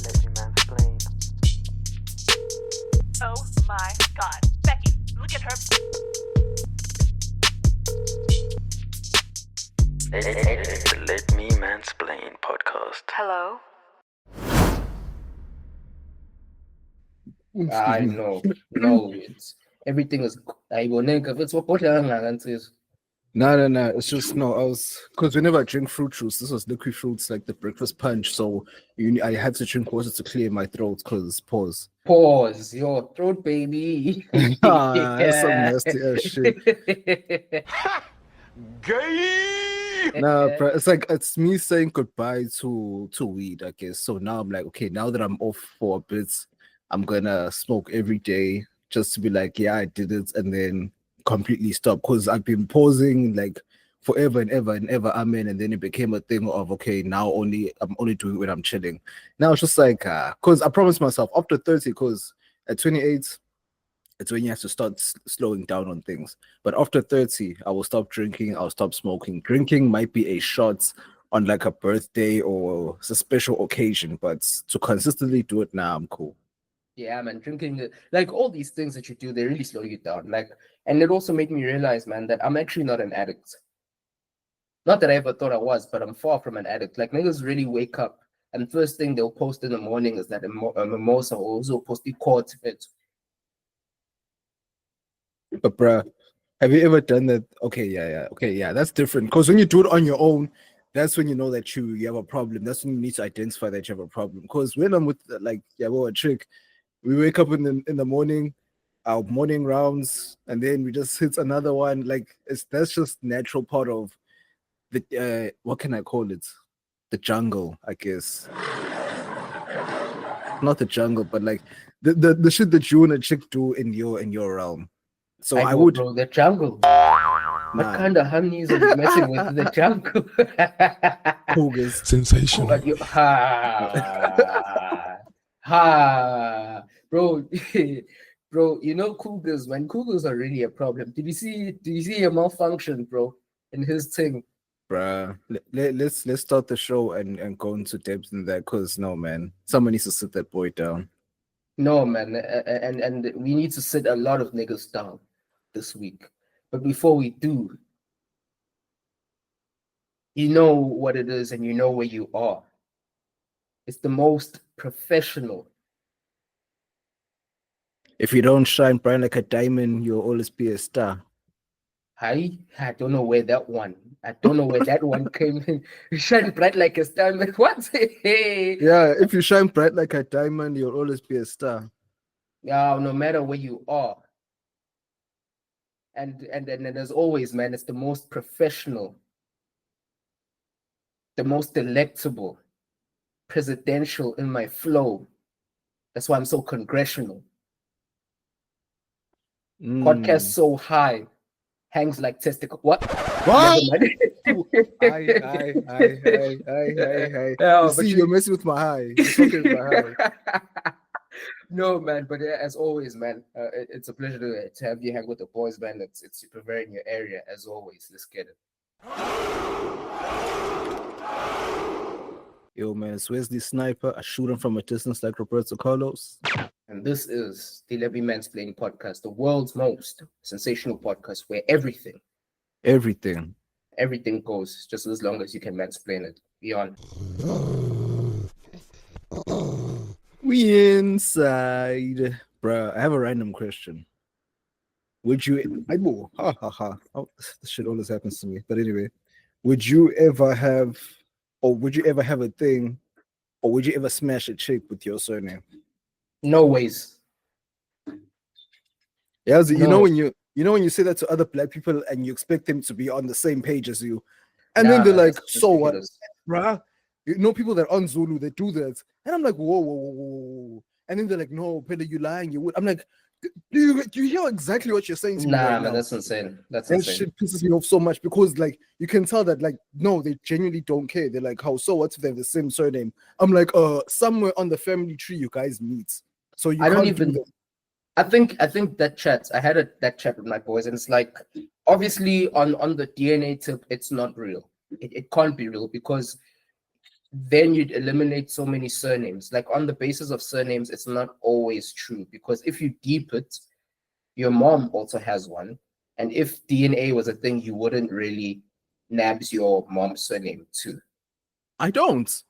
Let me mansplain. Oh my god. Becky, look at her. The Let Me Mansplain Podcast. Hello? I know. No, it's everything is. I will never. It's what No. It's just no. Because whenever I drink fruit juice, this was liquid fruits like the breakfast punch. So I had to drink water to clear my throat. Because pause. Pause your throat, baby. That's some nasty ass shit. Nah, bro, it's me saying goodbye to weed, I guess. So now I'm like, okay, now that I'm off for a bit, I'm gonna smoke every day just to be like, yeah, I did it, and then completely stop. Because I've been pausing like forever and ever and ever. Amen. And then it became a thing of okay, now I'm only doing it when I'm chilling. Now it's just like because I promised myself after 30, because at 28. It's when you have to start slowing down on things. But after 30, I will stop drinking. I'll stop smoking. Drinking might be a shot on like a birthday or a special occasion, but to consistently do it now, I'm cool. Yeah, man, drinking, like all these things that you do, they really slow you down. Like, and it also made me realize, man, that I'm actually not an addict. Not that I ever thought I was, but I'm far from an addict. Like, niggas really wake up, and first thing they'll post in the morning is that a mimosa, or also post the quote it. But bruh, have you ever done that? Okay, yeah, that's different. Because when you do it on your own, that's when you know that you have a problem. That's when you need to identify that you have a problem. Because when I'm with like a chick, we wake up in the morning, our morning rounds, and then we just hit another one. Like that's just natural part of the what can I call it? The jungle, I guess. Not the jungle, but like the shit that you and a chick do in your realm. So I know, would. bro, the jungle. What kind of honeys are you messing with in the jungle? Cougars. Sensational. Bro, bro, you know cougars, man. Cougars are really a problem. Did you see a malfunction, bro, in his thing? Bruh, let's start the show and go into depth in that, because no, man, someone needs to sit that boy down. No, man, and we need to sit a lot of niggas down this week. But before we do, you know what it is and you know where you are. It's the most professional. If you don't shine bright like a diamond, you'll always be a star. I don't know where that one. I don't know where that one came in. You shine bright like a star. What? Yeah, if you shine bright like a diamond, you'll always be a star. Yeah, no matter where you are. And as always, man, it's the most professional, the most delectable, presidential in my flow. That's why I'm so congressional. Podcast so high, hangs like testicle. What? What? Never mind. Aye. Yeah, You but see, you're messing with my high. You're fucking with my high. No, man, but as always, man, it's a pleasure to have you hang with the boys, man. It's super in your area, as always. Let's get it. Yo, man, it's Wesley Sniper. I shoot him from a distance like Roberto Carlos. And this is the Let Me Mansplain Podcast, the world's most sensational podcast where everything goes, just as long as you can mansplain it. Beyond. We inside. Bruh, I have a random question. Would you... Oh, this shit always happens to me. But anyway, would you ever have a thing, or would you ever smash a chick with your surname? No ways. Yeah, so No. when you say that to other black people and you expect them to be on the same page as you, and Nah, then they're man, like, that's so what, ridiculous. bruh? You know people that are on Zulu, they do that, and I'm like, whoa. And then they're like, no, Peter, you lying, you would. I'm like, do you hear exactly what you're saying to me Nah, right man, now? that's insane. That's That insane. shit pisses me off so much, because like you can tell that like no, they genuinely don't care. They're like, how so? What if they have the same surname? I'm like, somewhere on the family tree you guys meet. So you I don't can't do even. that. I think that chat. I had that chat with my boys, and it's like obviously on the DNA tip, it's not real. It can't be real because then you'd eliminate so many surnames. Like on the basis of surnames, it's not always true because if you deep it, your mom also has one. And if DNA was a thing, you wouldn't really nabs your mom's surname too. I don't.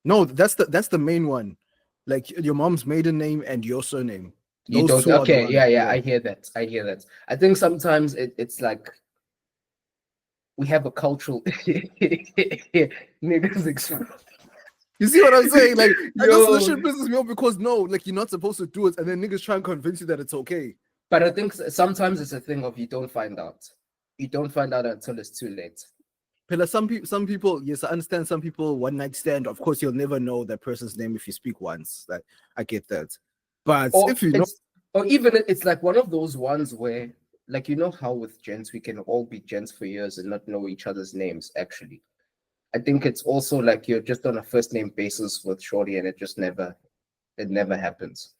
No, that's the main one. Like your mom's maiden name and your surname. You Those don't. two are the Okay, ones, yeah. I hear that. I think sometimes it's like we have a cultural niggas You see what I'm saying? Like Yo. this shit pisses me off because no, like you're not supposed to do it, and then niggas try and convince you that it's okay. But I think sometimes it's a thing of you don't find out. You don't find out until it's too late. But some people, yes, I understand. Some people one night stand. Of course, you'll never know that person's name if you speak once. Like I get that, but if you know, or even it's like one of those ones where, like, you know how with gents we can all be gents for years and not know each other's names. Actually, I think it's also like you're just on a first name basis with Shorty, and it never happens.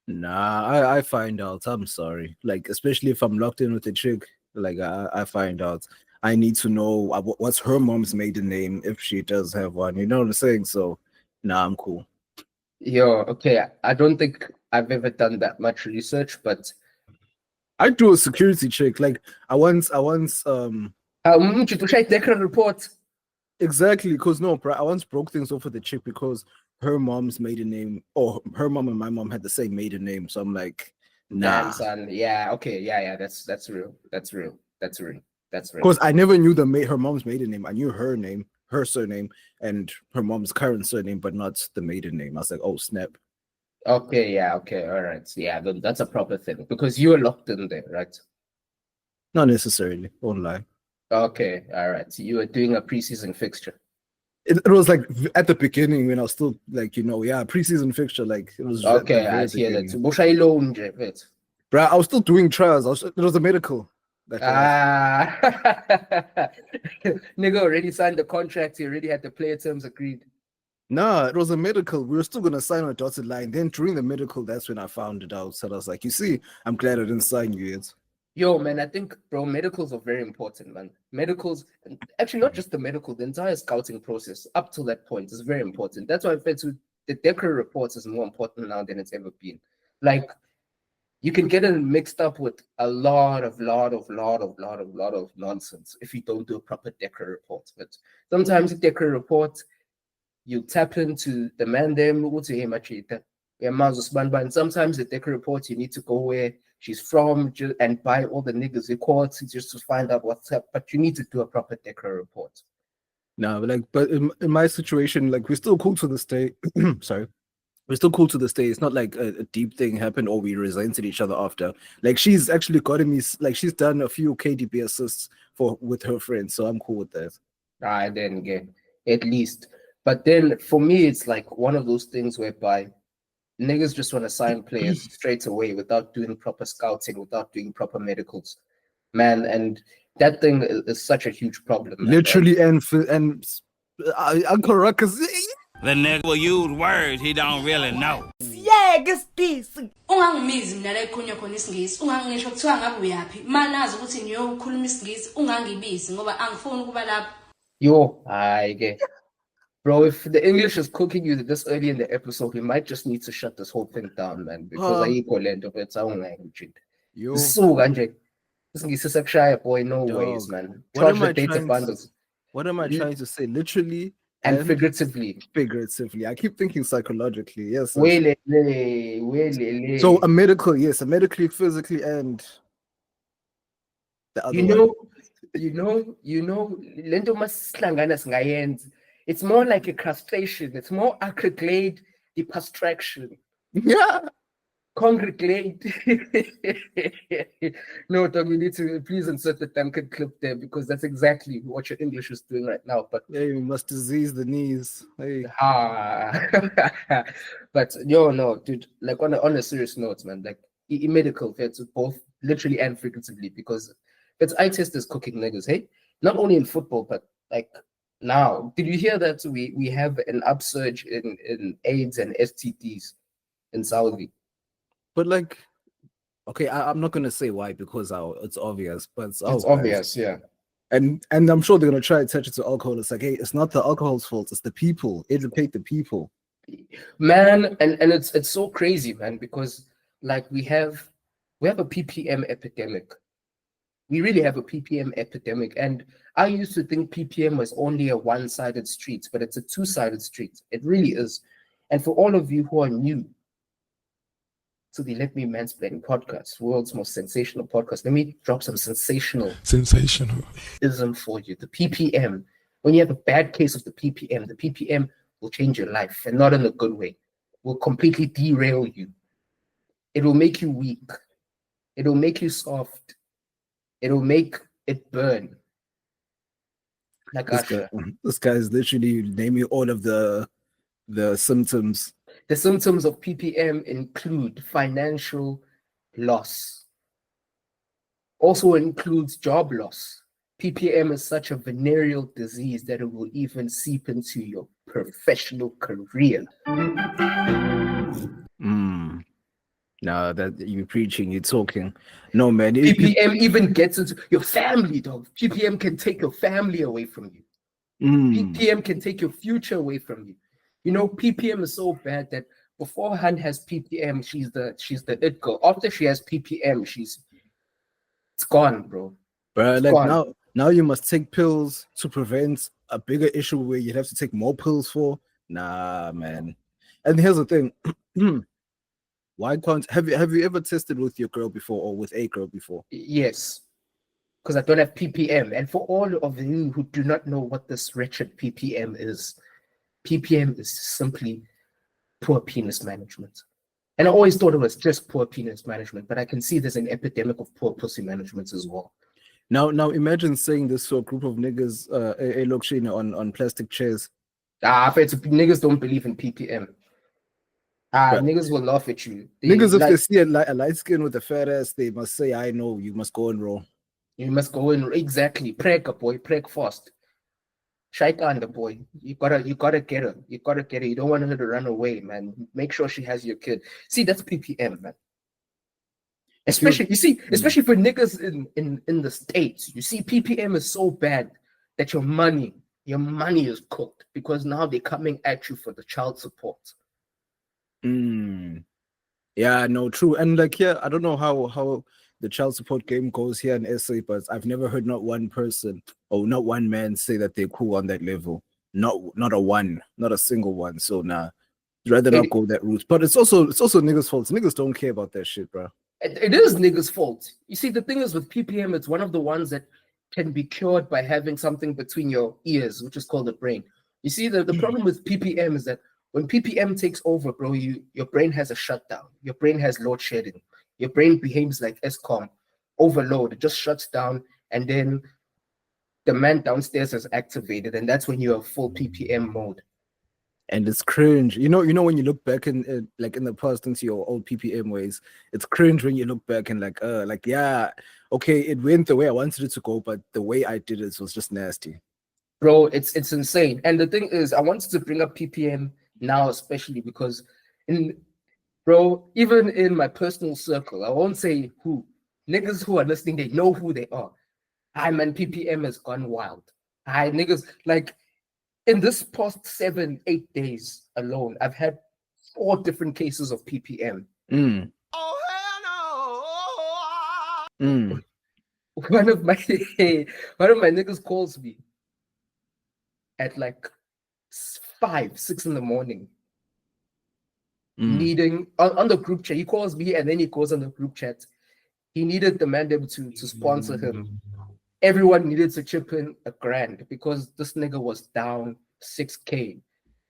nah, I find out. I'm sorry. Like especially if I'm locked in with a chick, like I find out. I need to know what's her mom's maiden name if she does have one. You know what I'm saying? So, nah, I'm cool. Yo, okay. I don't think I've ever done that much research, but I do a security check. Like I once to check the report. exactly because no, I once broke things off with the chick because her mom's maiden name or her mom and my mom had the same maiden name. So I'm like, nah. Damn, son. Yeah, okay, yeah. That's real. Because I never knew her mom's maiden name. I knew her name, her surname, and her mom's current surname, but not the maiden name. I was like, oh snap. Okay, yeah, okay, all right. Yeah, then that's a proper thing because you were locked in there, right? Not necessarily, won't lie. Okay, all right. So you were doing a preseason fixture. It was like at the beginning when I was still like, preseason fixture. Like it was okay. I hear that. Bro, I was still doing trials. It was a medical. Nigga already signed the contract. He already had the player terms agreed. Nah, it was a medical. We were still gonna sign on a dotted line. Then during the medical, that's when I found it out. So I was like, you see, I'm glad I didn't sign you yet. Yo, man, I think, bro, medicals are very important, man. Medicals, actually, not just the medical, the entire scouting process up to that point is very important. That's why I felt the Decker reports is more important now than it's ever been. Like, you can get it mixed up with a lot of nonsense if you don't do a proper Decker report. But sometimes a Decker report, you tap into the man there, and sometimes the Decker report, you need to go where she's from and buy all the niggas records just to find out what's up. But you need to do a proper Decker report. No, but in my situation, like we're still cool to this day. Sorry. We're still cool to this day. It's not like a deep thing happened or we resented each other after. Like she's actually gotten me, like she's done a few KDB assists with her friends, so I'm cool with that. I didn't get at least. But then for me, it's like one of those things whereby niggas just want to sign players straight away without doing proper scouting, without doing proper medicals, man. And that thing is such a huge problem. Man. Literally, and Uncle Ruckus. The nigga will use words he don't really know. Yeah, guess this. Ungangimizi mina la ekhulunywa khona isingisi, ungangisho kuthiwa ngabe uyaphi. Manazi ukuthi niyokhuluma isingisi, ungangibisi ngoba angifuni ukuba lapho. Yo, I bro, if the English is cooking you this early in the episode, we might just need to shut this whole thing down, man, because I equal end of its own language. So, Ganje, this is a shy boy, no ways, man. Charge the data bundles. What am I trying to say? Literally and figuratively. Figuratively. I keep thinking psychologically. Yes. So a medical, yes, a medically, physically, and the other it's more like a castration. It's more acryglade depastraction. Yeah. Congregate. No, dog, you need to please insert the Duncan clip there because that's exactly what your English is doing right now. But yeah, you must disease the knees. Hey. But no, dude, like on a serious note, man, like medical fits both literally and figuratively because it's eye test is cooking niggas, hey? Not only in football, but like now. Did you hear that we have an upsurge in AIDS and STDs in Saudi? But like, okay, I'm not gonna say why because it's obvious, but it's obvious, yeah. And I'm sure they're gonna try to attach it to alcohol. It's like, hey, it's not the alcohol's fault, it's the people. Educate the people. Man, and it's so crazy, man, because like we have a PPM epidemic. We really have a PPM epidemic. And I used to think PPM was only a one-sided street, but it's a two-sided street. It really is. And for all of you who are new to the Let Me Mansplain podcast, world's most sensational podcast, let me drop some sensationalism for you. The PPM, when you have a bad case of the PPM will change your life, and not in a good way. Will completely derail you. It will make you weak. It will make you soft. It will make it burn. Like this guy is literally naming all of the symptoms. The symptoms of PPM include financial loss. Also includes job loss. PPM is such a venereal disease that it will even seep into your professional career. Now that you're preaching, you're talking. No, man. PPM even gets into your family, dog. PPM can take your family away from you. PPM can take your future away from you. You know, PPM is so bad that before Han has PPM, she's the it girl. After she has PPM, it's gone, bro. But like gone. Now you must take pills to prevent a bigger issue where you'd have to take more pills for. Nah, man. And here's the thing. Why can't have you ever tested with your girl before or with a girl before? Yes, because I don't have PPM. And for all of you who do not know what this wretched PPM is simply poor penis management. And I always thought it was just poor penis management, but I can see there's an epidemic of poor pussy management as well. Now imagine saying this to a group of niggas, on plastic chairs. Niggas don't believe in PPM. Niggas will laugh at you. If they see a light skin with a fat ass, they must say, I know, you must go and roll. You must go in, exactly. Preg, boy, preg fast. Shake on the boy. You gotta get her. You gotta get her. You don't want her to run away, man. Make sure she has your kid. See, that's PPM, man. Especially for niggas in the States. You see, PPM is so bad that your money is cooked because now they're coming at you for the child support. Yeah, no, true. And like here, I don't know how the child support game goes here in SA, but I've never heard not one person or not one man say that they're cool on that level. Not a single one. So nah, rather not go that route. But it's also niggas' fault. Niggas don't care about that shit, bro. It is niggas' fault. You see, the thing is with PPM, it's one of the ones that can be cured by having something between your ears, which is called the brain. You see, the problem with PPM is that when PPM takes over, bro, your brain has a shutdown. Your brain has load shedding. Your brain behaves like ESCOM, overload. It just shuts down, and then the man downstairs is activated, and that's when you have full PPM mode. And it's cringe. You know when you look back in the past into your old PPM ways, it's cringe when you look back and yeah, okay, it went the way I wanted it to go, but the way I did it was just nasty. Bro, it's insane. And the thing is, I wanted to bring up PPM now, especially because even in my personal circle, I won't say who, niggas who are listening, they know who they are. Man, PPM has gone wild. Niggas, like, in this past 7-8 days alone, I've had 4 different cases of PPM. Oh, hell no! One of my niggas calls me at like 5-6 in the morning, needing on the group chat. He calls me and then he goes on the group chat. He needed the mandem to sponsor him. Everyone needed to chip in $1,000 because this nigga was down $6K.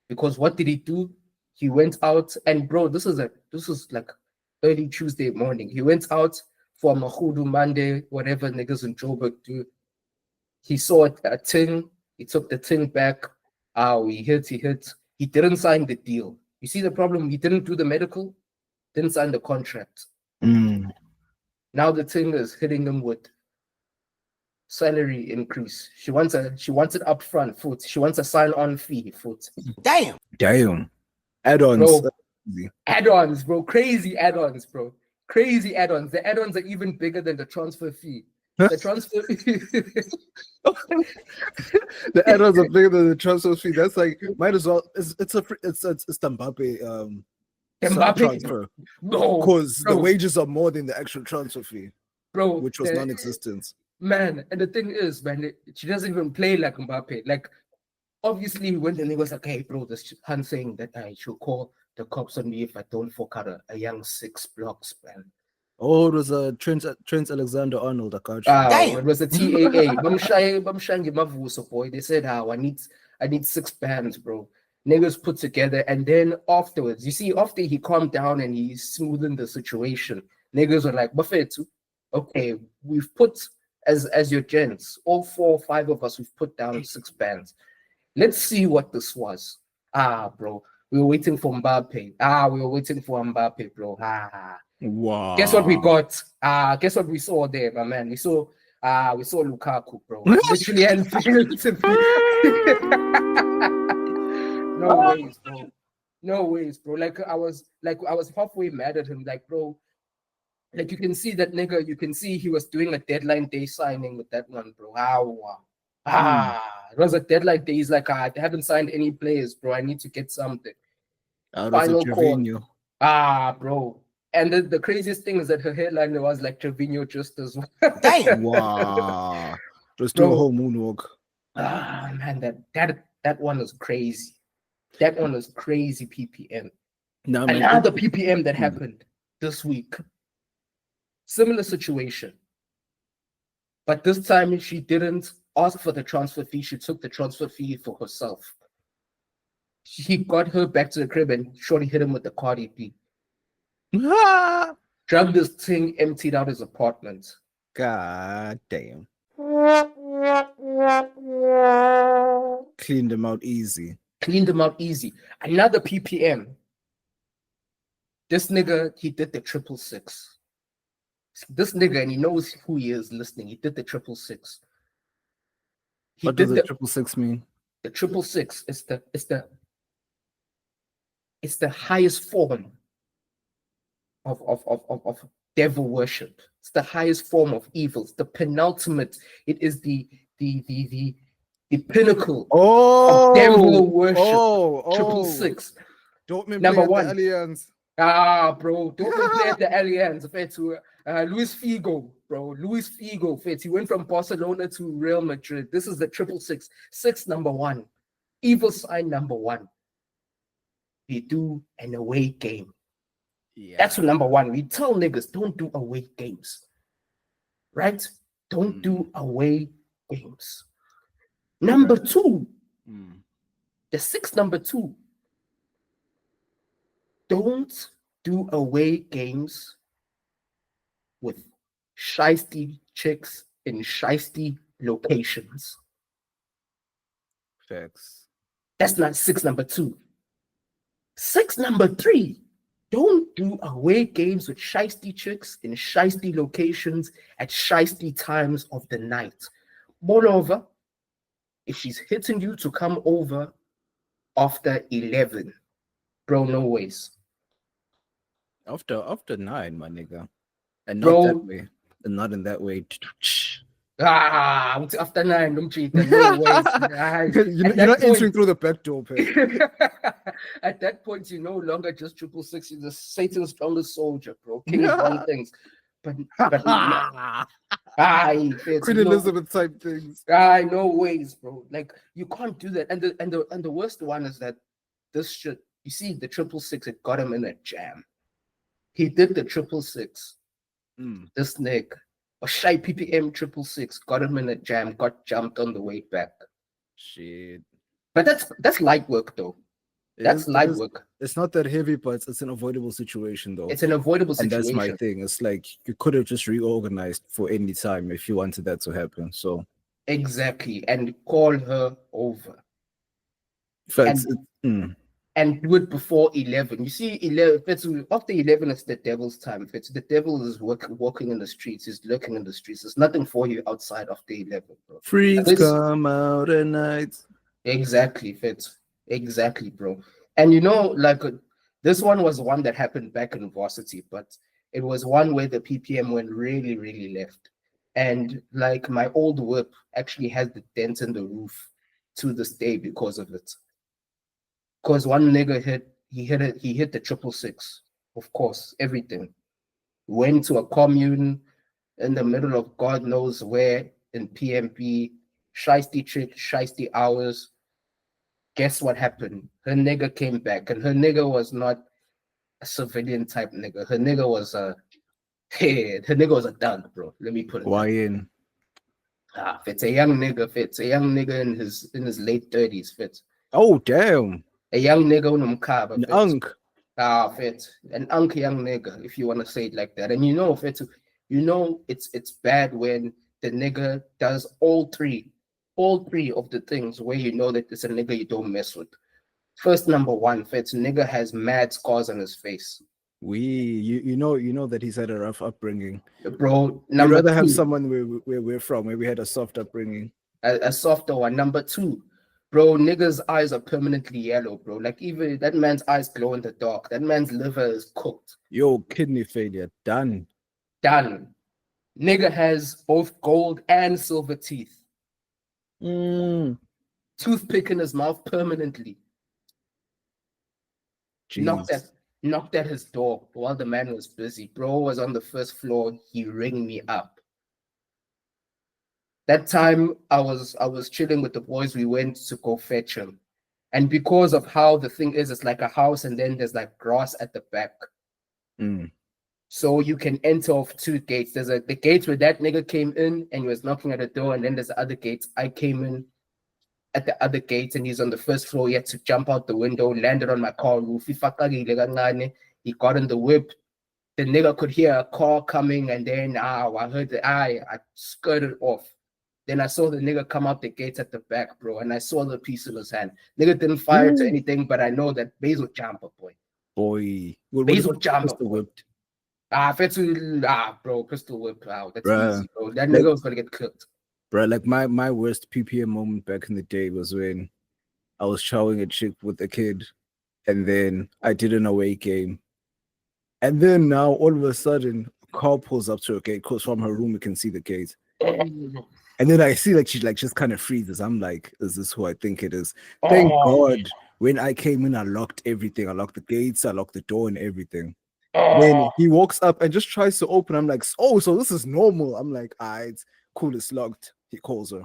Because what did he do? He went out and bro, this was like early Tuesday morning. He went out for Mahudu Monday, whatever niggas in Joburg do. He saw a thing. He took the thing back. He hit. He didn't sign the deal. You see the problem? He didn't do the medical, didn't sign the contract. Now the thing is hitting him with salary increase. She wants it up front, foot. She wants a sign-on fee, foot. Damn. Add-ons. Bro, crazy add-ons, bro. Crazy add-ons. The add-ons are even bigger than the transfer fee. The transfer. The add-ons are bigger than the transfer fee. That's like might as well. It's the Mbappe Mbappe. transfer No, because the bro. wages are more than the actual transfer fee, Bro, which was non-existent. Man, and the thing is, man, she doesn't even play like Mbappe. Like, obviously, when the nigga was like, hey, bro, this Han saying that I should call the cops on me if I don't fork out a young 6 blocks, man. Oh, it was a Trent Alexander-Arnold. I got you. It was a TAA. Bamshangi Mavuso, boy. They said, I need 6 bands, bro. Niggas put together, and then afterwards, you see, after he calmed down and he smoothened the situation, niggas were like, Buffetu, okay, we've put as your gents, all 4 or 5 of us, we've put down 6 bands. Let's see what this was. Bro, we were waiting for Mbappe. We were waiting for Mbappe, bro. Wow. Guess what we got? Guess what we saw there, my man? We saw Lukaku, bro. Literally and figuratively. No ways, bro. Like I was halfway mad at him. Like, bro, like you can see that nigga, you can see he was doing a deadline day signing with that one, bro. It was a deadline day. He's like, I haven't signed any players, bro. I need to get something. Final call. Bro. And the craziest thing is that her headline was like Trevino just as well. Damn. Wow. Just do a whole moonwalk. Man, that one was crazy. That one was crazy PPM. No, man. Another PPM that happened this week. Similar situation. But this time she didn't ask for the transfer fee. She took the transfer fee for herself. He got her back to the crib and shorty hit him with the Cardi B. Drugged this thing, emptied out his apartment. God damn. Cleaned him out easy. Another PPM. This nigga, he did the 666. This nigga, and he knows who he is listening. He did the 666. What does the 666 mean? The 666 it's the highest form of devil worship. It's the highest form of evil. It's the penultimate. It is the pinnacle of devil worship. 666. Dortmund Number play one. at the Allianz. Bro, Dortmund play at the Allianz. Fair to Luis Figo, bro. Luis Figo. Fair. He went from Barcelona to Real Madrid. This is the 666. 6 number 1. Evil sign number 1. We do an away game. Yeah. That's number 1. We tell niggas don't do away games. Right? Don't do away games. Number 2. The 6 number 2. Don't do away games with shiesty chicks in shiesty locations. Facts. That's not 6 number 2. 6 number 3. Don't do away games with shiesty chicks in shiesty locations at shiesty times of the night. Moreover, if she's hitting you to come over after 11, bro, no ways. After 9, my nigga. And bro, not that way. And not in that way. After 9, don't cheat. No ways. You're not entering through the back door, pal. At that point, you're no longer just 666. You're the Satan's strongest soldier, bro. King of all things. But Queen Elizabeth type things. No ways, bro. Like you can't do that. And the worst one is that this shit. You see, the 666, it got him in a jam. He did the 666. This nigga, a shy PPM 666, got him in a jam. Got jumped on the way back. Shit. But that's light work though. That's light work. It's not that heavy, but it's an avoidable situation though. It's an avoidable situation. And that's my thing. It's like you could have just reorganized for any time if you wanted that to happen. So exactly, and call her over. Facts. And do it before 11. You see, 11. After 11, it's the devil's time. The devil is walking in the streets. He's lurking in the streets. There's nothing for you outside after 11, bro. Freaks come out at night. Exactly, Fitz. Exactly, bro. And you know, like this one was one that happened back in varsity, but it was one where the PPM went really, really left. And like my old whip actually has the dent in the roof to this day because of it. Because one nigga he hit the 666. Of course, everything. Went to a commune in the middle of God knows where in PMP, shiesty trick, shiesty hours. Guess what happened? Her nigga came back, and her nigga was not a civilian type nigga. Her nigga was a dog, bro. Let me put it. YN. If it's a young nigga in his late 30s, fit. Oh damn. A young nigga on umkaba. An unk. Fit. An unk young nigga, if you want to say it like that. And it's bad when the nigga does all three of the things where you know that it's a nigga you don't mess with. First, number one, fit, nigga has mad scars on his face. You know that he's had a rough upbringing, bro. I'd rather have someone where we're from, where we had a soft upbringing, a softer one. Number two, bro, niggas' eyes are permanently yellow, bro. Like even that man's eyes glow in the dark. That man's liver is cooked. Yo, kidney failure, done. Nigga has both gold and silver teeth. Toothpick in his mouth permanently. Jeez. Knocked at his door while the man was busy. Bro was on the first floor. He rang me up. That time I was chilling with the boys. We went to go fetch him. And because of how the thing is, it's like a house and then there's like grass at the back. So you can enter off two gates. There's the gate where that nigga came in and he was knocking at the door, and then there's the other gates. I came in at the other gate and he's on the first floor. He had to jump out the window, landed on my car roof. He got in the whip. The nigga could hear a car coming, and then I heard I skirted off. Then I saw the nigga come out the gates at the back, bro, and I saw the piece in his hand. Nigga didn't fire to anything, but I know that Basil jumper, boy. Basil jumper, whipped. Bro, pistol whip. That's easy, bro. That nigga was gonna get cooked. Bro, like my worst PPM moment back in the day was when I was showering a chick with a kid, and then I did an away game. And then now all of a sudden, a car pulls up to her gate, because from her room you can see the gate. And then I see like she like just kind of freezes. I'm like, is this who I think it is? Thank God when I came in, I locked everything. I locked the gates, I locked the door and everything. Then he walks up and just tries to open. I'm like, oh, so this is normal. I'm like, it's cool, it's locked. He calls her.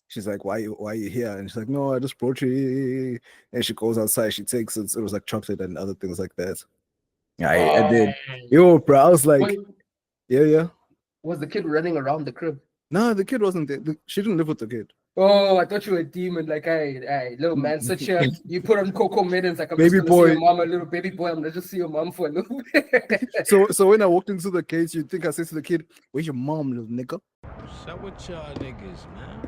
She's like, why are you here? And she's like, no, I just brought you. And she goes outside, she takes it. It was like chocolate and other things like that. And then, bro, I was like, yeah. Was the kid running around the crib? No, the kid wasn't there. She didn't live with the kid. Oh, I thought you were a demon. Like, hey, little man, such a you put on cocoa mittens like a baby boy. See your mom, a little baby boy. I'm gonna just see your mom for a little bit. So when I walked into the cage, you think I said to the kid, "Where's your mom, little nigga?" What's up with y'all niggas, man?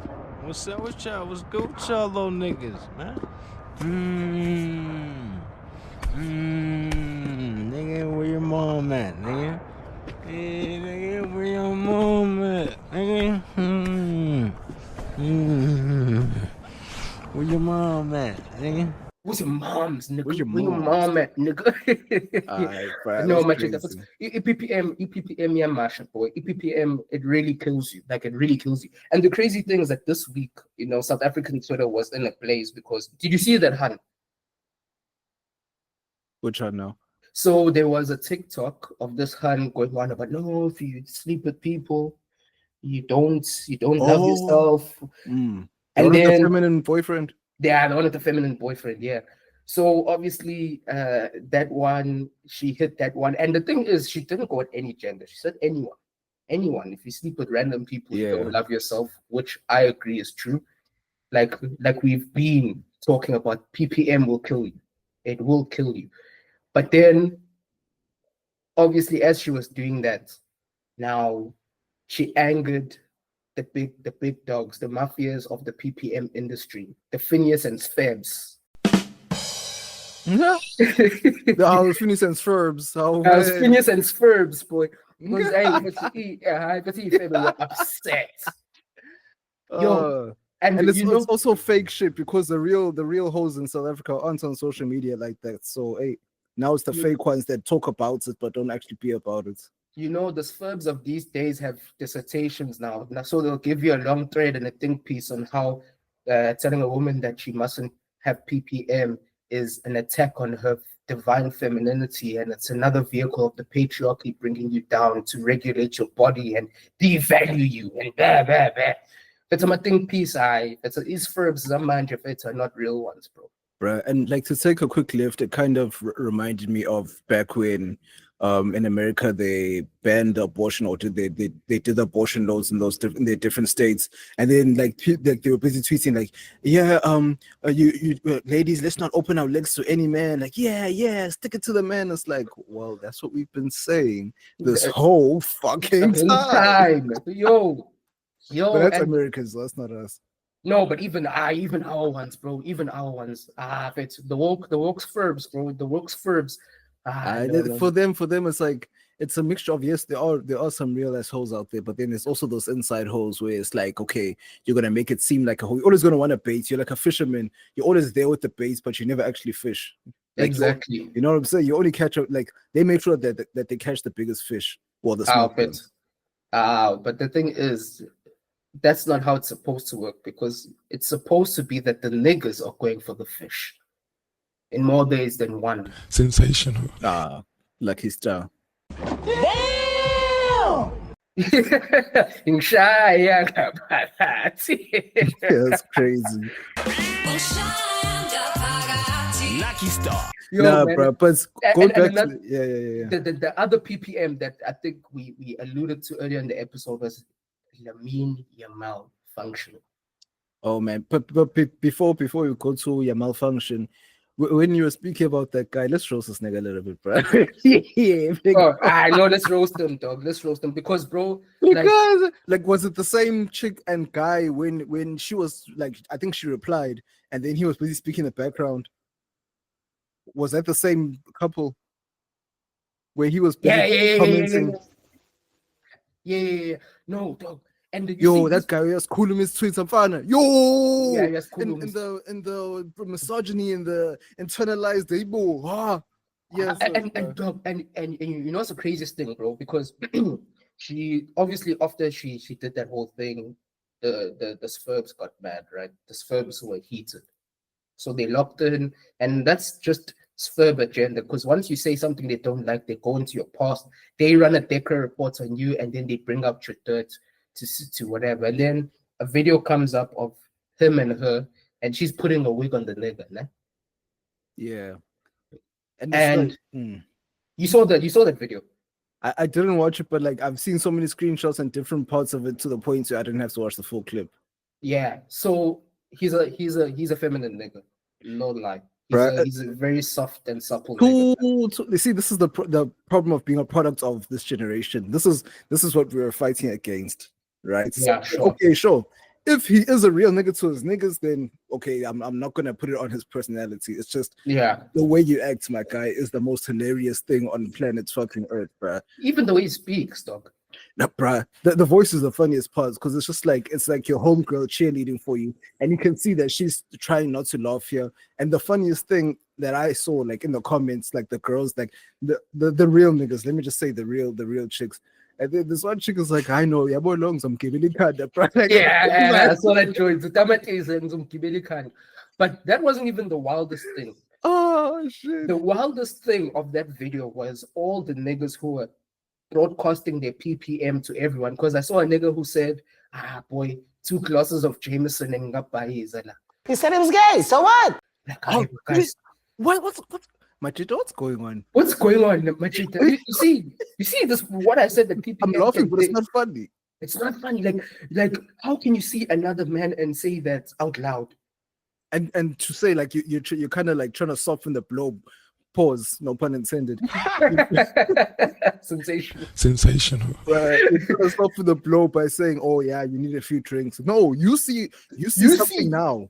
What's up with y'all? What's good with y'all little niggas, man? Nigga, where your mom at, nigga? Hey, nigga, where your mom at, nigga? Where your mom at, nigga? Where's your mom's, nigga? Where's your mom at, nigga? No, my chick. EPPM, yeah, Masha, boy. EPPM, it really kills you. Like, it really kills you. And the crazy thing is that this week, South African Twitter was in a place because, did you see that, hun? Which one now? So there was a TikTok of this hun going on about, no, if you sleep with people, you don't love yourself. And then the feminine boyfriend. Yeah, the one with the feminine boyfriend, yeah. So obviously that one, she hit that one. And the thing is, she didn't go at any gender. She said anyone. If you sleep with random people, you don't love yourself, which I agree is true. Like we've been talking about, PPM will kill you. It will kill you. But then obviously as she was doing that, now she angered the big dogs, the mafias of the PPM industry, the Phineas and Ferbs. The Phineas and Ferbs. Phineas and Ferbs, boy. Because they were upset. And it's also fake shit because the real hoes in South Africa aren't on social media like that. So now it's the fake ones that talk about it but don't actually be about it. you know, the sperms of these days have dissertations now. So they'll give you a long thread and a think piece on how telling a woman that she mustn't have PPM is an attack on her divine femininity, and it's another vehicle of the patriarchy bringing you down to regulate your body and devalue you and blah, blah, blah. It's a think piece, these verbs, some mind if it's are not real ones, bro. Bruh, and like to take a quick lift, it kind of reminded me of back when in America they banned abortion, or they did abortion laws in in their different states, and then like they were busy tweeting like, yeah, you ladies, let's not open our legs to any man. Like, yeah, stick it to the man. It's like, well, that's what we've been saying this whole fucking time. Yo, but that's Americans, that's not us. No, but even our ones, bro. Even our ones. It's the woke's verbs, bro. The woke's verbs. For them, it's like it's a mixture of, yes, there are some real assholes out there, but then there's also those inside holes where it's like, okay, you're gonna make it seem like a hole. You're always gonna want to bait. You're like a fisherman. You're always there with the baits, but you never actually fish. Like, exactly. You know what I'm saying? You only catch like they make sure that they catch the biggest fish or the small ones. But the thing is, that's not how it's supposed to work, because it's supposed to be that the niggas are going for the fish in more ways than one. Sensational. Lucky star. Damn! Yeah, that's crazy. Lucky star. Yo, bro, but go back to the other PPM that I think we alluded to earlier in the episode was Lamine Yamal function. Oh man, but before you go to Yamal function, when you were speaking about that guy, let's roast this nigga a little bit, bro. I know, let's roast him, dog. Let's roast him because, bro, like was it the same chick and guy when she was like, I think she replied, and then he was busy speaking in the background? Was that the same couple where he was busy commenting? Yeah. No, dog. And that guy was cool in his tweets and fun. Yo, yes, cool in the misogyny and the internalized ego. Yes, and you know what's the craziest thing, bro? Because she obviously after she did that whole thing, the Sfurbs got mad, right? The Sfurbs were heated, so they locked in, and that's just Sfurb agenda. Because once you say something they don't like, they go into your past, they run a Decker report on you, and then they bring up your dirt to whatever. And then a video comes up of him and her, and she's putting a wig on the nigga, né? Yeah. And you saw that video. I didn't watch it, but like I've seen so many screenshots and different parts of it to the point where I didn't have to watch the full clip. Yeah. So he's a feminine nigga. No lie. He's a very soft and supple. You see, this is the problem of being a product of this generation. This is what we were fighting against, right? Yeah, sure. Okay, sure. If he is a real nigga to his niggas, then okay, I'm not gonna put it on his personality. It's just the way you act, my guy, is the most hilarious thing on planet fucking Earth, bruh. Even the way he speaks, dog. Nah, bruh. The voice is the funniest part because it's like your homegirl cheerleading for you, and you can see that she's trying not to laugh here. And the funniest thing that I saw, like in the comments, like the girls, like the real niggas. Let me just say the real chicks. And then this one chick is like, I know, yeah, boy, long some kibili card, bro. Like, I saw that joint. But that wasn't even the wildest thing. Oh shit! The wildest thing of that video was all the niggas who were broadcasting their PPM to everyone. Because I saw a nigga who said, boy, 2 glasses of Jameson and he said he was gay. So what? Like, guys, what's Machita, what's going on? What's going on, Machita? You see this? What I said that people. I'm laughing, but it's not funny. It's not funny. Like, how can you see another man and say that out loud? And to say like you're kind of like trying to soften the blow. Pause, no pun intended. Sensational. Right. You're trying to soften the blow by saying, "Oh yeah, you need a few drinks." No, you see something now.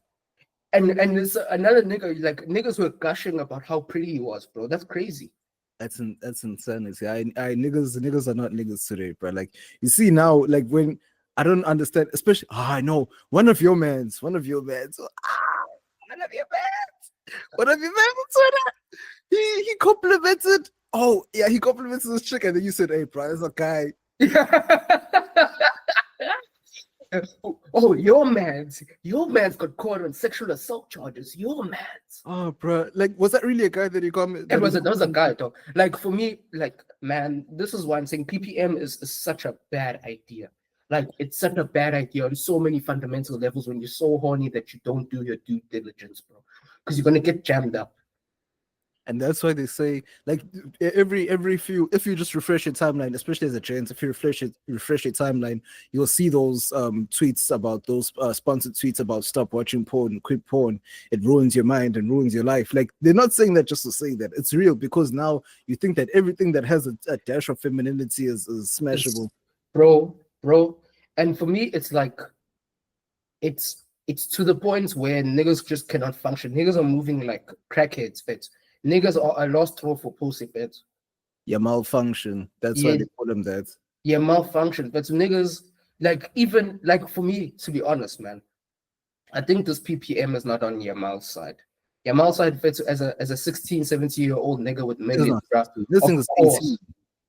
And there's another nigga, like niggas were gushing about how pretty he was, bro. That's crazy. That's insanity. Niggas are not niggas today, bro. Like you see now, like when I don't understand, especially I know one of your mans. One of your mans. He complimented. Oh, Yeah, he compliments this chick, and then you said, "Hey, bro, it's a guy." Oh, your man's got caught on sexual assault charges. Your man's. Oh, bro, like, was that really a guy that he commented? That was a guy, though. Like for me, like man, this is why I'm saying PPM is such a bad idea. Like it's such a bad idea on so many fundamental levels when you're so horny that you don't do your due diligence, bro. Because you're gonna get jammed up. And that's why they say, like, every few, if you just refresh your timeline, especially as a gent, if you refresh your timeline, you'll see those tweets about those sponsored tweets about stop watching porn, quit porn. It ruins your mind and ruins your life. Like, they're not saying that just to say that. It's real, because now you think that everything that has a dash of femininity is smashable. Bro. And for me, it's like it's to the point where niggas just cannot function. Niggas are moving like crackheads, fits. Niggas are a lost throw for pussy, fits. Your malfunction. That's Yeah. why they call them that. Yeah, malfunction. But niggas, like, even like for me, to be honest, man, I think this PPM is not on Yamal's side. Yamal's side fits as a 16, 17-year-old nigga with millions, bro. This thing Of is course. 18.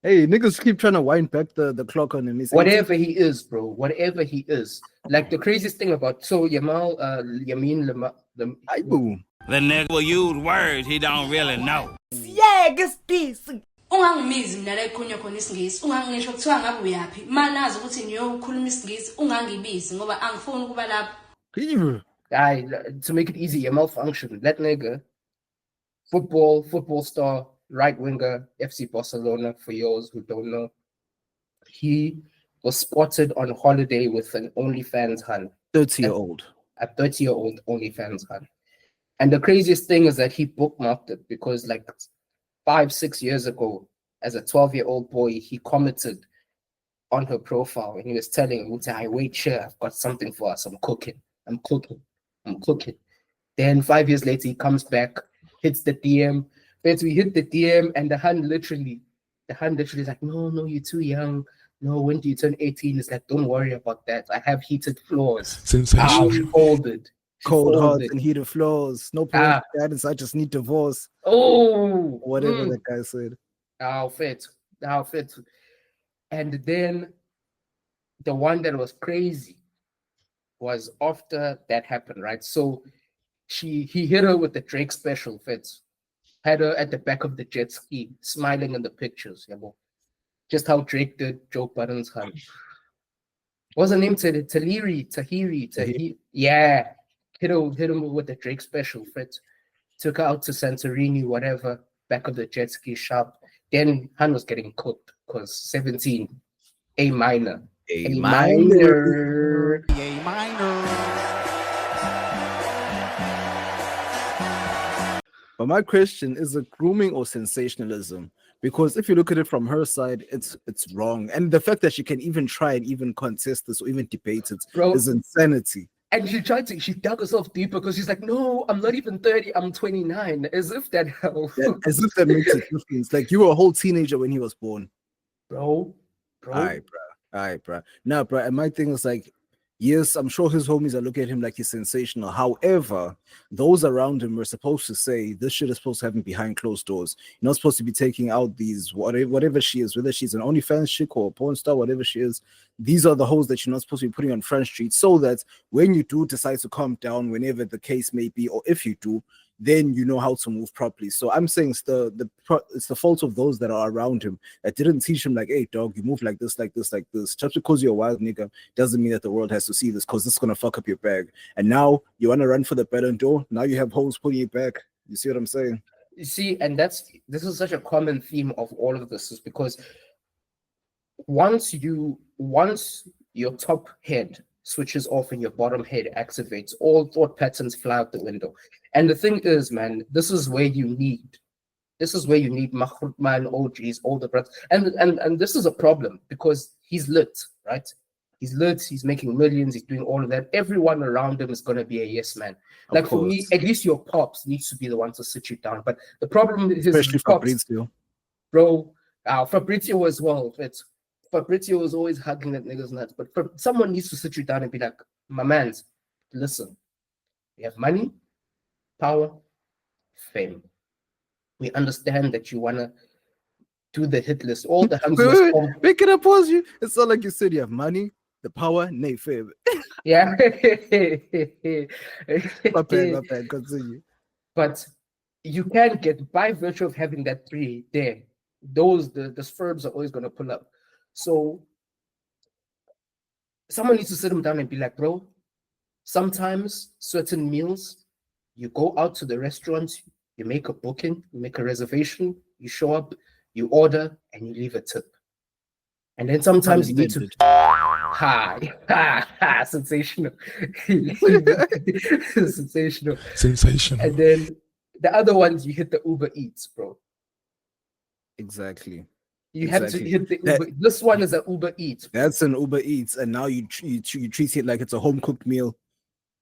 Hey, niggas keep trying to wind back the clock on him. He's 18. Whatever he is, bro. Whatever he is. Like the craziest thing about Yamal, Boom. The nigga will use words he don't really know. Ungangimizi mina la ekhulunywa khona isingisi, ungangisho kuthiwa ngabe uyaphi. Manazi ukuthi niyokhuluma isingisi, ungangibizi ngoba angifuni ukuba lapho. to make it easy, Yamal function. That nigga, football star, right winger, FC Barcelona, for yours who don't know. He was spotted on holiday with an OnlyFans hun. 30-year-old. A 30-year-old OnlyFans hun. And the craziest thing is that he bookmarked it because like 5-6 years ago, as a 12-year-old boy, he commented on her profile and he was telling her, "I wait here, I've got something for us. I'm cooking. Then 5 years later, he comes back, hits the DM. But we hit the DM and the hand literally is like, no, you're too young. No, when do you turn 18? It's like, don't worry about that. I have heated floors. Sensational. She folded. Cold hearts and heated floors. No point guidance. I just need divorce. Oh, whatever that guy said. How fit. And then the one that was crazy was after that happened, right? So he hit her with the Drake special, Fitz. Had her at the back of the jet ski, smiling in the pictures, just how Drake did Joe Budden's hun. What's her name? Tahiri. Yeah. Hit him with the Drake special, Fritz. Took her out to Santorini, whatever, back of the jet ski shop. Then Han was getting cooked because 17, A minor. A minor. But my question is it grooming or sensationalism? Because if you look at it from her side, it's wrong. And the fact that she can even try and even contest this or even debate it is insanity. And she dug herself deeper because she's like, no, I'm not even 30, I'm 29. As if that helps. As if that makes a difference. Like you were a whole teenager when he was born. Bro. All right, bro. Now, bro, and my thing is like, yes, I'm sure his homies are looking at him like he's sensational. However, those around him were supposed to say this shit is supposed to happen behind closed doors. You're not supposed to be taking out these whatever she is, whether she's an OnlyFans chick or a porn star, whatever she is. These are the hoes that you're not supposed to be putting on Front Street, so that when you do decide to calm down, whenever the case may be, or if you do, then you know how to move properly. So I'm saying it's the fault of those that are around him that didn't teach him like, hey dog, you move like this. Just because you're a wild nigga doesn't mean that the world has to see this, because this is gonna fuck up your bag. And now you wanna run for the better door. Now you have hoes pulling you back. You see what I'm saying? You see, and this is such a common theme of all of this, is because once your top head switches off and your bottom head activates, all thought patterns fly out the window. And the thing is, man, this is where you need Mahmoudman, OGs, all the brothers. And this is a problem because he's lit, right? He's lit, he's making millions, he's doing all of that. Everyone around him is going to be a yes man. Like for me, at least your pops needs to be the one to sit you down. But the problem is, especially Fabrizio. Bro, Fabrizio as well. Fabrizio was always hugging that nigga's nuts. But someone needs to sit you down and be like, my mans, listen, you have money, power, fame. We understand that you want to do the hit list. All the hands wait, can I pause you? It's not like you said you have money, the power, nay, favor. yeah. My bad, continue. But you can get, by virtue of having that 3 there, the sperms are always gonna pull up. So someone needs to sit them down and be like, bro, sometimes certain meals, you go out to the restaurant, you make a booking, you make a reservation, you show up, you order, and you leave a tip. And then sometimes you need to sensational. Sensational. And then the other ones, you hit the Uber Eats, bro. Exactly. You have to hit the Uber. This one is an Uber Eats. That's an Uber Eats, and now you treat it like it's a home cooked meal.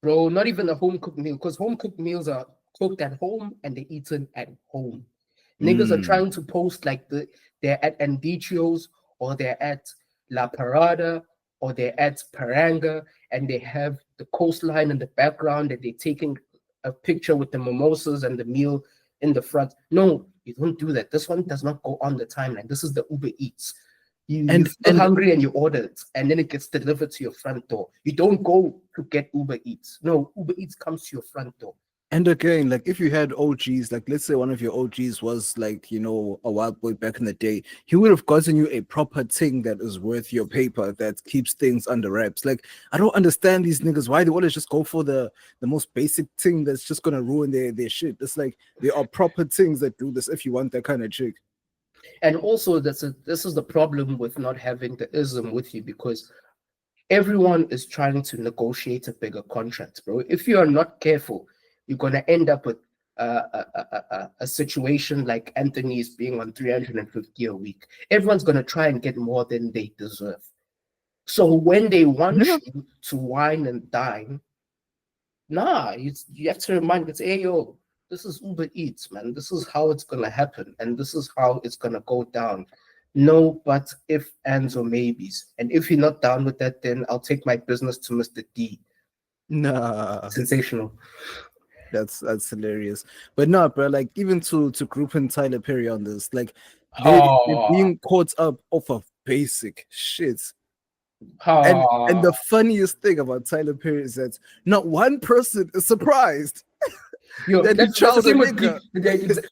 Bro, not even a home cooked meal, because home cooked meals are cooked at home and they're eaten at home. Niggas are trying to post like they're at Andicio's, or they're at La Parada, or they're at Paranga, and they have the coastline in the background, and they're taking a picture with the mimosas and the meal in the front. No, you don't do that. This one does not go on the timeline. This is the Uber Eats. You're hungry and you order it, and then it gets delivered to your front door. You don't go to get Uber Eats. No, Uber Eats comes to your front door. And again, like if you had OGs, like let's say one of your OGs was like, you know, a wild boy back in the day, he would have gotten you a proper thing that is worth your paper, that keeps things under wraps. Like, I don't understand these niggas. Why they always just go for the most basic thing that's just gonna ruin their shit. It's like there are proper things that do this if you want that kind of chick. And also, this is the problem with not having the ism with you, because everyone is trying to negotiate a bigger contract, bro. If you are not careful, you're going to end up with a situation like Anthony's being on 350 a week. Everyone's going to try and get more than they deserve. So when they want you to wine and dine, you have to remind them, hey, yo, this is Uber Eats, man. This is how it's going to happen, and this is how it's going to go down. No but if, ands, or maybes. And if you're not down with that, then I'll take my business to Mr. D. Nah. Sensational. That's hilarious. But no, bro, like even to group in Tyler Perry on this, like they're being caught up off of basic shit. And the funniest thing about Tyler Perry is that not one person is surprised. Yo, that's the same with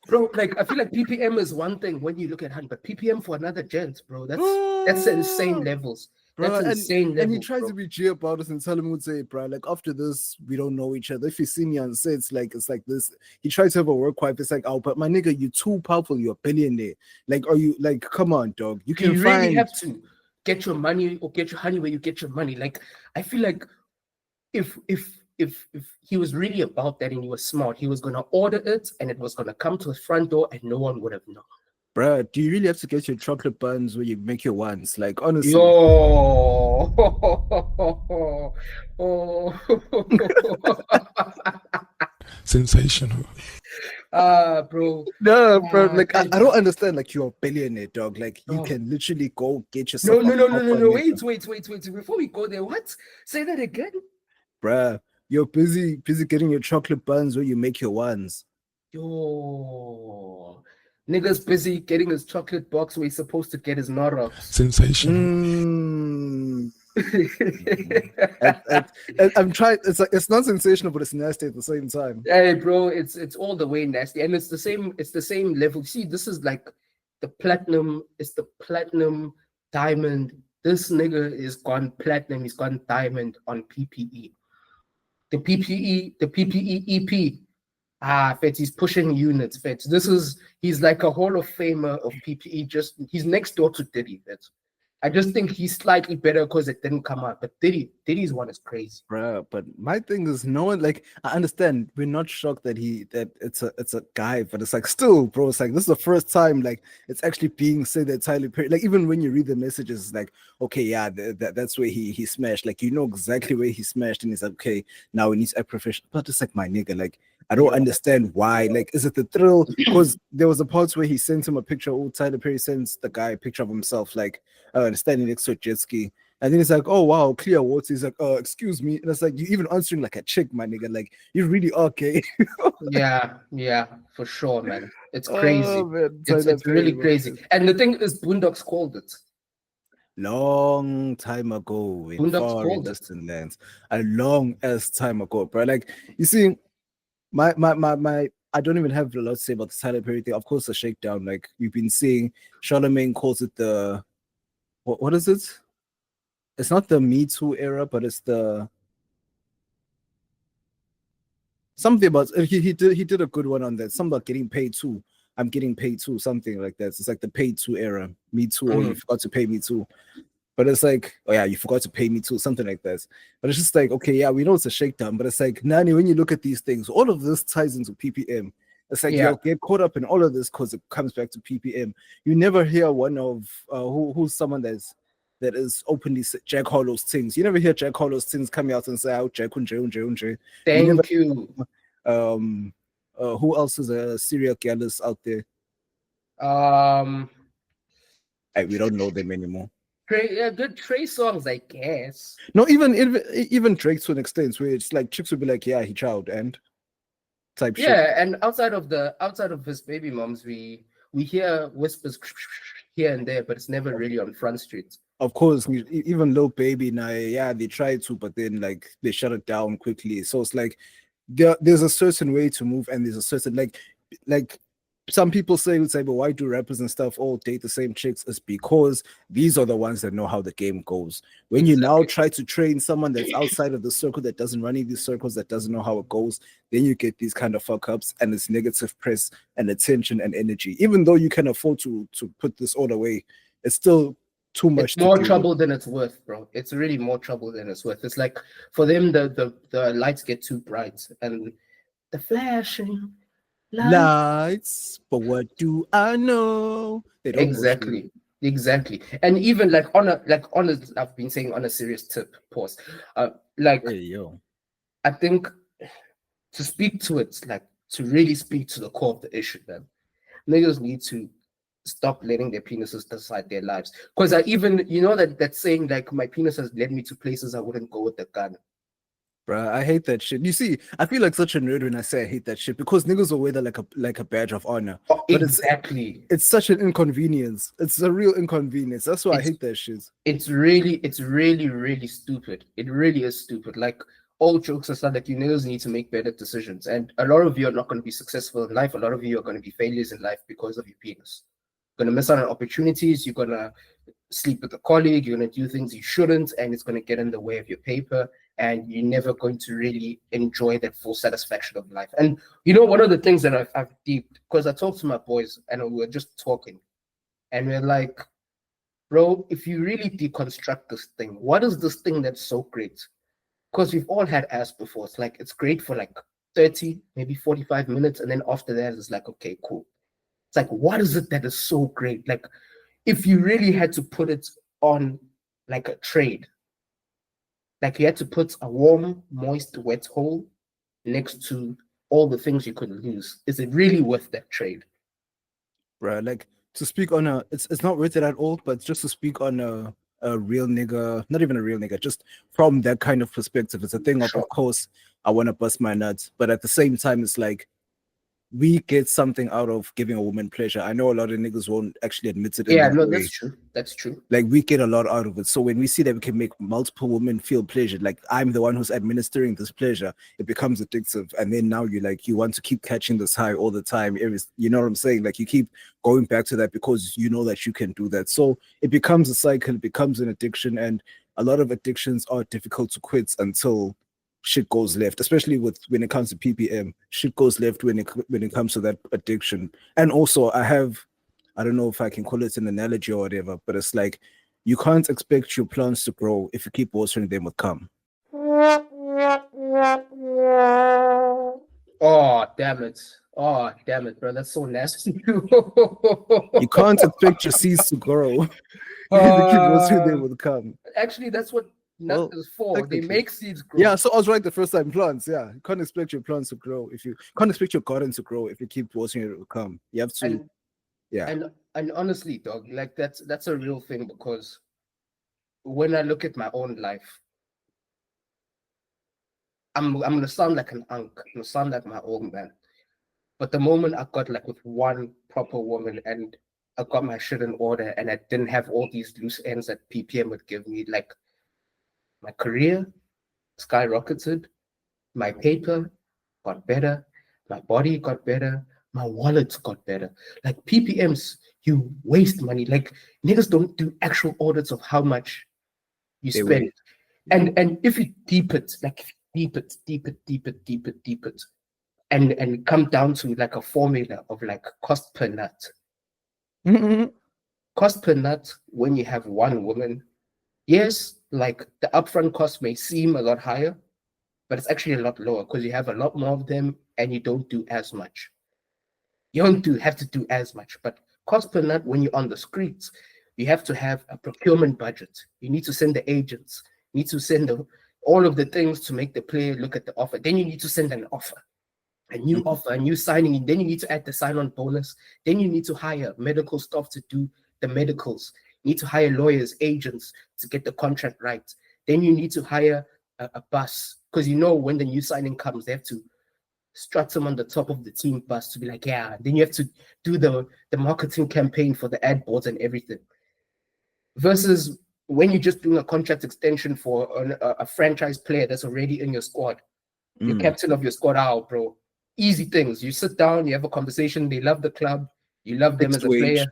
bro. Like I feel like PPM is one thing when you look at Hunt, but PPM for another gent, bro. That's insane levels. Bro, that's insane levels. And he tries to be G about us and tell him, would say, bro, like after this, we don't know each other. If you see me on set, it's like this. He tries to have a work wife. It's like, oh, but my nigga, you're too powerful. You're a billionaire. Like, are you like, come on, dog? You can really have to get your money or get your honey where you get your money. Like, I feel like if he was really about that and he was smart, he was gonna order it and it was gonna come to his front door and no one would have known. Bruh, do you really have to get your chocolate buns where you make your ones? Like, honestly. Yo. Sensational. Bro. No, bro. Like, I don't understand. Like, you're a billionaire, dog. Like, you can literally go get yourself. No. Wait. Before we go there, what? Say that again. Bruh, you're busy getting your chocolate buns where you make your ones. Yo. Nigga's busy getting his chocolate box where he's supposed to get his Norox. Sensational. I'm trying. It's not sensational, but it's nasty at the same time. Hey, bro, it's all the way nasty, and it's the same level. See, this is like the platinum. It's the platinum diamond. This nigga is gone platinum. He's gone diamond on PPE. The PPE EP. Fetch, he's pushing units, Fetch. He's like a Hall of Famer of PPE. He's next door to Diddy, Fetch. I just think he's slightly better because it didn't come out. But Diddy's one is crazy. Bro, but my thing is no one, like, I understand we're not shocked that it's a guy, but it's like still, bro, it's like this is the first time like it's actually being said that Tyler Perry, like even when you read the messages, like, okay, yeah, that's where he smashed. Like, you know exactly where he smashed, and he's like, okay, now we need to act professional. But it's like, my nigga, like, I don't understand why. Like, is it the thrill? Because there was a part where he sent him a picture. Oh, Tyler Perry sends the guy a picture of himself, like standing next to a jet ski, And then it's like, oh wow, clear water. He's like, excuse me. And it's like, you even answering like a chick, my nigga. Like, you really are gay. Yeah, for sure, man. It's crazy. Oh man, It's really crazy. And the thing is, Boondocks called it. Long time ago in Boondocks far and called it. distant lands. A long as time ago, bro. Like, you see, my I don't even have a lot to say about the Tyler Perry thing. Of course, the shakedown. Like, we've been seeing, Charlemagne calls it the what is it? It's not the Me Too era, but it's the something about he did a good one on that. Something about getting paid too. I'm getting paid too, something like that. It's like the paid too era. Me too, or you forgot to pay me too. But it's like, oh yeah, you forgot to pay me too, something like that. But it's just like, okay, yeah, we know it's a shakedown, but it's like, Nani, when you look at these things, all of this ties into PPM. It's like, you'll get caught up in all of this because it comes back to PPM. You never hear one of who's someone that is openly Jack Hollow's things. You never hear Jack Hollow's things coming out and say, "Oh, Jack unje." Thank you. Who else is a serial killers out there? We don't know them anymore. Good Trey songs, I guess. No, even Drake to an extent, where it's like chicks would be like, "Yeah, he child," and type shit. Yeah, and outside of his baby moms, we hear whispers here and there, but it's never really on Front Street. Of course, even Lil Baby now, yeah, they tried to, but then like they shut it down quickly. So it's like there's a certain way to move, and there's a certain like some people say, but why do rappers and stuff all date the same chicks? It's because these are the ones that know how the game goes. When you now try to train someone that's outside of the circle, that doesn't run in these circles, that doesn't know how it goes, then you get these kind of fuck ups, and it's negative press and attention and energy. Even though you can afford to put this all away, it's still too much. It's more trouble than it's worth, bro. It's really more trouble than it's worth. It's like for them, the lights get too bright and the flashing lights. But what do I know? They don't exactly. And even like I've been saying on a serious tip, pause. I think to speak to it, like to really speak to the core of the issue, man, niggas need to stop letting their penises decide their lives. Because that saying, like, my penis has led me to places I wouldn't go with the gun. Bruh, I hate that shit. You see, I feel like such a nerd when I say I hate that shit, because niggas will wear that like a badge of honor. Oh, but exactly. It's such an inconvenience. It's a real inconvenience. That's why I hate that shit. It's really, really stupid. It really is stupid. Like, all jokes aside, like, you niggas need to make better decisions. And a lot of you are not going to be successful in life. A lot of you are going to be failures in life because of your penis. You're going to miss out on opportunities. You're going to sleep with a colleague. You're going to do things you shouldn't, and it's going to get in the way of your paper. And you're never going to really enjoy that full satisfaction of life. And one of the things that I've deeped, because I talked to my boys and we were just talking, and we're like, bro, if you really deconstruct this thing, what is this thing that's so great? Because we've all had ass before. It's like, it's great for like 30, maybe 45 minutes. And then after that, it's like, okay, cool. It's like, what is it that is so great? Like, if you really had to put it on like a trade, like you had to put a warm, moist, wet hole next to all the things you could lose, is it really worth that trade? Right, like, to speak on it's not worth it at all, but just to speak on a real nigga, not even a real nigga, just from that kind of perspective, it's a thing of course, I want to bust my nuts, but at the same time, it's like, we get something out of giving a woman pleasure. I know a lot of niggas won't actually admit it. Yeah, no, that's true. Like, we get a lot out of it. So when we see that we can make multiple women feel pleasure, like I'm the one who's administering this pleasure, it becomes addictive. And then now you want to keep catching this high all the time. You know what I'm saying? Like, you keep going back to that because you know that you can do that. So it becomes a cycle, it becomes an addiction. And a lot of addictions are difficult to quit until shit goes left, especially when it comes to PPM. Shit goes left when it comes to that addiction. And also, I don't know if I can call it an analogy or whatever, but it's like, you can't expect your plants to grow if you keep watering them with cum. Oh, damn it, bro. That's so nasty. You can't expect your seeds to grow if you keep watering them with cum. Actually, that's what nuts is for. They make seeds grow. Yeah, so I was right the first time. Plants, yeah. You can't expect your plants to grow can't expect your garden to grow if you keep watering it with cum. You have to, and honestly, dog, like that's a real thing, because when I look at my own life, I'm gonna sound like an unk. I'm gonna sound like my old man. But the moment I got like with one proper woman and I got my shit in order and I didn't have all these loose ends that PPM would give me, like my career skyrocketed, my paper got better, my body got better, my wallet got better. Like PPMs, you waste money. Like niggas don't do actual audits of how much you They spend. waste. And if you deep it, like deep it, and come down to like a formula of like cost per nut. Cost per nut when you have one woman, yes, like the upfront cost may seem a lot higher, but it's actually a lot lower because you have a lot more of them and you don't do as much. You don't have to do as much, but cost per nut when you're on the streets, you have to have a procurement budget. You need to send the agents, you need to send all of the things to make the player look at the offer. Then you need to send an offer. A new offer, a new signing, and then you need to add the sign-on bonus. Then you need to hire medical staff to do the medicals. You need to hire lawyers, agents to get the contract right. Then you need to hire a bus because you know when the new signing comes, they have to strut them on the top of the team bus to be like, yeah. Then you have to do the marketing campaign for the ad boards and everything. Versus when you're just doing a contract extension for a franchise player that's already in your squad, you're captain of your squad out, bro. Easy things. You sit down, you have a conversation. They love the club. You love them as a player.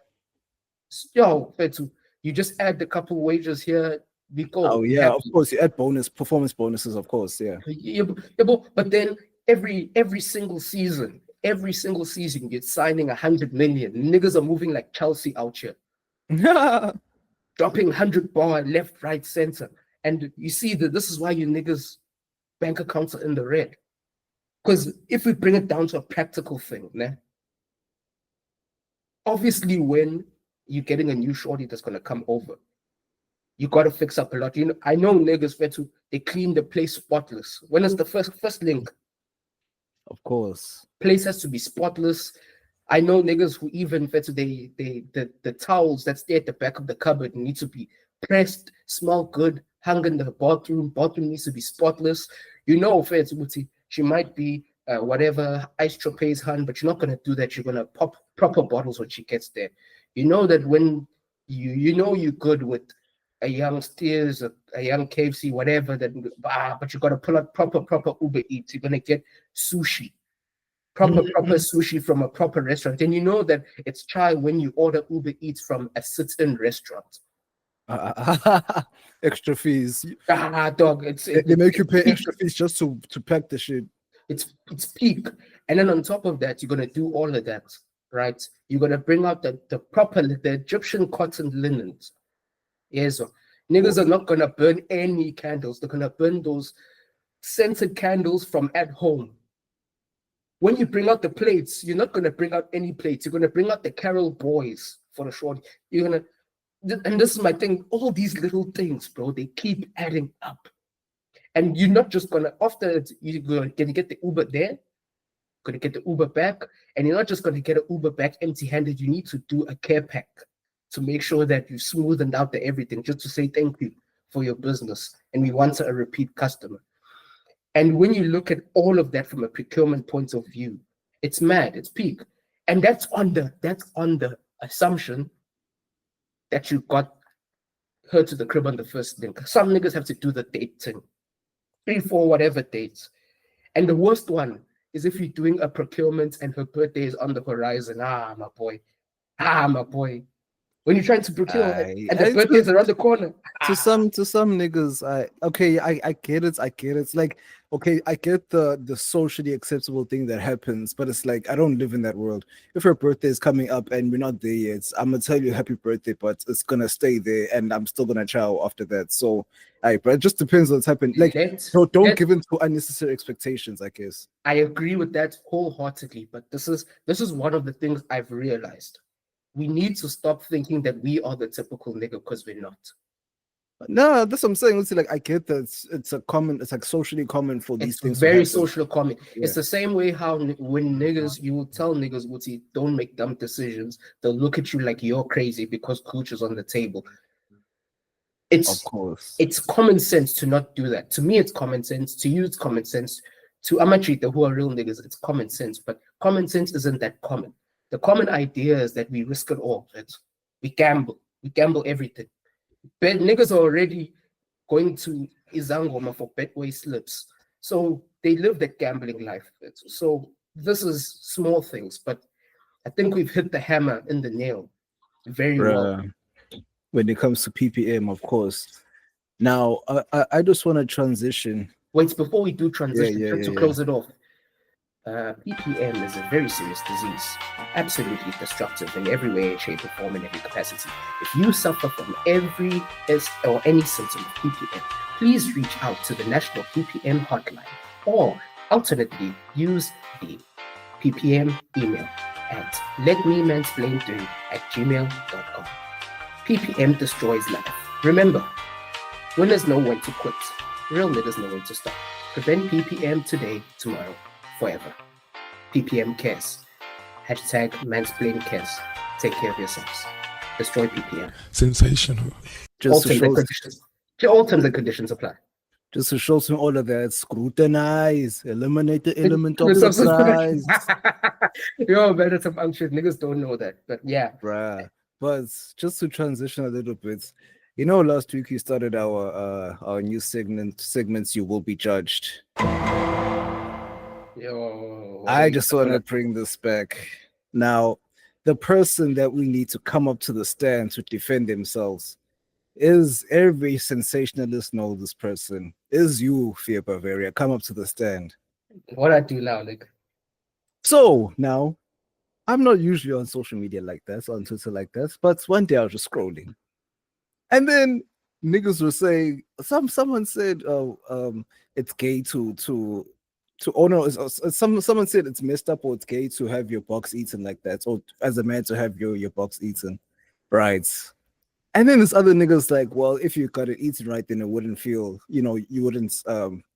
Yo, Fetu, you just add a couple wages here. We go. Oh yeah, of course. You add performance bonuses, of course. Yeah. But then every single season, you're signing 100 million. Niggas are moving like Chelsea out here, dropping 100 bar left, right, center, and you see that this is why you niggas bank accounts are in the red. Because if we bring it down to a practical thing, obviously when you're getting a new shorty that's gonna come over, you gotta fix up a lot. You know, I know niggas Fetu, they clean the place spotless. When is the first link? Of course. Place has to be spotless. I know niggas who even Fetu, the towels that stay at the back of the cupboard need to be pressed, smell good, hung in the bathroom. Bathroom needs to be spotless. You know, Fetu, she might be whatever ice trapeze hun, but you're not gonna do that. You're gonna pop proper bottles when she gets there. You know that when you know you're good with a young Steers, a young KFC, whatever. But you gotta pull out proper Uber Eats. You're gonna get sushi, proper sushi from a proper restaurant. And you know that it's chai when you order Uber Eats from a sit-in restaurant. Extra fees. Dog. They make you pay extra fees just to pack the shit. It's peak. And then on top of that, you're gonna do all of that, right? You're gonna bring out the Egyptian cotton linens. Yes, niggas are not gonna burn any candles. They're gonna burn those scented candles from at home. When you bring out the plates, you're not gonna bring out any plates. You're gonna bring out the Carol boys for the short. You're gonna, and this is my thing. All these little things, bro, they keep adding up. And you're not just gonna, after you're gonna get the Uber there, gonna get the Uber back, and you're not just gonna get an Uber back empty-handed. You need to do a care pack to make sure that you've smoothened out everything, just to say thank you for your business. And we want a repeat customer. And when you look at all of that from a procurement point of view, it's mad, it's peak. And that's on the assumption that you got her to the crib on the first link. Some niggas have to do the dating. 3, 4, whatever dates. And the worst one is if you're doing a procurement and her birthday is on the horizon. My boy. When you're trying to procure and the birthday is around the corner. To some niggas, I get it. It's like, okay, I get the socially acceptable thing that happens, but it's like I don't live in that world. If her birthday is coming up and we're not there yet, I'm gonna tell you happy birthday, but it's gonna stay there, and I'm still gonna chow after that. So, but it just depends what's happening. Like, don't give in to unnecessary expectations, I guess. I agree with that wholeheartedly, but this is one of the things I've realized. We need to stop thinking that we are the typical nigga because we're not. No, that's what I'm saying. It's like I get that it's like socially common for these things. It's very socially common. Yeah. It's the same way how when niggas, you will tell niggas, Wooty, don't make dumb decisions. They'll look at you like you're crazy because cooch is on the table. It's Of course. it's common sense to not do that. To me, it's common sense. To you, it's common sense. To Amachita, who are real niggas, it's common sense. But common sense isn't that common. The common idea is that we risk it all. We gamble. We gamble everything. But niggas are already going to Izangoma for betway slips. So they live that gambling life. So this is small things, but I think we've hit the hammer in the nail very well. Bruh. When it comes to PPM, of course. Now, I just want to transition. Wait, before we do transition, Yeah, just to close it off, EPM is a very serious disease, absolutely destructive in every way, shape, or form, in every capacity. If you suffer from every or any symptom of PPM, please reach out to the National PPM Hotline, or alternately, use the PPM email at letmemansplain@gmail.com. PPM destroys life. Remember, winners know when to quit. Real niggas know when to stop. Prevent PPM today, tomorrow, forever. PPM cares. Hashtag mansplain cares. Take care of yourselves. Destroy PPM. Sensational. All terms and conditions apply. Just to show some all of that, scrutinize, eliminate the element of surprise. Yo, man, that's some anxious niggas don't know that. But yeah. Bruh. But just to transition a little bit, you know, last week we started our new segments. You will be judged. Yo, I just want to bring this back. Now, the person that we need to come up to the stand to defend themselves is every sensationalist know this person. Is you, Fear Bavaria. Come up to the stand. What I do now, nigga? So now, I'm not usually on social media like that, on Twitter like that, but one day I was just scrolling. And then niggas were saying, someone said, it's gay to someone said it's messed up or it's gay to have your box eaten like that, or as a man to have your box eaten, right? And then this other nigga's like, well, if you got it eaten right, then it wouldn't feel, you wouldn't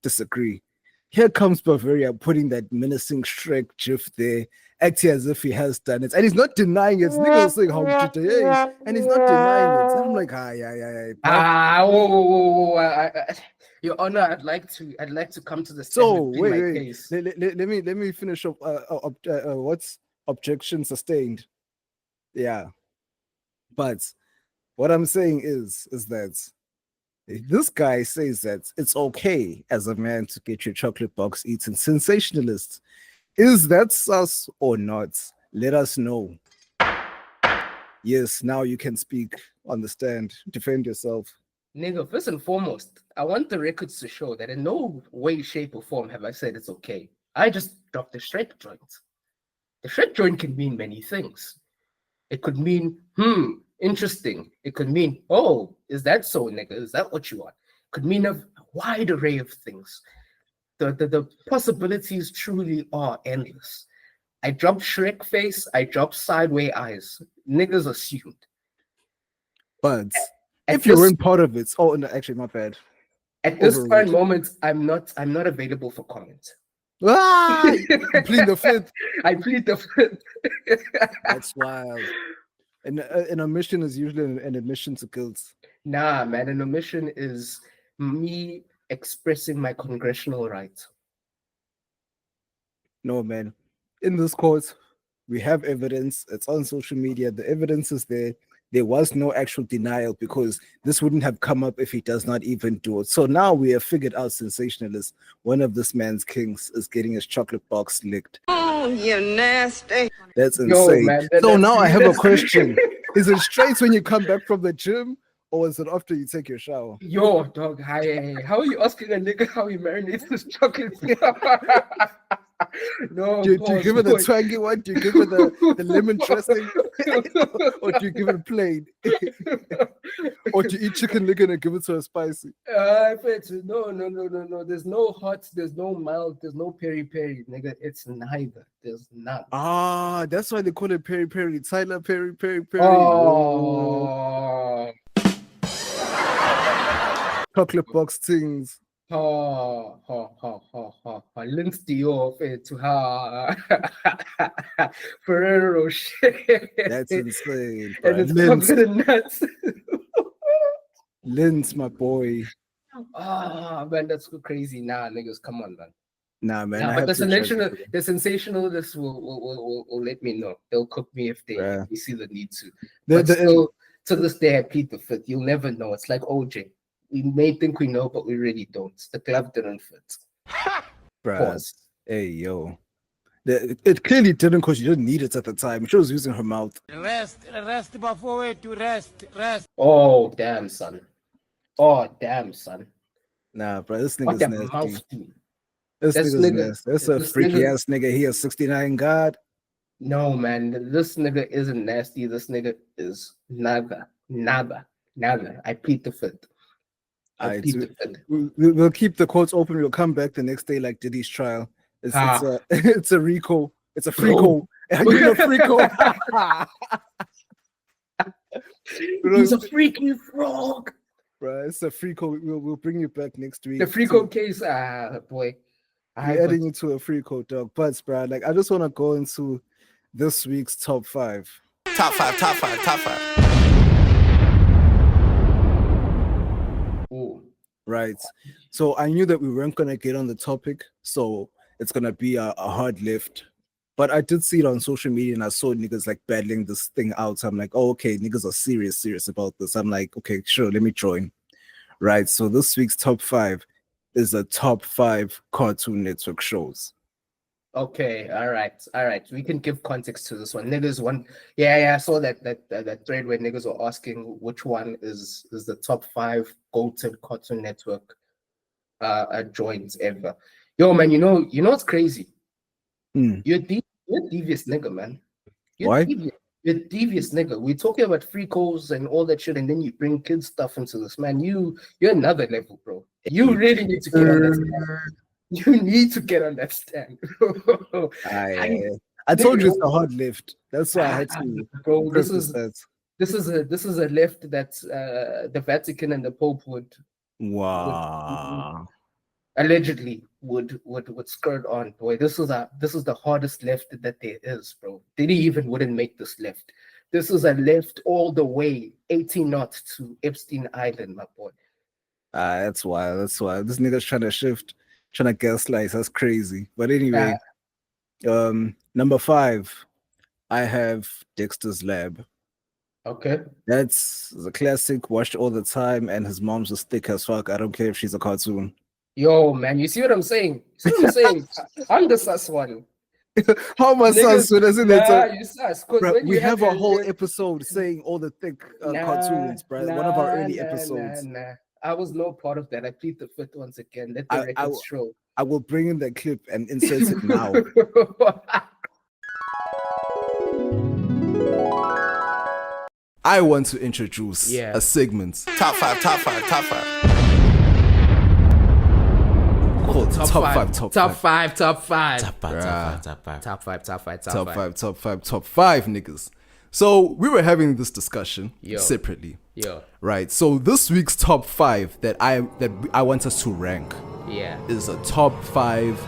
disagree. Here comes Bavaria putting that menacing Shrek gif there, acting as if he has done it, and he's not denying it. Niggas saying how did he, and he's not denying it. And I'm like, Your Honor, I'd like to come to the stand. So wait. Let me finish up. What's objection sustained? Yeah, but what I'm saying is that this guy says that it's okay as a man to get your chocolate box eaten. Sensationalist, is that sus or not? Let us know. Yes, now you can speak on the stand. Defend yourself. Nigga, first and foremost, I want the records to show that in no way, shape, or form have I said it's okay. I just dropped the Shrek joint. The Shrek joint can mean many things. It could mean, interesting. It could mean, oh, is that so, nigga? Is that what you want? It could mean a wide array of things. The possibilities truly are endless. I dropped Shrek face, I dropped sideway eyes. Niggas assumed. But if you weren't part of it, no, actually, my bad. At this current moment, I'm not available for comment. You plead the fifth. I plead the fifth. That's wild. And an omission is usually an admission to guilt. Nah, man, an omission is me expressing my congressional right. No, man. In this court, we have evidence. It's on social media. The evidence is there. There was no actual denial because this wouldn't have come up if he does not even do it. So now we have figured out sensationalist. One of this man's kings is getting his chocolate box licked. Oh, you nasty. That's insane. Man, so now I have a question. Is it straight when you come back from the gym or is it after you take your shower? Yo, dog, hi. How are you asking a nigga how he marinates his chocolate? No, do you give it a twangy one? Do you give it the lemon dressing? Or do you give it plain? Or do you eat chicken licken and give it to her spicy? No. There's no hot, there's no mild, there's no peri-peri, nigga. It's neither. There's none. Ah, that's why they call it peri-peri. Tyler Peri-Peri. Oh. Chocolate box things. Links Dior to ha Ferrero shit. That's insane. And it's covered in nuts. Linz, my boy. Ah, man, that's so crazy. Nah, niggas, come on, man. Nah, man. Nah, I but have the to judge sensational, it. the sensationalists will let me know. They'll cook me if Bruh. they see the need to. The- But the- still, to this day, I plead the fifth. You'll never know. It's like OJ. We may think we know, but we really don't. The glove didn't fit. Bruh. Pause. Hey, yo. It clearly didn't because you didn't need it at the time. She was using her mouth. Rest before we to rest. Oh, damn, son. Oh, damn, son. Nah, bro, this What nigga's the nasty. mouth do? This This nigga's nigga- nasty. That's a this freaky nigga- ass nigga. He a 69 god. No, man. This nigga isn't nasty. This nigga is nada. I plead the fifth. I Alright, plead so the fifth. we'll keep the courts open. We'll come back the next day like Diddy's trial. It's a it's a Rico. It's a freako. You're a freako. He's a freaky frog. Bro, it's a freako. We'll bring you back next week. The freako case, boy. We're adding you to a freako, dog. But, bro, like, I just want to go into this week's top five. Top five. Ooh. Right. So I knew that we weren't going to get on the topic. So it's going to be a hard lift. But I did see it on social media and I saw niggas like battling this thing out. So I'm like, oh, okay, niggas are serious about this. I'm like, okay, sure, let me join. Right. So this week's top five is the top 5 Cartoon Network shows. Okay, all right. We can give context to this one. Niggas one, yeah. I saw that thread where niggas were asking which one is the top 5 go-to Cartoon Network joints ever. Yo, man, you know it's crazy. You're a devious nigga, man. Why? You're a devious nigga. We're talking about freakos and all that shit, and then you bring kids stuff into this, man. You're another level, bro. You really need to get on that stand. You need to get on that stand. I told you it's a hard lift. That's why I had to. Bro, this is a lift that the Vatican and the Pope would allegedly would skirt on. Boy, this is the hardest left that there is, bro. Diddy even wouldn't make this left. This is a left all the way 18 knots to Epstein Island, my boy. That's why. This nigga's trying to shift, trying to gaslight. That's crazy. But anyway, number 5, I have Dexter's Lab. Okay. That's the classic, watched all the time, and his mom's as thick as fuck. I don't care if she's a cartoon. Yo, man, you see what I'm saying? I'm the sus one. How am I sus? You sus. Bro, we have a whole episode saying all the thick cartoons, bro. One of our early episodes. Nah. I was no part of that. I plead the fifth once again. Let the records show. I will bring in that clip and insert it now. I want to introduce a segment. Top five. Called Top 5, niggas. So we were having this discussion separately. Right. So this week's top 5 that I want us to rank is a top 5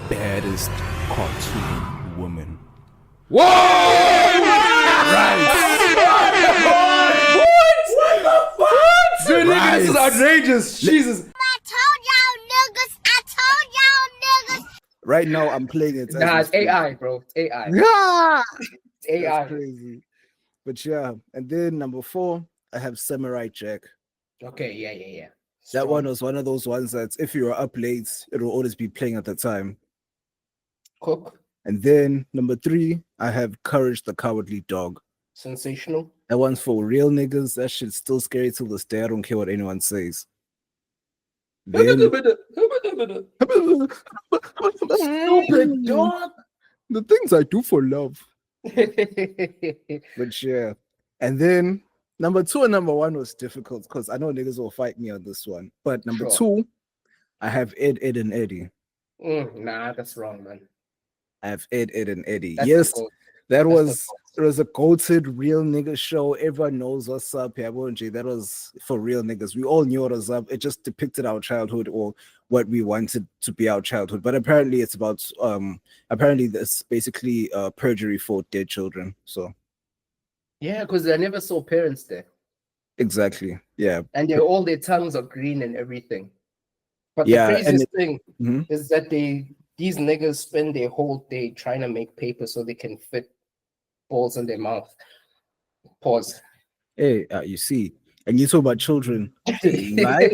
baddest cartoon women. Whoa! Right. What? Dude, nigga, this is outrageous. Jesus. I told y'all niggas. Right now, I'm playing it. Nah, it's AI, bro. It's AI. It's AI. That's crazy. But yeah, and then number 4, I have Samurai Jack. Okay, yeah. That one was one of those ones that if you were up late, it will always be playing at the time. Cook. And then number 3, I have Courage the Cowardly Dog. Sensational. That one's for real niggas. That shit's still scary till this day. I don't care what anyone says. Then, stupid dog. The things I do for love. But yeah. And then number 2 and number 1 was difficult because I know niggas will fight me on this one. But number 2, I have Ed, and Eddie. Nah, that's wrong, man. I have Ed, and Eddie. That's yes, it was a goated real nigga show. Everyone knows what's up here. That was for real niggas. We all knew what was up. It just depicted our childhood or what we wanted to be our childhood. But apparently it's about apparently it's basically perjury for dead children. So yeah, because I never saw parents there. Exactly. Yeah. And all their tongues are green and everything. But Yeah, the and craziest thing Mhm. is that these niggas spend their whole day trying to make paper so they can fit balls in their mouth. Pause. Hey, you see, and you talk about children. Like,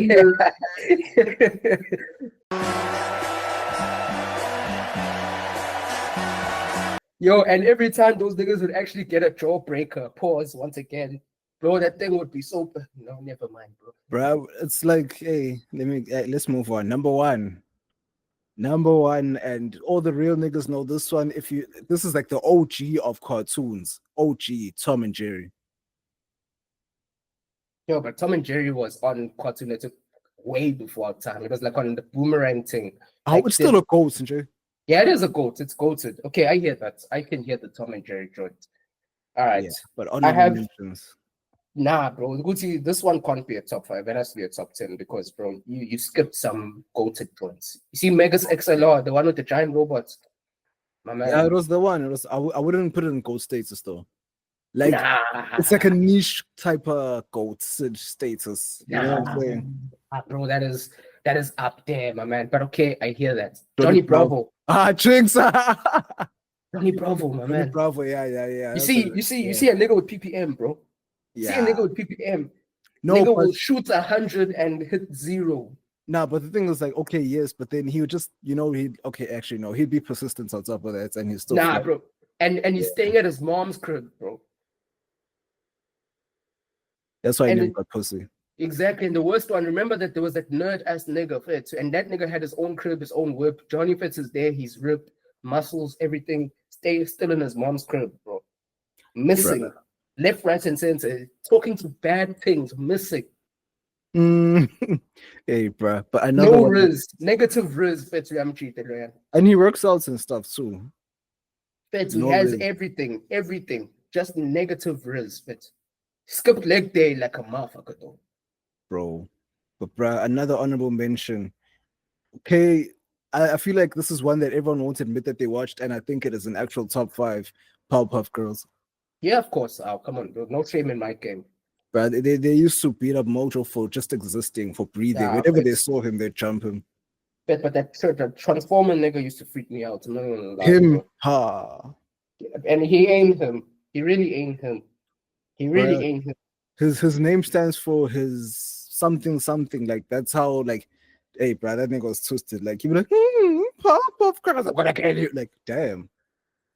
Yo, and every time those niggas would actually get a jawbreaker, pause once again, bro, that thing would be so. No, never mind, bro. bro, it's like, hey, let's move on. Number one, and all the real niggas know this one. This is like the OG of cartoons, OG Tom and Jerry. Yo, but Tom and Jerry was on Cartoon Network way before our time. It was like on the Boomerang thing. Oh, Like it's still a goat, Jerry. Yeah, it is a goat. It's goated. Okay, I hear that. I can hear the Tom and Jerry joint. All right. Yeah, but I have mentions. Nah, bro. Gucci, this one can't be a top 5. It has to be a top 10 because, bro, you skipped some goated points. You see Megas XLR, the one with the giant robots. My man. Yeah, it was the one. It was. I wouldn't put it in goat status though. Like Nah. it's like a niche type of goat status. You know what I'm saying? Bro, that is up there, my man. But okay, I hear that. Johnny Johnny Bravo. Jinx. Johnny Bravo, my Johnny man. Bravo, yeah. You see a nigga with PPM, bro. Yeah. See a nigga with PPM. No, nigga will shoot 100 and hit 0. Nah, but the thing is like, okay, yes, but then he would just, he'd be persistent on top of that, and he's still bro. And he's staying at his mom's crib, bro. That's why I never got pussy. Exactly. And the worst one, remember that there was that nerd ass nigga Fitz, and that nigga had his own crib, his own whip. Johnny Fitz is there, he's ripped, muscles, everything, still in his mom's crib, bro. Missing. Bro. Left, right, and center, talking to bad things, missing. Hey, bro. But another no riz, negative riz, Fitz, I'm cheated, man. And he works out and stuff too. Fitz, he has everything, just negative riz, Fitz. Skipped leg day like a motherfucker, though. Bro. But, bro, another honorable mention. Okay, I feel like this is one that everyone won't admit that they watched, and I think it is an actual top 5 Powerpuff Girls. Yeah, of course. Oh, come on, bro. No shame in my game. But they used to beat up Mojo for just existing, for breathing. Whenever they saw him, they'd jump him. But that Transformer nigga used to freak me out. No, him, and he ain't him. He really ain't him. He really ain't him. His name stands for his something. Like that's how like, hey, bro, that nigga was twisted. Like he'd be like, Powerpuff Girls, I'm gonna kill you. Like, damn.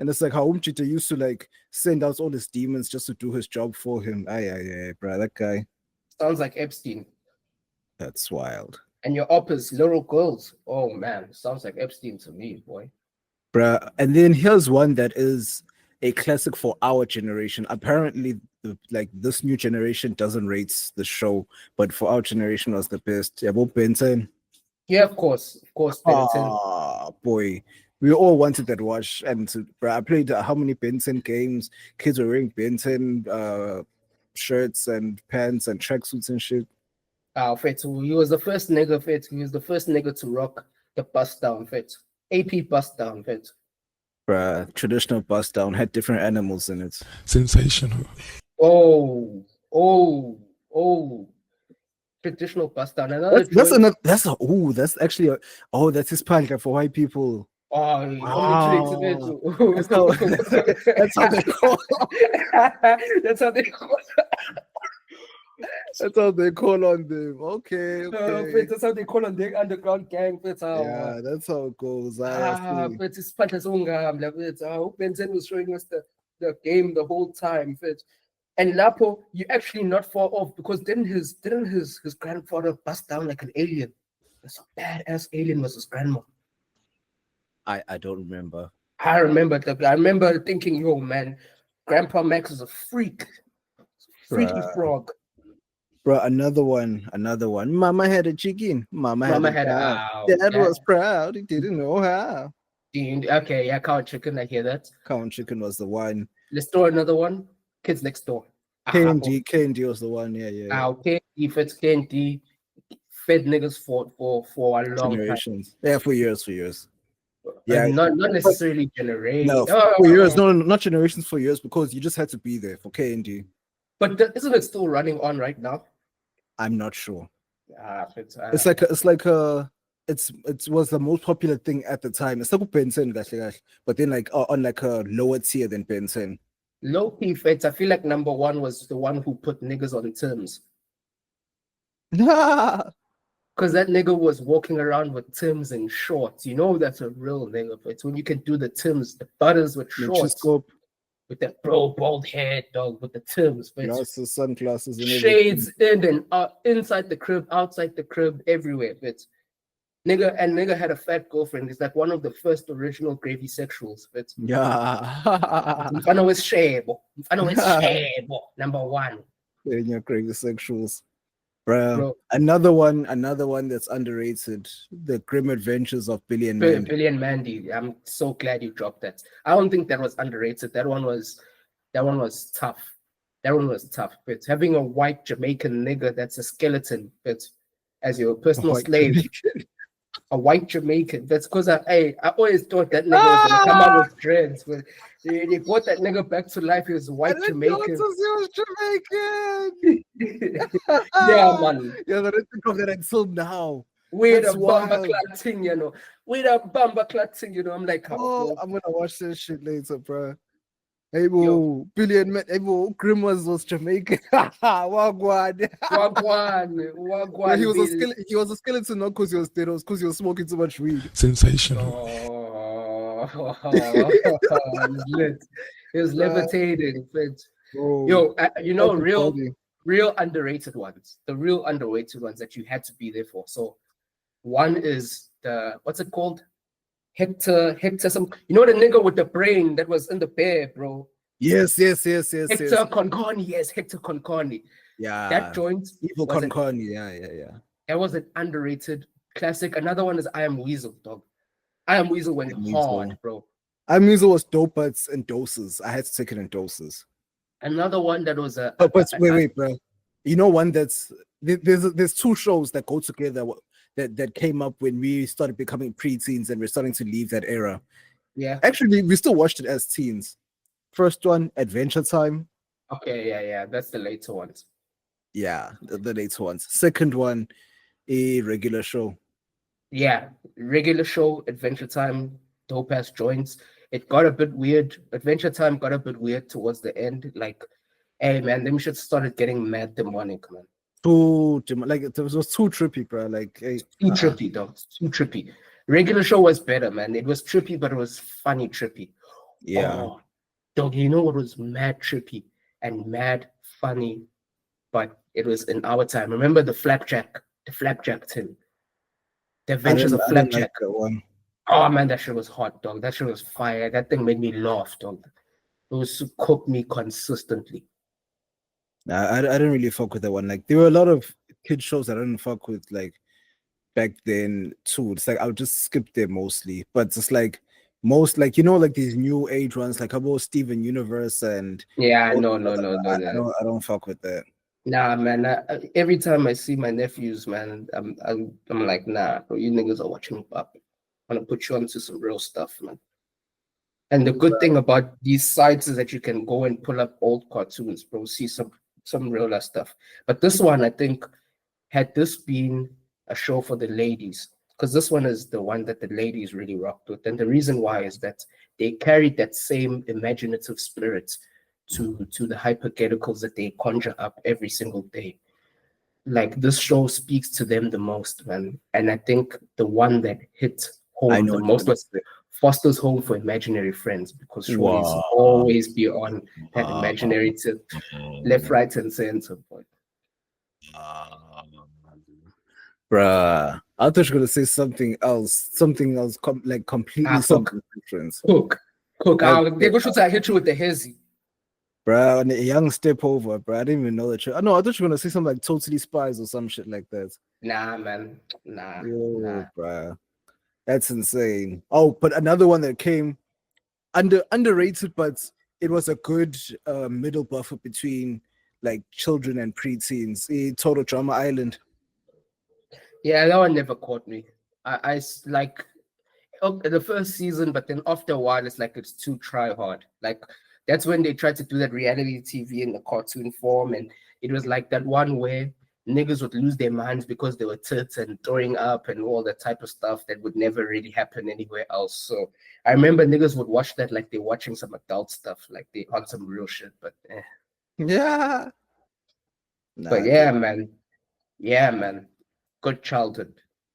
And it's like how Umchita used to like send out all his demons just to do his job for him. Aye, bro, that guy. Sounds like Epstein. That's wild. And your oppas, little girls. Oh man, sounds like Epstein to me, boy. Bruh. And then here's one that is a classic for our generation. Apparently, this new generation doesn't rate the show, but for our generation was the best. Yabo Benton. Yeah, of course, Benton. Ah, boy. We all wanted that watch, and I played how many Benton games? Kids were wearing Benton shirts and pants and tracksuits and shit. Fetu, he was the first nigga, Fetu. He was the first nigga to rock the bust down, Fetu. AP bust down, Fetu. Bruh, traditional bust down had different animals in it. Sensational. Oh. Traditional bust down. That's actually that's his podcast for white people. Oh, wow. That's how they call. That's how they call. That's how they call on them. Okay. That's how they call on the underground gang. Yeah, that's how it goes. But it's Benton was showing us the game the whole time. And Lapo, you're actually not far off because didn't his grandfather bust down like an alien? That's a badass alien was his grandma. I don't remember. I remember thinking, yo, man, Grandpa Max is a freak. Freaky frog. Bro, another one. Mama had a chicken. Mama had a cow. Dad was proud. He didn't know how. Okay, yeah, Cow Chicken. I hear that. Cow Chicken was the one. Let's throw another one. Kids Next Door. K.A.N.E was the one. Yeah. K.A.N.E feds K.A.N.E fed niggas for a long generations. Time. Yeah, for years. Yeah, not necessarily generations. No, for years. No, not generations. For years, because you just had to be there for K.A.N.E. But isn't it still running on right now? I'm not sure. It's It was the most popular thing at the time. It's like Benson, but then like on like a lower tier than Benson. low key feds. I feel like number one was the one who put niggas on terms. Because that nigga was walking around with Tims and shorts. You know that's a real nigga. But it's when you can do the Tims, the butters with shorts. With that bald head, dog, with the Tims. Glasses, sunglasses, and shades everything. in and out, inside the crib, outside the crib, everywhere. But nigga had a fat girlfriend. It's like one of the first original gravy sexuals. But Yeah. Mfana was shebo. Number one. In your gravy sexuals. Bro. Bro. Another one that's underrated. The Grim Adventures of Billy and Mandy. Billy and Mandy. I'm so glad you dropped that. I don't think that was underrated. That one was tough. That one was tough. But having a white Jamaican nigga that's a skeleton, but as your personal slave, a white Jamaican. That's because I always thought that nigga was gonna come out with dreads. But they brought that nigga back to life. He was white Jamaican. Yeah, man. Yeah, I didn't think of that until now. With a bumper clatting, you know. With a bumper clatting, you know. I'm like, I'm gonna watch this shit later, bro. Hey, bro, Billy and Matt, hey, bro, Grim was Jamaican. Wagwan. Wagwan. He was a skeleton, not because he was dead, it was because he was smoking too much weed. Sensational. It was levitating. Yo, you know, real underrated ones. The real underrated ones that you had to be there for. So one is what's it called? Hector, some, you know, the nigga with the brain that was in the bear, bro. Yes. Hector Conconi, yes, Hector Conconi. Yeah. That joint. Evil Conconi, yeah. That was an underrated classic. Another one is I Am Weasel, dog. I Am Weasel went hard, bro. I Am Weasel was dope, but in doses. I had to take it in doses. Another one that was wait, bro. You know, one there's two shows that go together that came up when we started becoming preteens and we're starting to leave that era. Yeah. Actually, we still watched it as teens. First one, Adventure Time. Okay, yeah. That's the later ones. Yeah, the later ones. Second one, a regular show. Yeah, regular show, Adventure Time, dope ass joints. It got a bit weird. Adventure Time got a bit weird towards the end. Like, hey man, them shit started getting mad demonic, man. Like it was too trippy, bro. Like too trippy, dog. Too trippy. Regular show was better, man. It was trippy, but it was funny trippy. Yeah. Dog, you know what was mad trippy and mad funny, but it was in our time. Remember the flapjack tin? The Adventures of Flapjack. Like that one. Oh man, that shit was hot, dog. That shit was fire. That thing made me laugh, dog. It was to cook me consistently. I didn't really fuck with that one. Like there were a lot of kid shows that I didn't fuck with like back then too. It's like I would just skip them mostly. But it's like most like, you know, like these new age ones, like about Steven Universe and yeah, no. I don't fuck with that. Nah, man. Every time I see my nephews, man, I'm like, nah, bro, you niggas are watching up. I'm gonna put you onto some real stuff, man. And the good thing about these sites is that you can go and pull up old cartoons, bro. See some real stuff. But this one, I think, had this been a show for the ladies, because this one is the one that the ladies really rocked with. And the reason why is that they carried that same imaginative spirit to the hypotheticals that they conjure up every single day. Like this show speaks to them the most, man. And I think the one that hit home the most was Foster's Home for Imaginary Friends, because shorties always be on that imaginary tip, left, right, and center. Bruh, I thought you were gonna say something else, like completely something different. Cook. They go shoot. I hit you with the hezzy. Bruh, and a young step over, bruh. I didn't even know that. I thought you were gonna say something like Totally Spies or some shit like that. Nah, man. Nah. Bruh. That's insane. Oh, but another one that came underrated, but it was a good middle buffer between like children and preteens. Total Drama Island. Yeah, that one never caught me. I like the first season, but then after a while, it's like it's too try hard. Like That's when they tried to do that reality TV in the cartoon form, and it was like that one where niggas would lose their minds because they were tits and throwing up and all that type of stuff that would never really happen anywhere else. So I remember niggas would watch that like they're watching some adult stuff, like they on some real shit. But Yeah. but yeah, man. Yeah, man. Good childhood.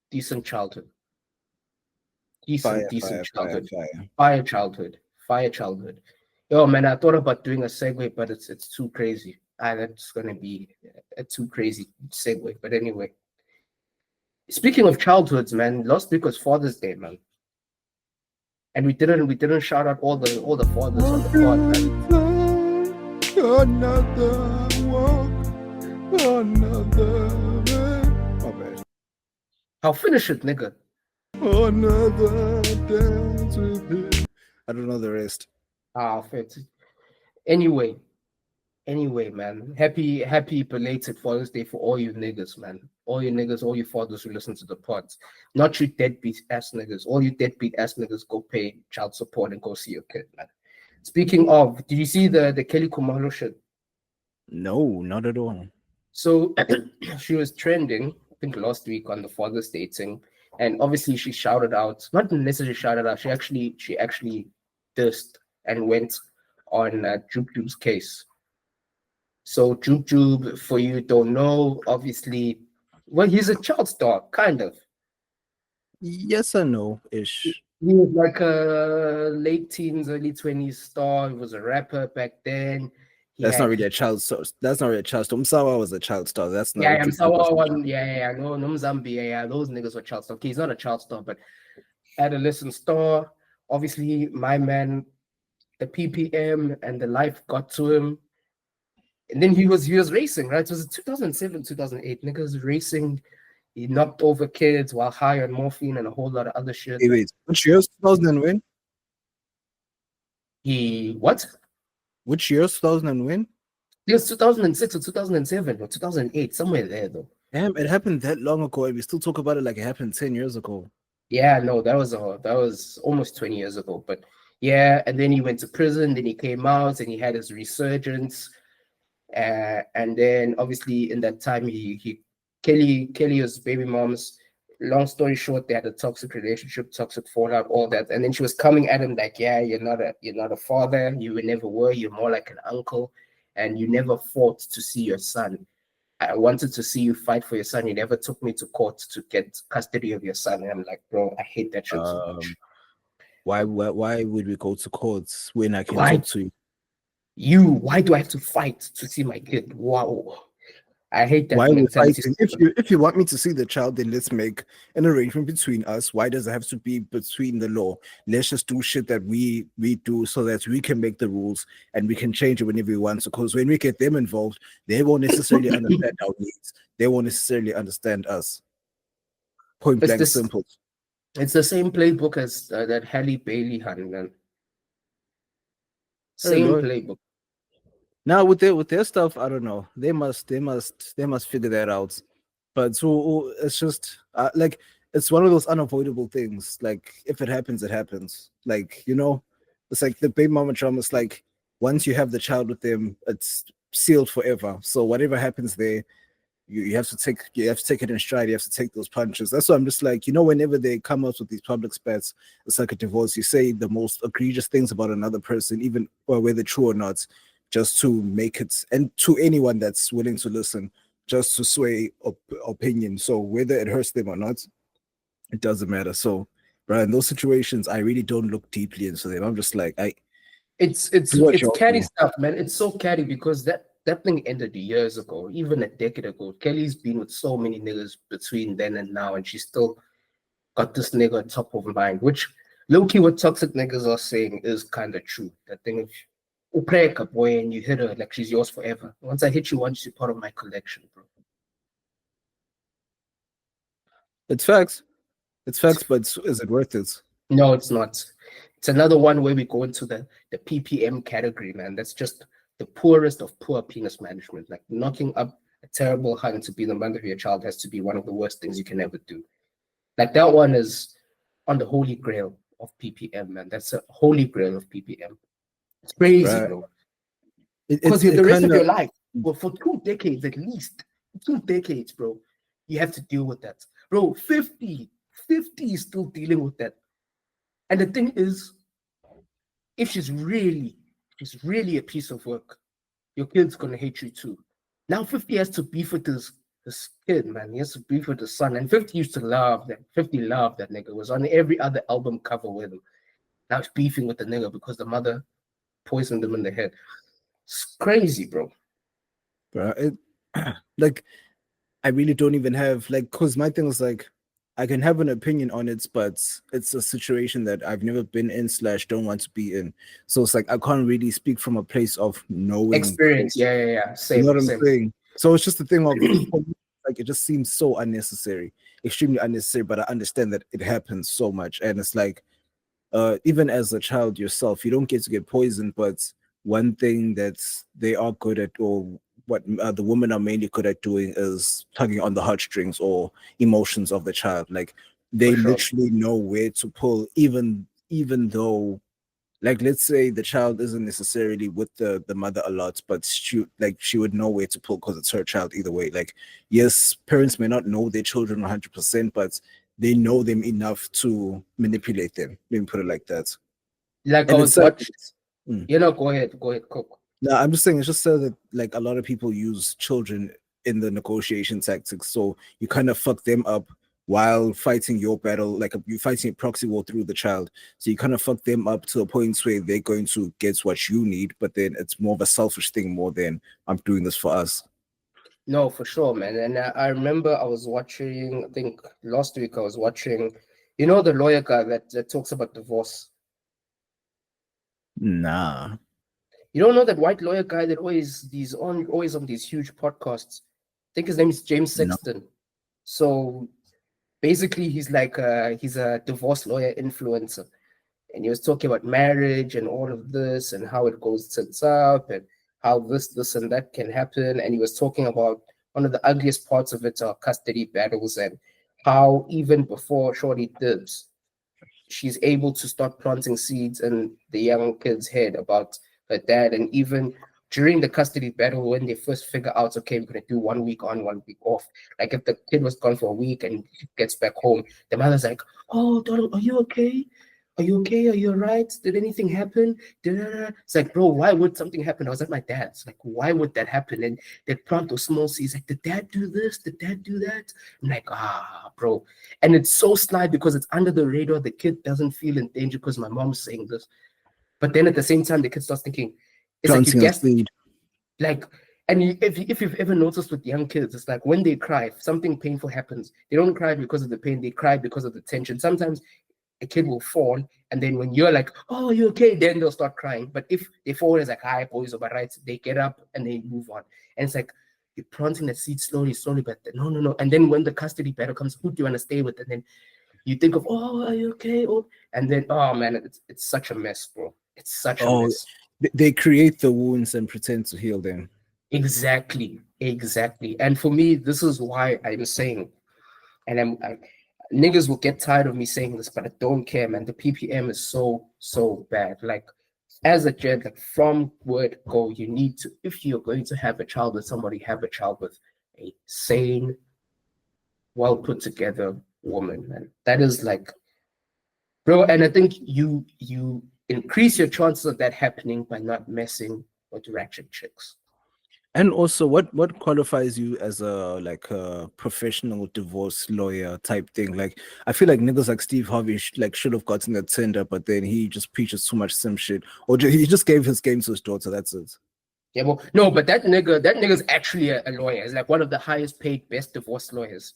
Decent childhood. Decent childhood. Fire childhood. Fire childhood. Yo, man, I thought about doing a segue, but it's too crazy. That's gonna be a too crazy segue. But anyway, speaking of childhoods, man, last week was Father's Day, man, and we didn't shout out all the fathers on the pod, man. Another walk, another man. Oh, man. I'll finish it, nigga. Another dance with him. I don't know the rest. Fit. Anyway, man. Happy belated Father's Day for all you niggas, man. All you niggas, all you fathers who listen to the pods. Not you deadbeat ass niggas. All you deadbeat ass niggas, go pay child support and go see your kid, man. Speaking of, did you see the Kelly Kumalo shit? No, not at all. So she was trending, I think last week on the Father's Day thing, and obviously she shouted out, not necessarily shouted out, she actually dissed and went on Jub's case. So Jub, for you don't know, obviously, well, he's a child star, kind of. Yes or no ish. He was like a late teens, early 20s star. He was a rapper back then. That's not really a child star. That's not really a child star. Msawa was a child star. That's not. Yeah, Msawa one. Yeah. No, Mzambi. Yeah, those niggas were child star. Okay, he's not a child star, but adolescent star. Obviously, my man, the PPM and the life got to him. And then he was racing, right? It was 2007, 2008. Niggas racing. He knocked over kids while high on morphine and a whole lot of other shit. Hey, wait, which year? 2000 when? He what? Which year? 2000 when? It was 2006 or 2007 or 2008, somewhere there though. Damn, it happened that long ago, and we still talk about it like it happened 10 years ago. Yeah, no, that was almost 20 years ago. But yeah, and then he went to prison. Then he came out and he had his resurgence. And then obviously in that time Kelly was baby moms. Long story short, they had a toxic relationship, toxic fallout, all that. And then she was coming at him like, yeah, you're not a father, you never were, you're more like an uncle, and you never fought to see your son. I wanted to see you fight for your son. You never took me to court to get custody of your son. And I'm like, bro, I hate that shit so much. Why would we go to courts when I can talk to you? Why do I have to fight to see my kid? Wow. I hate that. Why would fighting? If you want me to see the child, then let's make an arrangement between us. Why does it have to be between the law? Let's just do shit that we do so that we can make the rules and we can change it whenever we want. Because when we get them involved, they won't necessarily understand our needs. They won't necessarily understand us. Point blank simple. It's the same playbook as that Halle Bailey had, man. Same playbook. Now with their stuff, I don't know. They must figure that out. But so it's just like it's one of those unavoidable things. Like if it happens, it happens. Like it's like the baby mama trauma. It's like once you have the child with them, it's sealed forever. So whatever happens there, you have to take it in stride. You have to take those punches. That's why I'm just like whenever they come out with these public spats, it's like a divorce. You say the most egregious things about another person, even whether true or not, just to make it, and to anyone that's willing to listen, just to sway opinion. So whether it hurts them or not, it doesn't matter. So, bro, in those situations, I really don't look deeply into them. I'm just like, it's catty stuff, man. It's so catty because that thing ended years ago, even a decade ago. Kelly's been with so many niggas between then and now, and she still got this nigga top of mind, which low-key what toxic niggas are saying is kind of true. That thing of break up, boy, and you hit her like she's yours forever. Once I hit you once, you're part of my collection, bro. It's facts, but is it worth it? No, it's not. It's another one where we go into the PPM category, man. That's just the poorest of poor penis management. Like knocking up a terrible hunt to be the mother of your child has to be one of the worst things you can ever do. Like that one is on the holy grail of PPM, man. That's a holy grail of PPM. It's crazy, Right. bro. It Because the rest of kinda- your life, well, for 2 decades at least, 2 decades, bro, you have to deal with that. Bro, 50 is still dealing with that. And the thing is, if she's really a piece of work, your kid's gonna hate you too. Now 50 has to beef with this kid, man. He has to beef with his son. And 50 used to love that. 50 loved that nigga. Was on every other album cover with him. Now he's beefing with the nigga because the mother poisoned him in the head. It's crazy, bro. Bruh, like I really don't even have like, because my thing is like I can have an opinion on it, but it's a situation that I've never been in / don't want to be in. So it's like I can't really speak from a place of knowing Experience. Yeah. You Same. know what I'm same. saying? So it's just the thing of like it just seems so unnecessary, extremely unnecessary. But I understand that it happens so much, and it's like even as a child yourself, you don't get to get poisoned, but one thing that they are good at, or what the women are mainly good at doing, is tugging on the heartstrings or emotions of the child. Like they For sure. literally know where to pull, even though, like, let's say the child isn't necessarily with the mother a lot, but she would know where to pull because it's her child either way. Like, yes, parents may not know their children 100%, but they know them enough to manipulate them. Let me put it like that. Like I And was it's like, watching. You know, go ahead, Cook. no, I'm just saying, it's just so that like a lot of people use children in the negotiation tactics. So you kind of fuck them up while fighting your battle, like you're fighting a proxy war through the child. So you kind of fuck them up to a point where they're going to get what you need, but then it's more of a selfish thing more than I'm doing this for us. No, for sure, man. And I remember I was watching, I think last week I was watching, you know, the lawyer guy that talks about divorce. Nah. You don't know that white lawyer guy that always on these huge podcasts. I think his name is James No. Sexton. So basically he's like he's a divorce lawyer influencer. And he was talking about marriage and all of this and how it goes tits up and how this and that can happen. And he was talking about one of the ugliest parts of it are custody battles and how even before Shorty dibs, she's able to start planting seeds in the young kid's head about her dad. And even during the custody battle, when they first figure out, okay, we're going to do 1 week on, 1 week off. Like if the kid was gone for a week and he gets back home, the mother's like, oh, darling, are you okay? Are you okay? Are you all right? Did anything happen? It's like, bro, why would something happen? I was at my dad's. Like, why would that happen? And they plant those small seeds. Like, did dad do this? Did dad do that? I'm like, bro. And it's so sly because it's under the radar. The kid doesn't feel in danger because my mom's saying this. But then at the same time, the kid starts thinking, it's like you Planting a guess, seed. like, and if you've ever noticed with young kids, it's like when they cry, if something painful happens, they don't cry because of the pain, they cry because of the tension. Sometimes a kid will fall, and then when you're like, oh, you okay? Then they'll start crying. But if they fall, it's like, hi, boys, over right, they get up and they move on. And it's like, you're planting the seed slowly, but no. And then when the custody battle comes, who do you want to stay with? And then you think of, oh, are you okay? Oh, and then, oh man, it's such a mess, bro. It's such a mess. They create the wounds and pretend to heal them. Exactly. And for me, this is why I'm saying, and niggas will get tired of me saying this, but I don't care, man. The PPM is so bad. Like, as a gent, like from word go, you need to, if you're going to have a child with somebody, have a child with a sane, well put together woman, man. That is like, bro. And I think you increase your chances of that happening by not messing with ratchet chicks. And also, what qualifies you as a professional divorce lawyer type thing? Like, I feel like niggas like Steve Harvey should have gotten that tender, but then he just preaches too much sim shit, or he just gave his game to his daughter. That's it. Yeah, well, no, but that nigga's actually a lawyer. He's like one of the highest paid, best divorce lawyers.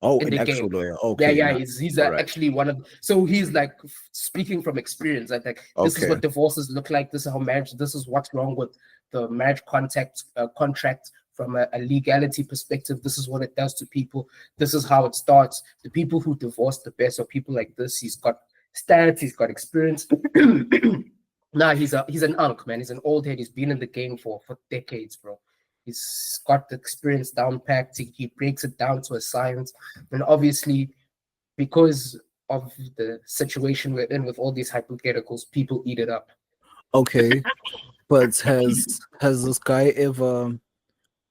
Oh, in an the actual game. lawyer. Okay, Yeah. He's actually one of. So he's like speaking from experience. Like this is what divorces look like. This is how marriage. This is what's wrong with the marriage contract from a legality perspective. This is what it does to people. This is how it starts. The people who divorce the best are people like this. He's got stats. He's got experience. Nah, he's an unk, man. He's an old head. He's been in the game for decades, bro. He's got the experience down packed. He breaks it down to a science. And obviously, because of the situation we're in with all these hypotheticals, people eat it up. Okay, but has this guy ever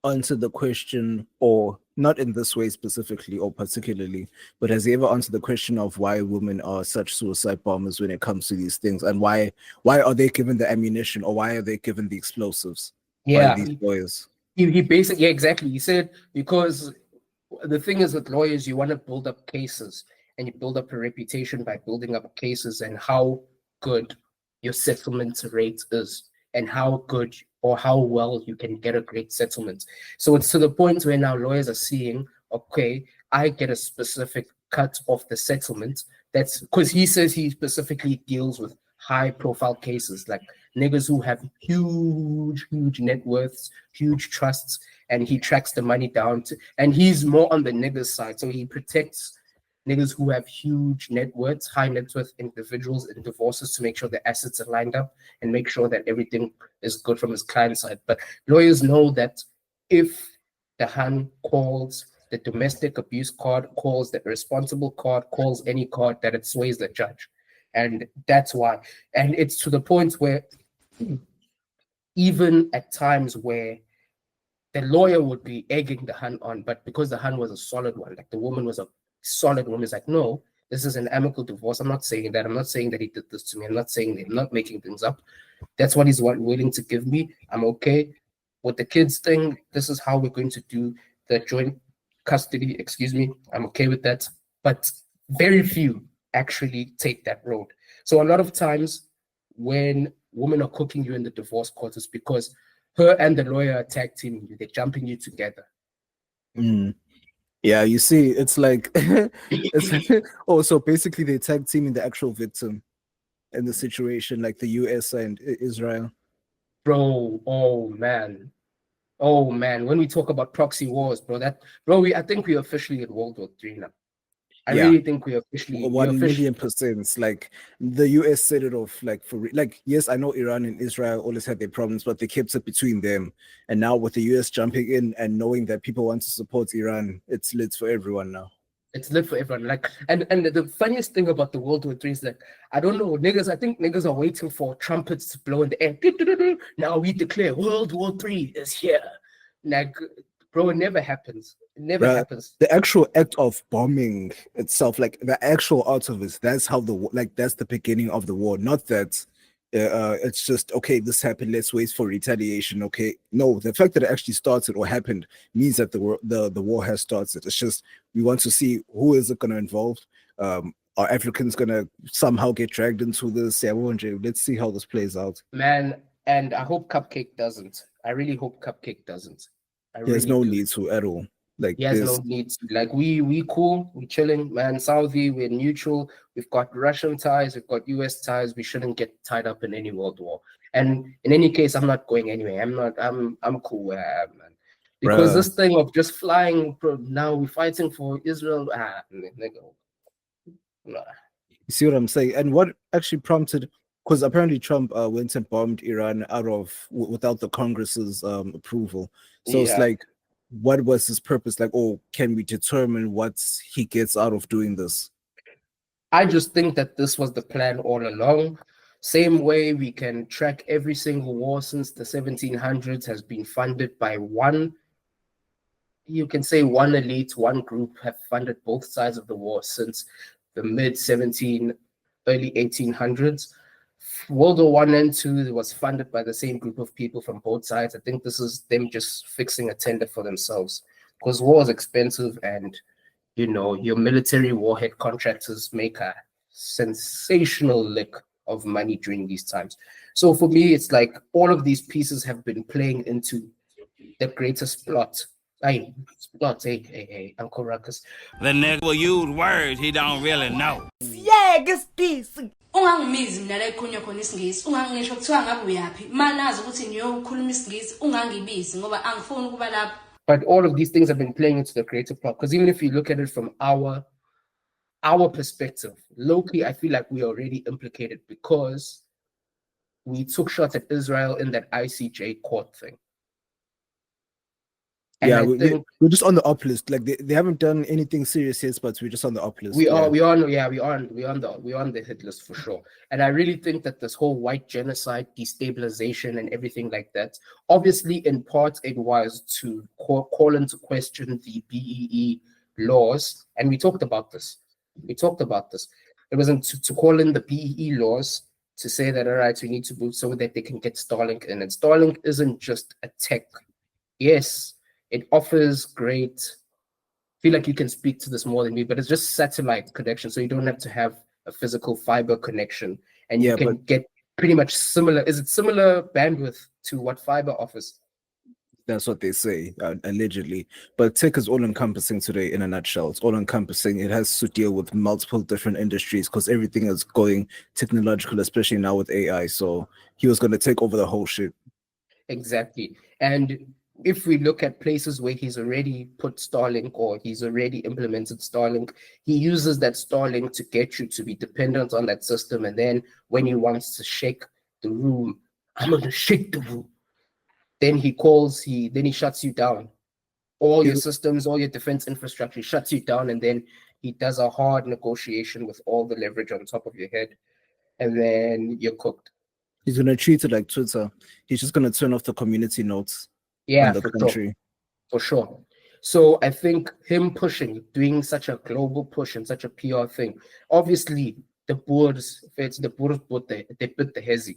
answered the question, or not in this way specifically or particularly, but has he ever answered the question of why women are such suicide bombers when it comes to these things, and why are they given the ammunition, or why are they given the explosives by Yeah, these lawyers? he basically, yeah, exactly. He said because the thing is with lawyers, you want to build up cases and you build up a reputation by building up cases and how good your settlement rate is and how good or how well you can get a great settlement. So it's to the point where now lawyers are seeing, okay, I get a specific cut of the settlement. That's because he says he specifically deals with high profile cases like niggas who have huge net worths, huge trusts, and he tracks the money down to, and he's more on the niggas side. So he protects niggas who have huge net worths, high net worth individuals in divorces to make sure the assets are lined up and make sure that everything is good from his client side. But lawyers know that if the Han calls the domestic abuse card, calls the responsible card, calls any card, that it sways the judge. And that's why. And it's to the point where even at times where the lawyer would be egging the Han on, but because the Han was a solid one, like the woman was a solid woman, is like, no, this is an amicable divorce. I'm not saying that. I'm not saying that he did this to me. I'm not saying that. I'm not making things up. That's what he's willing to give me. I'm okay with the kids thing. This is how we're going to do the joint custody. Excuse me. I'm okay with that. But very few actually take that road. So a lot of times when women are cooking you in the divorce court, it's because her and the lawyer are tag teaming you. They're jumping you together. Mm. Yeah, you see, it's like it's oh, so basically they tag teaming the actual victim in the situation, like the US and Israel. Bro, oh man. When we talk about proxy wars, bro, I think we're officially in World War III now. I Yeah, really think we're officially 1,000,000%. Like the US set it off, like like, yes, I know Iran and Israel always had their problems, but they kept it between them. And now with the US jumping in and knowing that people want to support Iran, it's lit for everyone now. it's lit for everyone. Like, and the funniest thing about the World War III is that I don't know, niggas. I think niggas are waiting for trumpets to blow in the air. Now we declare World War III is here. Like, bro, it never happens. It never happens. The actual act of bombing itself, like the actual art of it, that's how that's the beginning of the war. Not that it's just okay, this happened, let's wait for retaliation. Okay, no, the fact that it actually started or happened means that the war has started. It's just we want to see who is it going to involve. Are Africans going to somehow get dragged into this? Yeah, let's see how this plays out. Man, and I hope Cupcake doesn't. I really hope Cupcake doesn't. There's no need to at all. Like, he has no need to. Like, we cool, we chilling, man. Saudi, we're neutral. We've got Russian ties, we've got US ties. We shouldn't get tied up in any world war. And in any case, I'm not going anywhere. I'm cool where I am, man. Because this thing of just flying, now we're fighting for Israel. Nigga. Nah. You see what I'm saying? And what actually prompted, because apparently Trump went and bombed Iran without the Congress's approval. So it's like, what was his purpose? Like, oh, can we determine what he gets out of doing this? I just think that this was the plan all along. Same way we can track every single war since the 1700s has been funded by one, you can say one elite, one group have funded both sides of the war since the early 1800s. World War I and II was funded by the same group of people from both sides. I think this is them just fixing a tender for themselves because war is expensive and, you know, your military warhead contractors make a sensational lick of money during these times. So for me, it's like all of these pieces have been playing into the greatest plot. Hey, Uncle Ruckus. The nigga will use words he don't really know. Yeah, this. Ungangimizi mina la ekhulunywa khona isingisi, ungangisho kuthiwa ngabe uyaphi. Manazi ukuthi niyokhuluma isingisi, ungangibisi ngoba angifuni ukuba lapho. But all of these things have been playing into the creative plot because even if you look at it from our perspective, low-key, I feel like we are already implicated because we took shots at Israel in that ICJ court thing. And Yeah, I think we're just on the up list. Like they haven't done anything serious yet, but we're just on the up list. we're on the hit list for sure. And I really think that this whole white genocide, destabilization, and everything like that, obviously in part it was to call into question the BEE laws, and we talked about this. It wasn't to call in the BEE laws to say that all right, we need to move so that they can get Starlink in. And Starlink isn't just a tech. Yes, it offers great. Feel like you can speak to this more than me, but it's just satellite connection, so you don't have to have a physical fiber connection, and you Yeah, can but get pretty much similar. Is it similar bandwidth to what fiber offers? that's what they say, allegedly. But tech is all encompassing today in a nutshell. It's all encompassing. It has to deal with multiple different industries because everything is going technological, especially now with AI. So he was going to take over the whole shit. Exactly. And if we look at places where he's already put Starlink or he's already implemented Starlink, he uses that Starlink to get you to be dependent on that system. And then when he wants to shake the room, I'm going to shake the room. Then he shuts you down. All your systems, all your defense infrastructure, shuts you down. And then he does a hard negotiation with all the leverage on top of your head. And then you're cooked. He's going to treat it like Twitter. He's just going to turn off the community notes on the country. For sure. So I think him doing such a global push and such a PR thing, obviously the Boers bit the hezzy.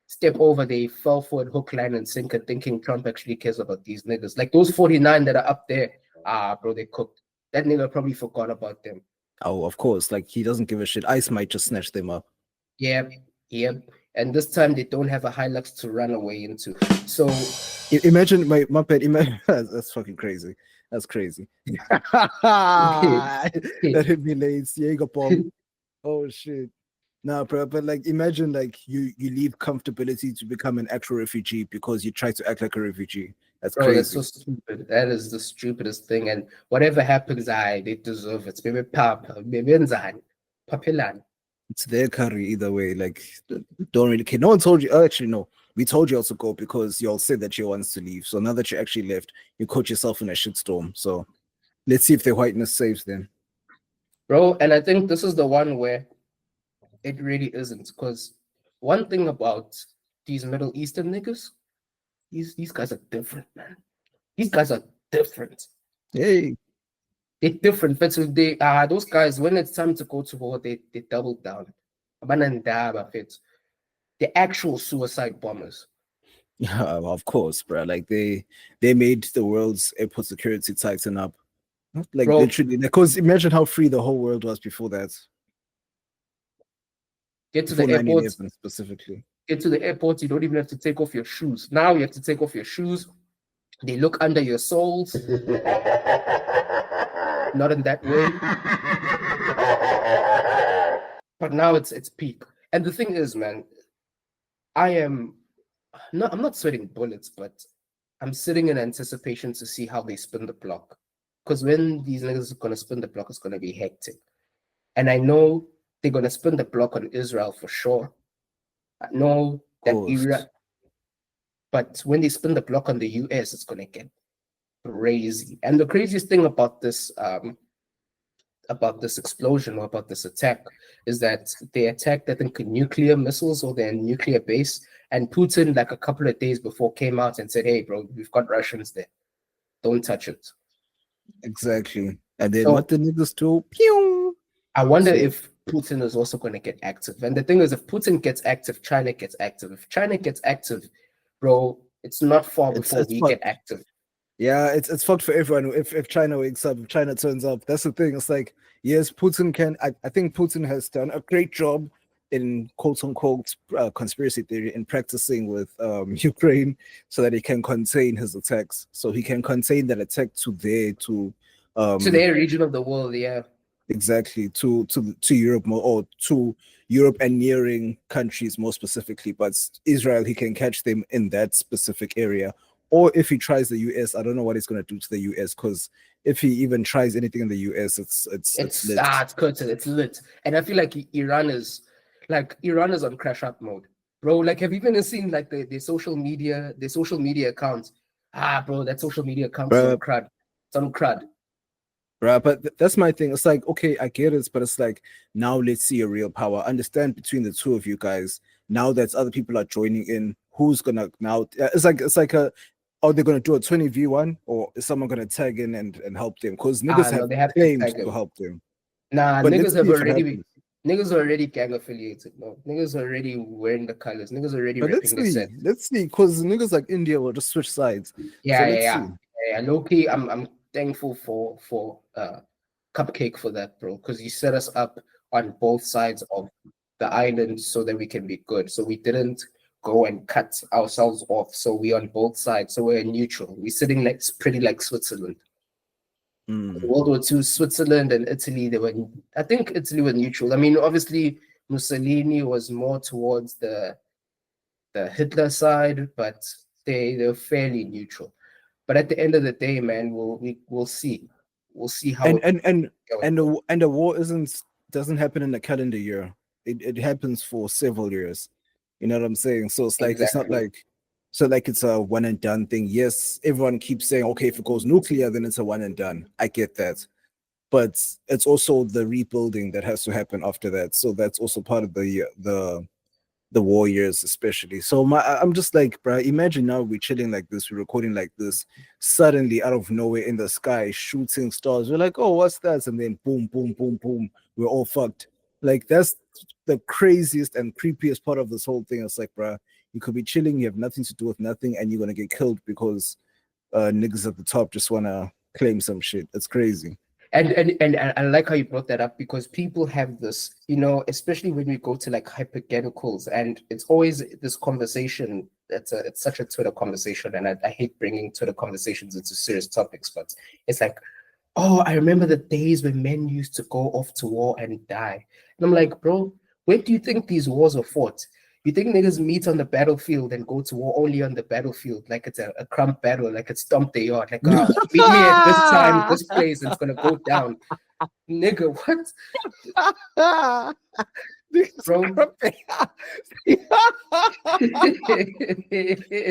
Step over, they fell for it hook, line, and sinker, thinking Trump actually cares about these niggas. Like those 49 that are up there, bro, they cooked. That nigga probably forgot about them. Oh, of course. Like he doesn't give a shit. ICE might just snatch them up. Yep. And this time they don't have a Hilux to run away into. So imagine my pet. Imagine that's fucking crazy. That's crazy. That hit me late. Jaeger bomb. Oh shit. No, bro, but like imagine like you leave comfortability to become an actual refugee because you try to act like a refugee. That's crazy. That's so stupid. That is the stupidest thing. And whatever happens, they deserve it. Maybe Papilan. It's their curry either way. Like, don't really care. No one told you. Oh, actually, no. We told you all to go because you all said that you wants to leave. So now that you actually left, you caught yourself in a shitstorm. So let's see if the whiteness saves them. Bro, and I think this is the one where it really isn't. Because one thing about these Middle Eastern niggas, these guys are different, man. These guys are different. Hey. They're different. But those guys, when it's time to go to war, they double down. The actual suicide bombers. Yeah, of course, bro. Like they made the world's airport security tighten up. Like bro, literally, because imagine how free the whole world was before that. Get to the airport specifically. Get to the airport, you don't even have to take off your shoes. Now you have to take off your shoes. They look under your soles. Not in that way. But now it's peak. And the thing is, man, I'm not sweating bullets, but I'm sitting in anticipation to see how they spin the block. Because when these niggas are gonna spin the block, it's gonna be hectic. And I know they're gonna spin the block on Israel for sure. I know that Iraq, but when they spin the block on the US, it's gonna get crazy. And the craziest thing about this explosion or about this attack is that they attacked, I think, nuclear missiles or their nuclear base. And Putin, like a couple of days before, came out and said, "Hey, bro, we've got Russians there. Don't touch it." Exactly. And then what the niggas do? Pew! I wonder if Putin is also going to get active. And the thing is, if Putin gets active, China gets active. If China gets active, bro, it's not far before we get active. Yeah, it's fucked for everyone. If China wakes up, if China turns up, that's the thing. It's like, yes, Putin can. I think Putin has done a great job in quote unquote conspiracy theory in practicing with Ukraine so that he can contain his attacks. So he can contain that attack to their region of the world, yeah. Exactly, to Europe more, or to Europe and nearing countries more specifically. But Israel, he can catch them in that specific area. Or if he tries the US, I don't know what he's going to do to the US, because if he even tries anything in the US, it's lit. It's lit. And I feel like Iran is on crash out mode, bro. Like, have you even seen like the social media accounts? Bro, that social media comes Bruh. some crud. Some crud. Right, but that's my thing. It's like, okay, I get it, but it's like, now let's see a real power. Understand between the two of you guys. Now that other people are joining in, who's gonna now? It's like a, are they gonna do a 20v1 or is someone gonna tag in and help them? Because niggas No, have they have to claimed tag to him. help them. Nah, But let's see if it happens. niggas are already gang affiliated. No, niggas are already wearing the colors. Niggas are already But repping the set. let's see, because niggas like India will just switch sides. Yeah, So yeah, let's yeah. see. Yeah, low key, I'm thankful for Cupcake for that, bro, because he set us up on both sides of the island so that we can be good. So we didn't go and cut ourselves off. So we're on both sides. So we're neutral. We're sitting like pretty like Switzerland. World War II, Switzerland and Italy, I think Italy were neutral. I mean, obviously Mussolini was more towards the Hitler side, but they were fairly neutral. But at the end of the day, man, we'll see. We'll see how the war doesn't happen in a calendar year. It happens for several years. You know what I'm saying? So it's like It's not like it's a one and done thing. Yes, everyone keeps saying, okay, if it goes nuclear, then it's a one and done. I get that. But it's also the rebuilding that has to happen after that. So that's also part of the warriors, especially. So I'm just like, bro, imagine now we're chilling like this, we're recording like this, suddenly out of nowhere in the sky, shooting stars. We're like, oh, what's that? And then boom, boom, boom, boom, we're all fucked. Like, that's the craziest and creepiest part of this whole thing. It's like, bro, you could be chilling, you have nothing to do with nothing, and you're gonna get killed because niggas at the top just wanna claim some shit. That's crazy. And I like how you brought that up, because people have this, especially when we go to like hypotheticals, and it's always this conversation. It's such a Twitter conversation, and I hate bringing Twitter conversations into serious topics, but it's like, oh, I remember the days when men used to go off to war and die. And I'm like, bro, where do you think these wars were fought? You think niggas meet on the battlefield and go to war only on the battlefield, like it's a crump battle, like it's Stomp the Yard, like, meet me at this time, this place, and it's gonna go down. Nigga, what? Bro.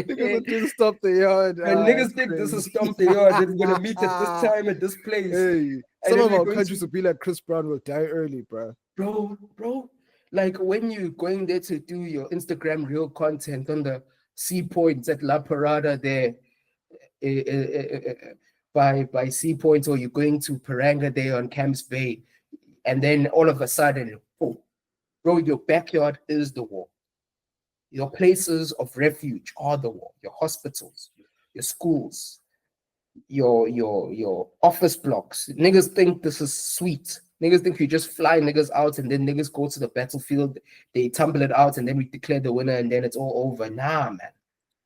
Niggas just Stomp the Yard. And niggas think this is Stomp the Yard, and we're gonna meet at this time at this place. Hey, some of our countries would be like Chris Brown will die early, bro. Bro. Like when you're going there to do your Instagram reel content on the sea points at La Parada there, by sea points, or you're going to Paranga there on Camps Bay, and then all of a sudden, oh, bro, your backyard is the war. Your places of refuge are the war. Your hospitals, your schools, your office blocks. Niggas think this is sweet. Niggas think you just fly niggas out and then niggas go to the battlefield, they tumble it out, and then we declare the winner and then it's all over. Nah, man.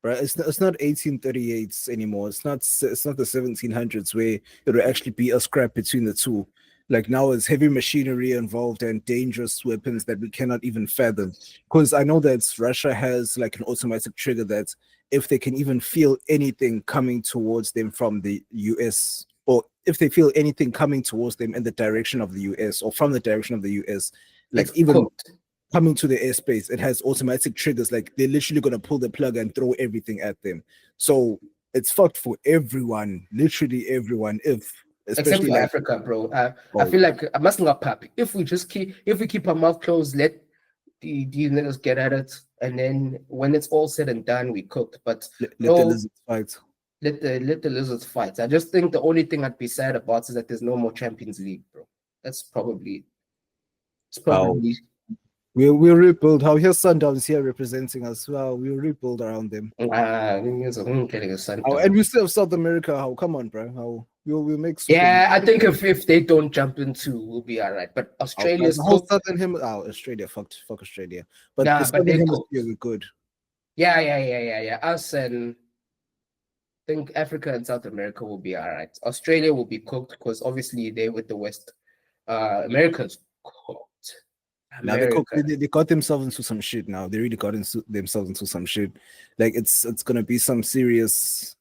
Right, it's not 1838s anymore. It's not the 1700s where it will actually be a scrap between the two. Like now, it's heavy machinery involved and dangerous weapons that we cannot even fathom. Because I know that Russia has like an automatic trigger that if they can even feel anything coming towards them from the US, or if they feel anything coming towards them in the direction of the US or from the direction of the US, like It's even cooked. coming to the airspace, it has automatic triggers. Like they're literally going to pull the plug and throw everything at them. So it's fucked for everyone, literally everyone. Except for Africa, bro. I feel like I must not pop. If we keep our mouth closed, let these niggas get at it, and then when it's all said and done, we cooked. But let the lizards fight. Let the lizards fight. I just think the only thing I'd be sad about is that there's no more Champions League, bro. It's probably. We'll rebuild. How here's Sundowns here representing us. Well, we'll rebuild around them. And we still have South America. How come on, bro? How we'll make. Yeah, I think if they don't jump into, we'll be all right. But Australia's the whole Southern Hemisphere. Australia, fuck Australia. But the Southern Hemisphere, we're good. Yeah. Us and I think Africa and South America will be all right. Australia will be cooked because obviously they're with the West. America's cooked. Now they got themselves into some shit now. They really got themselves into some shit. Like it's gonna be some serious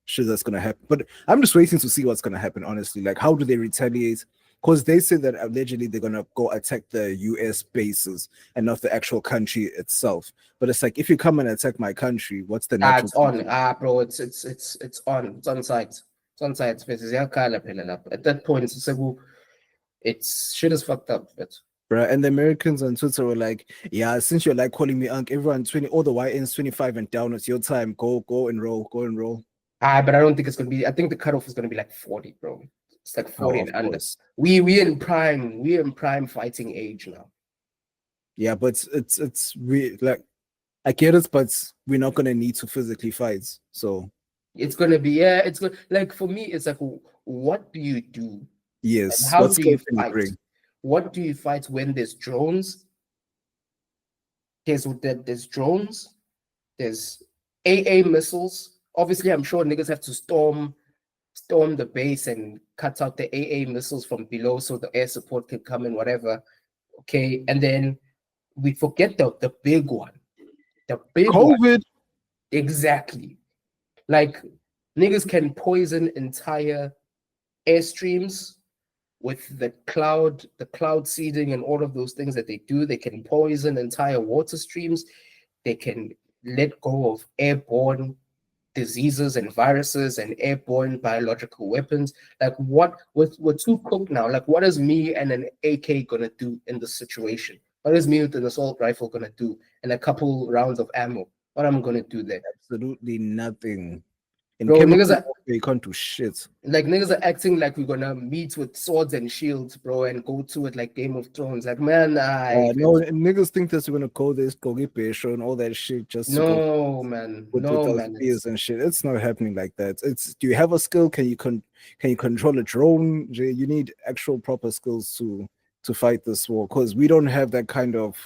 shit that's gonna happen. But I'm just waiting to see what's gonna happen, honestly. Like, how do they retaliate? Because they say that allegedly they're gonna go attack the US bases and not the actual country itself. But it's like, if you come and attack my country, what's the natural? It's on. Bro, it's on. It's on site. It's on site. At that point, it's shit is fucked up. But Bruh, and the Americans on Twitter were like, yeah, since you're like calling me Unc, everyone 20, all the YNs 25 and down, it's your time. Go and roll. but I don't think it's gonna be. I think the cutoff is gonna be like 40, bro. It's like 40 and under. We in prime fighting age now. Yeah, but it's we like, I get it, but we're not gonna need to physically fight. So it's gonna be it's good. Like for me, it's like, what do you do? Yes. How do you fight? What do you fight when there's drones? There's drones. There's AA missiles. Obviously, I'm sure niggas have to storm the base and cut out the AA missiles from below so the air support can come in, whatever. Okay, and then we forget the big one. The big COVID. One. Exactly. Like niggas can poison entire airstreams with the cloud seeding and all of those things that they do. They can poison entire water streams. They can let go of airborne diseases and viruses and airborne biological weapons. Like we're too cooked now. Like what is me and an AK gonna do in this situation? What is me with an assault rifle gonna do and a couple rounds of ammo? What am I gonna do there? Absolutely nothing. Bro, niggas they can't do shit. Like niggas are acting like we're gonna meet with swords and shields, bro, and go to it like Game of Thrones. Like, man, no, niggas think that we're gonna call this Gogi and all that shit just man. With spears and shit. It's not happening like that. It's, do you have a skill? Can you control a drone? You need actual proper skills to fight this war, because we don't have that kind of,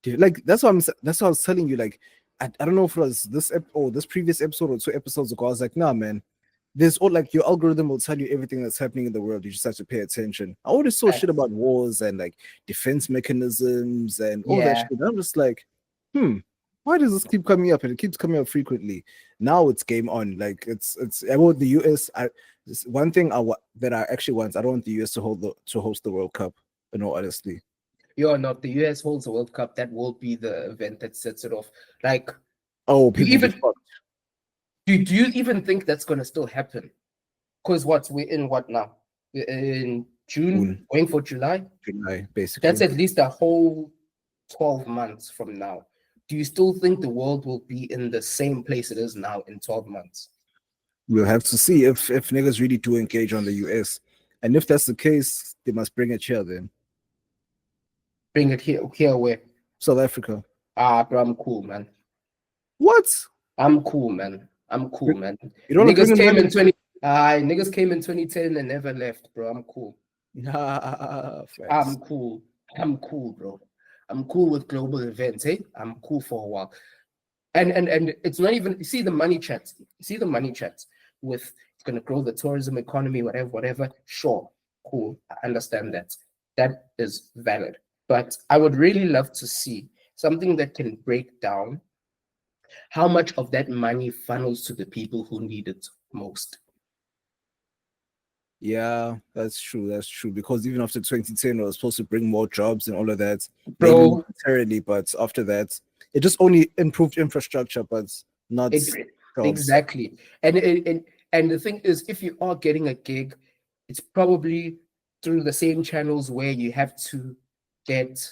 like, that's what I was telling you. Like, I don't know if it was this previous episode or 2 episodes ago. I was like, nah, man, there's all, like, your algorithm will tell you everything that's happening in the world. You just have to pay attention. I always saw shit about wars and like defense mechanisms and all that shit. I'm just like, why does this keep coming up? And it keeps coming up frequently. Now it's game on. Like, it's I want the US. One thing that I actually want, I don't want the US to host the World Cup, in all honesty. You're not. The US holds the World Cup. That will be the event that sets it off. Like, do you even think that's gonna still happen? Because we're in what now? We're in June, going for July. July, basically. That's at least a whole 12 months from now. Do you still think the world will be in the same place it is now in 12 months? We'll have to see if niggas really do engage on the US. And if that's the case, they must bring it here then. Bring it here where? South Africa. Bro, I'm cool, man. What? I'm cool, man. You don't niggas came in 2010 and never left, bro. I'm cool. I'm cool, bro. I'm cool with global events, hey? I'm cool for a while. And it's not even, you see the money chats with it's gonna grow the tourism economy, whatever. Sure, cool. I understand that. That is valid. But I would really love to see something that can break down how much of that money funnels to the people who need it most. Yeah, that's true. Because even after 2010, it was supposed to bring more jobs and all of that. Bro, momentarily, but after that, it just only improved infrastructure, but not jobs. Exactly. And the thing is, if you are getting a gig, it's probably through the same channels where you have to get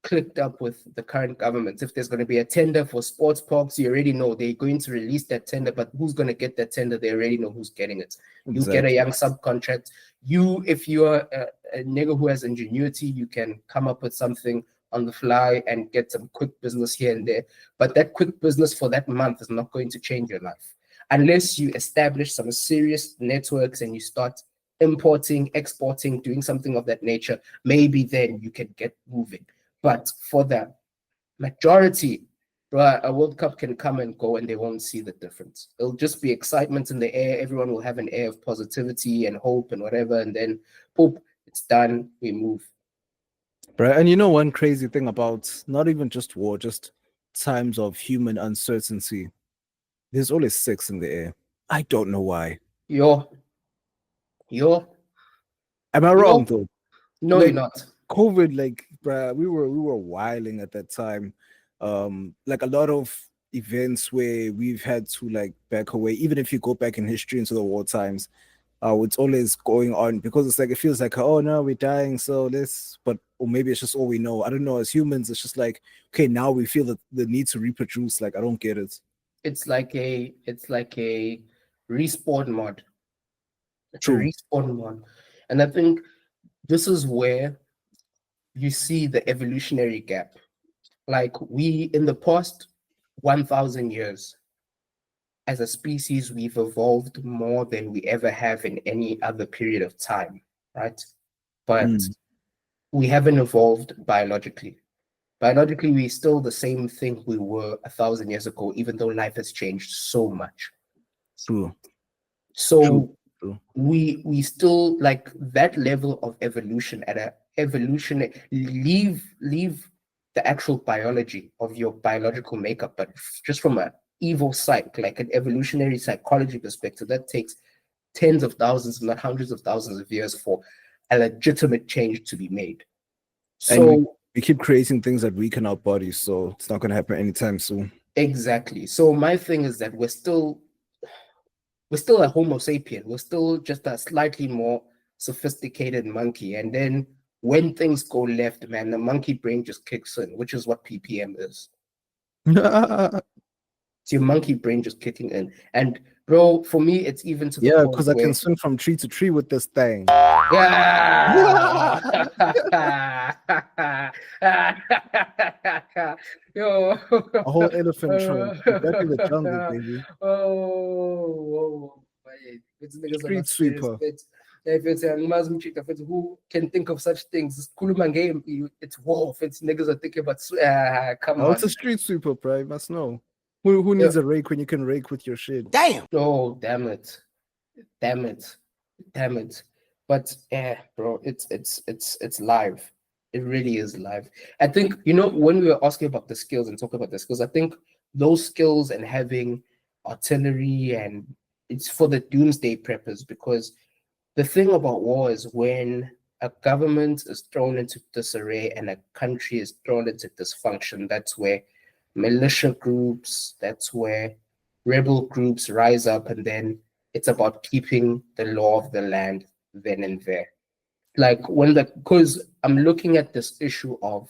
clicked up with the current government. If there's going to be a tender for sports parks, you already know they're going to release that tender, but who's going to get that tender? They already know who's getting it. Exactly. You get a young subcontract. If you're a nigga who has ingenuity, you can come up with something on the fly and get some quick business here and there. But that quick business for that month is not going to change your life. Unless you establish some serious networks and you start importing, exporting, doing something of that nature, maybe then you can get moving. But for the majority, a World Cup can come and go and they won't see the difference. It'll just be excitement in the air. Everyone will have an air of positivity and hope and whatever. And then, poop, it's done. We move. Right. And you know, one crazy thing about not even just war, just times of human uncertainty, there's always sex in the air. I don't know why. Yo. Am I You wrong know? though? No, Like you're not. COVID, like bruh, we were wilding at that time. Like a lot of events where we've had to like back away, even if you go back in history into the war times, it's always going on because it's like it feels like, oh no, we're dying, so let's, but or maybe it's just all we know. I don't know. As humans, it's just like, okay, now we feel the need to reproduce. Like I don't get it. It's like a respawn mod. It's a True. respawn mod. And I think this is where you see the evolutionary gap. Like we in the past 1,000 years, as a species, we've evolved more than we ever have in any other period of time, right? But we haven't evolved biologically. Biologically, we're still the same thing we were 1,000 years ago, even though life has changed so much. True. So True. we still like that level of evolution at a evolution. Leave the actual biology of your biological makeup, but just from an evil psych, like an evolutionary psychology perspective, that takes tens of thousands, if not hundreds of thousands of years for a legitimate change to be made. And So we keep creating things that weaken our bodies, so it's not going to happen anytime soon. exactly. So my thing is that we're still a Homo sapien. We're still just a slightly more sophisticated monkey. And then when things go left, man, the monkey brain just kicks in, which is what PPM is. It's your monkey brain just kicking in. And bro, for me, it's even to the Yeah, point because I where can swing from tree to tree with this thing. yeah. Yo. A whole elephant trunk. Back in the jungle, baby. Oh, it's niggas are Street not serious. sweeper. But if it's a Muslim chick, if it's who can think of such things, it's Kuluma game. It's wolf. It's niggas are thinking about. Come Oh, on. it's a street sweeper, bro. You must know. Who needs a rake when you can rake with your shit? Damn. Oh, damn it. Damn it. Damn it. But yeah, bro, it's live. It really is live. I think, when we were asking about the skills and talking about the skills, I think those skills and having artillery, and it's for the doomsday preppers, because the thing about war is when a government is thrown into disarray and a country is thrown into dysfunction, that's where militia groups, that's where rebel groups rise up, and then it's about keeping the law of the land then and there. Like because I'm looking at this issue of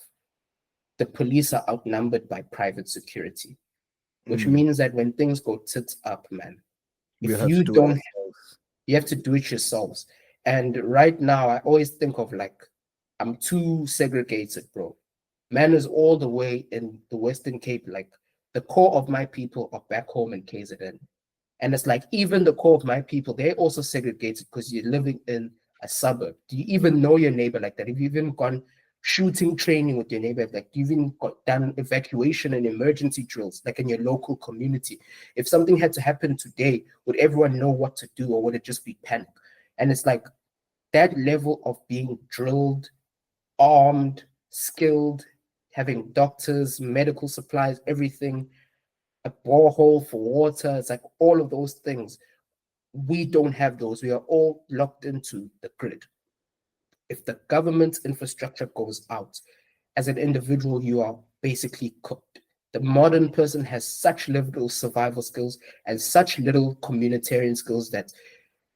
the police are outnumbered by private security, which means that when things go tits up, man, We if have you to do it don't, ourselves. you have to do it yourselves. And right now, I always think of like, I'm too segregated, bro. Man is all the way in the Western Cape. Like the core of my people are back home in KZN. And it's like, even the core of my people, they're also segregated because you're living in a suburb. Do you even know your neighbor like that? Have you even gone shooting training with your neighbor? Like, you even done evacuation and emergency drills, like in your local community? If something had to happen today, would everyone know what to do, or would it just be panic? And it's like that level of being drilled, armed, skilled, having doctors, medical supplies, everything, a borehole for water. It's like all of those things. We don't have those. We are all locked into the grid. If the government infrastructure goes out, as an individual, you are basically cooked. The modern person has such little survival skills and such little communitarian skills that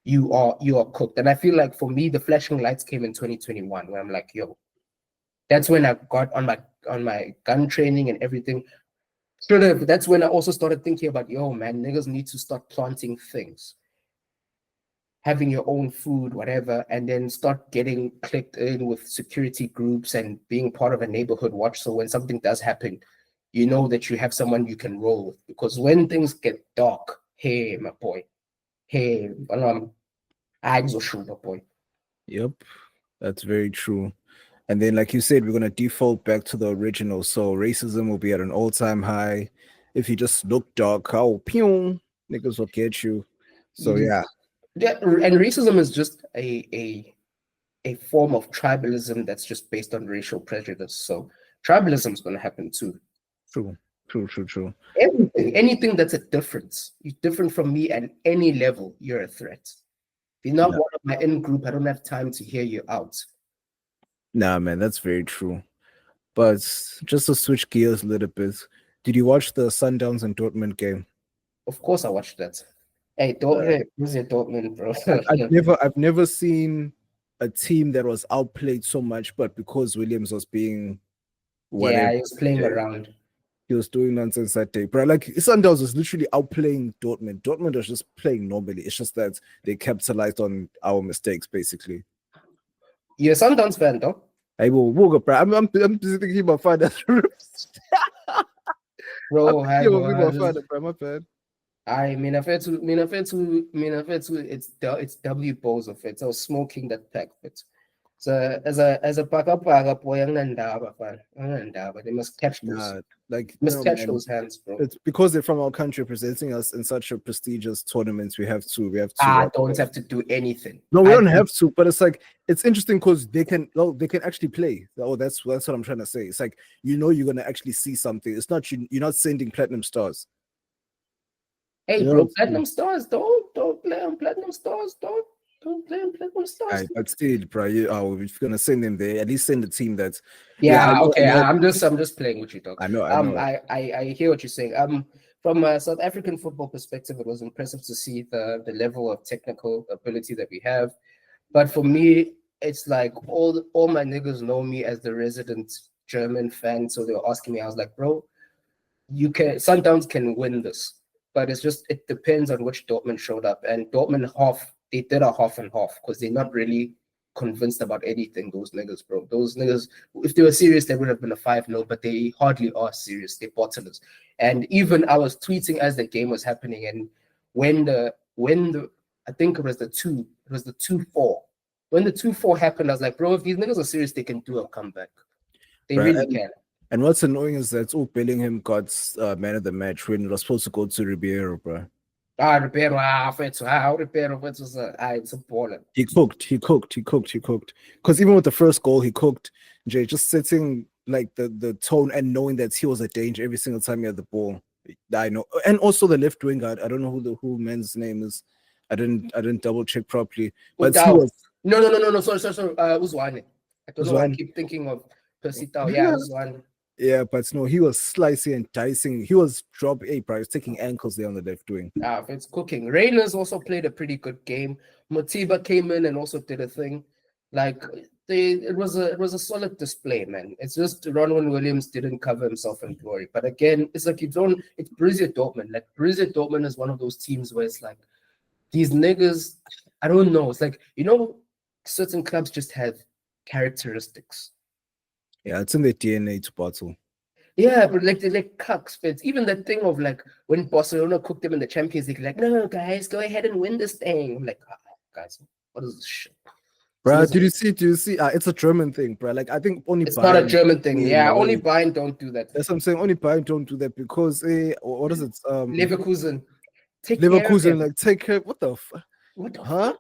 you are cooked. And I feel like for me, the flashing lights came in 2021, where I'm like, yo, that's when I got on my gun training and everything. That's when I also started thinking about, yo, man, niggas need to start planting things, having your own food, whatever, and then start getting clicked in with security groups and being part of a neighborhood watch. So when something does happen, you know that you have someone you can roll with. Because when things get dark, hey, my boy, hey, I my boy. Yep, that's very true. And then, like you said, we're gonna default back to the original. So racism will be at an all-time high. If you just look dark, oh, pew, niggas will get you. So yeah. Yeah, and racism is just a form of tribalism that's just based on racial prejudice. So tribalism is going to happen too. True. Anything that's a difference. You're different from me at any level, you're a threat. If you're not No. one of my in group, I don't have time to hear you out. Nah, man, that's very true. But just to switch gears a little bit, did you watch the Sundowns and Dortmund game? Of course, I watched that. Hey, Dortmund, bro. I've never seen a team that was outplayed so much, but because Williams was being whatever, Yeah, he was playing around. he was doing nonsense that day. But like Sundowns was literally outplaying Dortmund. Dortmund was just playing normally. It's just that they capitalized on our mistakes, basically. You're a Sundowns fan, though? I will walk, bro. I'm busy thinking about father. Bro, My bad. I mean, it's W balls of it. So smoking that pack fit. So as a backup boy, they must catch those. Nah, like Must catch man, those hands, bro. it's because they're from our country, presenting us in such a prestigious tournaments. We have to. Don't have to do anything. No, we don't have to. But it's like it's interesting because they can actually play. Oh, that's what I'm trying to say. It's like you're gonna actually see something. It's not you're not sending platinum stars. Hey, bro, platinum stars, don't play on platinum stars, don't play on platinum stars. But still, bro, if you're gonna send them there, at least send the team that's. I'm just playing with you, dog. I know. I hear what you're saying. From a South African football perspective, it was impressive to see the level of technical ability that we have. But for me, it's like all my niggas know me as the resident German fan, so they were asking me. I was like, bro, Sundowns can win this. But it depends on which Dortmund showed up. And Dortmund they did a half and half because they're not really convinced about anything, those niggas, bro. Those niggas, if they were serious, they would have been a 5-0, but they hardly are serious. They're bottlers. And even I was tweeting as the game was happening, and when the I think it was the 2-4. When the 2-4 happened, I was like, bro, if these niggas are serious, they can do a comeback. They really can. And what's annoying is that Bellingham got man of the match when it was supposed to go to Ribeiro, bro. Ribeiro, it's a baller. He cooked. Because even with the first goal, he cooked. Jay, just setting like the tone and knowing that he was a danger every single time he had the ball. I know. And also the left winger. I don't know who man's name is. I didn't double check properly. But he was... No. Sorry. Uzwane. I don't know why I keep thinking of Percy Tau. Yeah, Uzwane. Yeah, but no, he was slicing and dicing. He was taking ankles there on the left wing. It's cooking. Reyners also played a pretty good game. Motiba came in and also did a thing. Like it was a solid display, man. It's just Ronwen Williams didn't cover himself in glory. But again, it's like it's Borussia Dortmund. Like Borussia Dortmund is one of those teams where it's like these niggas, I don't know. It's like, certain clubs just have characteristics. Yeah, it's in their DNA to bottle. Yeah, but they're like cucks. But even that thing of like when Barcelona cooked them in the Champions League, like, no, guys, go ahead and win this thing. I'm like, guys, what is this shit? Bro, do you see? It's a German thing, bro. Like, I think only it's Bayern, not a German thing. Yeah, only Bayern don't do that. That's what I'm saying. Only Bayern don't do that because, what is it? Leverkusen. Take care. What the fuck? What the fuck?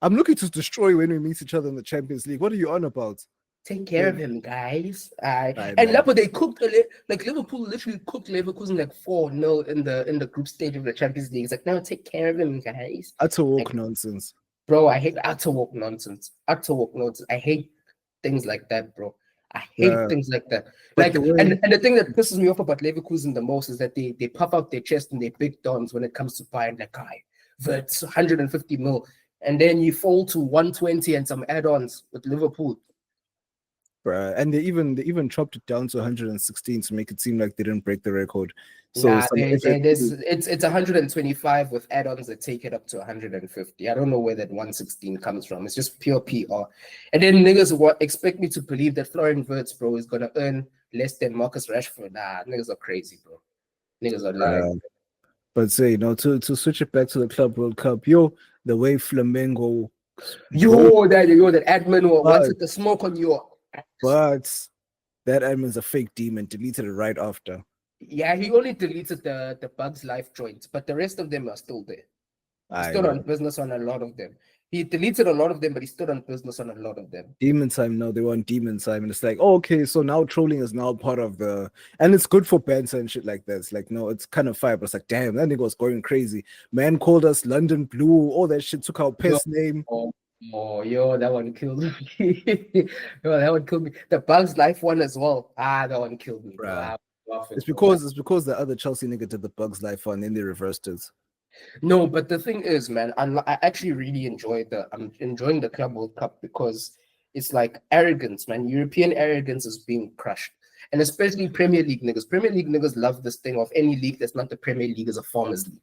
I'm looking to destroy when we meet each other in the Champions League. What are you on about? Take care of him, guys. And Liverpool, they cooked Liverpool literally cooked Leverkusen like 4-0 in the group stage of the Champions League. It's like, no, take care of him, guys. Utter walk nonsense. Bro, I hate utter walk nonsense. I hate things like that, bro. I hate things like that. Like, and the thing that pisses me off about Leverkusen the most is that they puff out their chest and they're big dons when it comes to buying that guy. That's 150 mil. And then you fall to 120 and some add-ons with Liverpool. Bruh. And they even chopped it down to 116 to make it seem like they didn't break the record. So it's 125 with add-ons that take it up to 150. I don't know where that 116 comes from. It's just pure PR. And then niggas expect me to believe that Florian Wirtz, bro, is gonna earn less than Marcus Rashford. Nah, niggas are crazy, bro. Niggas are lying. But say, to switch it back to the Club World Cup, the way Flamengo, that admin wanted the smoke on you. But that admin's a fake demon. Deleted it right after. Yeah, he only deleted the Bugs Life joints, but the rest of them are still there. He I stood on know. business on a lot of them. He deleted a lot of them, but he stood on business on a lot of them. Demon time now, they want demon time, and it's like, oh, okay, so now trolling is now part of the, and it's good for banter and shit like that. It's like, no, it's kind of fire, but it's like, damn, that nigga was going crazy. Man called us London Blue, all that shit, took our piss name. Yo, that one killed me. Yo, that one killed me. The Bugs Life one as well. That one killed me, bro. Bruh. I'm laughing, It's bro. because the other Chelsea nigga did the Bugs Life one, then they reversed it. No, but the thing is, man, I actually really I'm enjoying the Club World Cup because it's like arrogance, man. European arrogance is being crushed. And especially Premier League niggas. Premier League niggas love this thing of any league that's not the Premier League is a farmers league.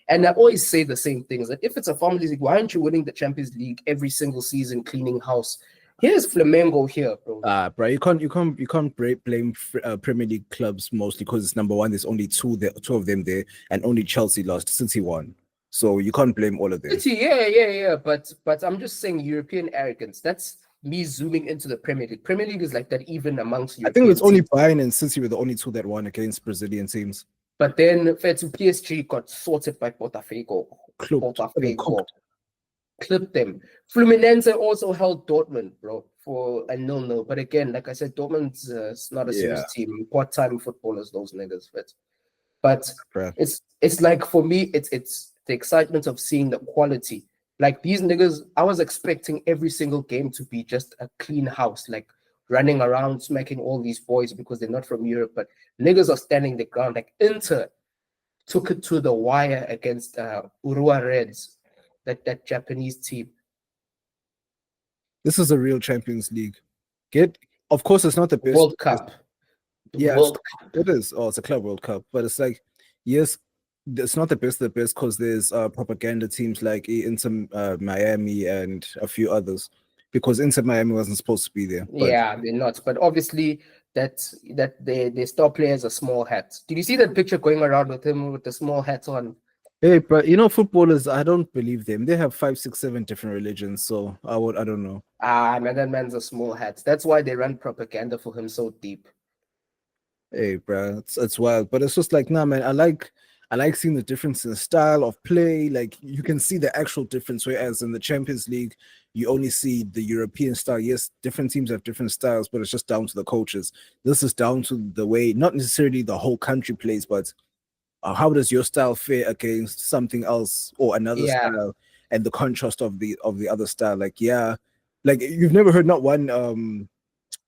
And I always say the same things that if it's a farmers league, why aren't you winning the Champions League every single season, cleaning house? Here's Flamengo here, bro. Bro, you can't blame Premier League clubs mostly because it's number one. There's only two of them there, and only Chelsea lost. City won, so you can't blame all of them. Yeah. But I'm just saying European arrogance. That's me zooming into the Premier League. Premier League is like that even amongst European I think it's only teams. Bayern and City were the only two that won against Brazilian teams. But then fair to PSG got sorted by Botafogo. Clipped them. Fluminense also held Dortmund, bro, for a 0-0. But again, like I said, Dortmund's not a serious team. Part-time footballers, those niggas. But it's like for me, it's the excitement of seeing the quality. Like these niggas, I was expecting every single game to be just a clean house, like running around smacking all these boys because they're not from Europe. But niggas are standing the ground. Like Inter took it to the wire against Urua Reds. That Japanese team. This is a real Champions League. Of course, it's not the best World Cup. World Cup. It is. Oh, it's a Club World Cup, but it's like, yes, it's not the best of the best because there's propaganda teams like Inter Miami and a few others. Because Inter Miami wasn't supposed to be there. Yeah, they're not. But obviously, that their star players are small hats. Did you see that picture going around with him with the small hats on? Hey, but footballers, I don't believe them. They have 5, 6, 7 different religions, so I don't know. Man, that man's a small hat. That's why they run propaganda for him so deep. Hey, bro, it's wild, but it's just like, nah, man. I like seeing the difference in style of play. Like you can see the actual difference. Whereas in the Champions League, you only see the European style. Yes, different teams have different styles, but it's just down to the coaches. This is down to the way, not necessarily the whole country plays, but how does your style fare against something else or another style, and the contrast of the other style? Like you've never heard not one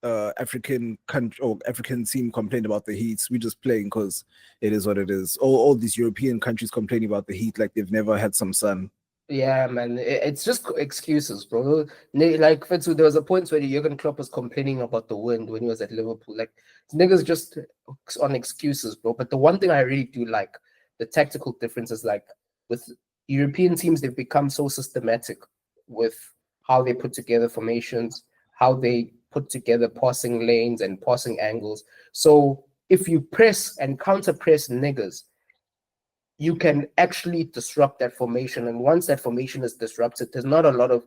African country or African team complain about the heat. We just playing because it is what it is. All these European countries complaining about the heat like they've never had some sun. Yeah, man, it's just excuses, bro. Like, Fetsu, there was a point where Jurgen Klopp was complaining about the wind when he was at Liverpool. Like, niggas just on excuses, bro. But the one thing I really do like, the tactical difference is like with European teams, they've become so systematic with how they put together formations, how they put together passing lanes and passing angles. So if you press and counter press niggas, you can actually disrupt that formation. And once that formation is disrupted, there's not a lot of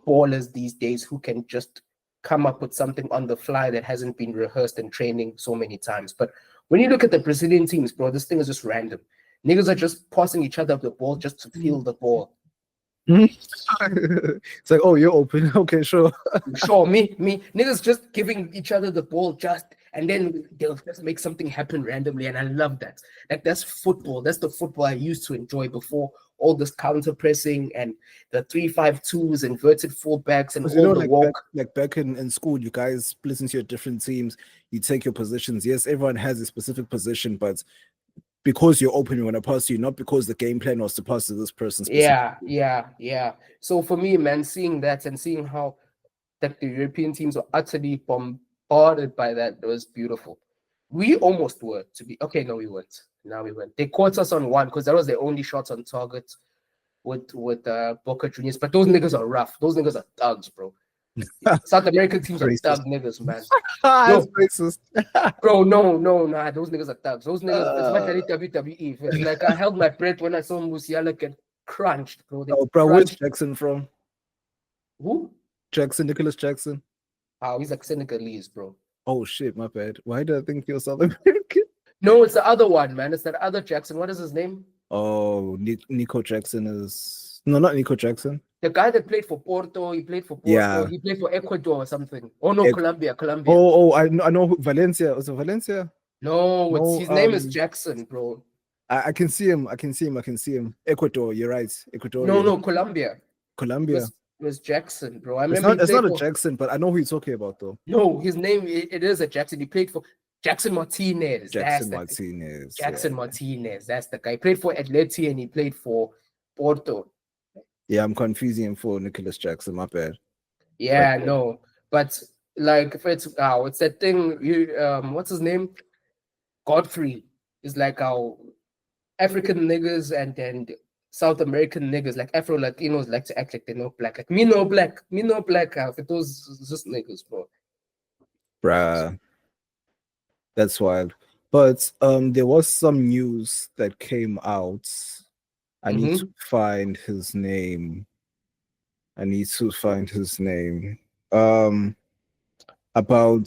ballers these days who can just come up with something on the fly that hasn't been rehearsed and training so many times. But when you look at the Brazilian teams, bro, this thing is just random. Niggas are just passing each other the ball just to feel the ball. It's like, oh, you're open. Okay, sure. Sure, me. Niggas just giving each other the ball and then they'll just make something happen randomly. And I love that. Like, that's football. That's the football I used to enjoy before all this counter pressing and the 3-5-2s, inverted fullbacks, and all the walk. Back in school, you guys split into your different teams. You take your positions. Yes, everyone has a specific position, but because you're open, you want to pass you, not because the game plan was to pass to this person. Yeah. So for me, man, seeing that and seeing how that the European teams were utterly bombarded by that, it was beautiful. We almost were to be okay. No, we weren't. Now we went. They caught us on one because that was their only shots on target with Boca Juniors. But those niggas are rough. Those niggas are thugs, bro. South American teams are thug niggas, man. That's racist. Bro, no, those niggas are thugs. Those niggas, it's like WWIII. It's like I held my breath when I saw Musiala get crunched, bro. Where's Jackson from? Who? Nicholas Jackson. Oh, he's like Senegalese, bro. Oh shit, my bad. Why do I think you're South American? No, it's the other one, man. It's that other Jackson. What is his name? Oh, Nico Jackson is No, not Nico Jackson. The guy that played for Porto, he played for Porto, Yeah. he played for Ecuador or something. Oh no, Ec- Colombia. I know Valencia. Was it Valencia? No, No, his name is Jackson, bro. I can see him. Ecuador, you're right. Ecuadorian. No, Colombia. Colombia. It was Jackson, bro. I It's remember not. It's not a for, Jackson, but I know who you're talking about, though. No, his name it is a Jackson. He played for Jackson Martinez. Jackson Martinez. Jackson Martinez. That's the guy. He played for Atleti and he played for Porto. Yeah, I'm confusing him for Nicholas Jackson. My bad. Yeah, no, but like if it's that thing. What's his name? Godfrey is like our African niggas and then South American niggas, like Afro Latinos, like to act like they know black. Like me no black. If those just niggas, bro. Bruh. That's wild. But there was some news that came out. I need to find his name. About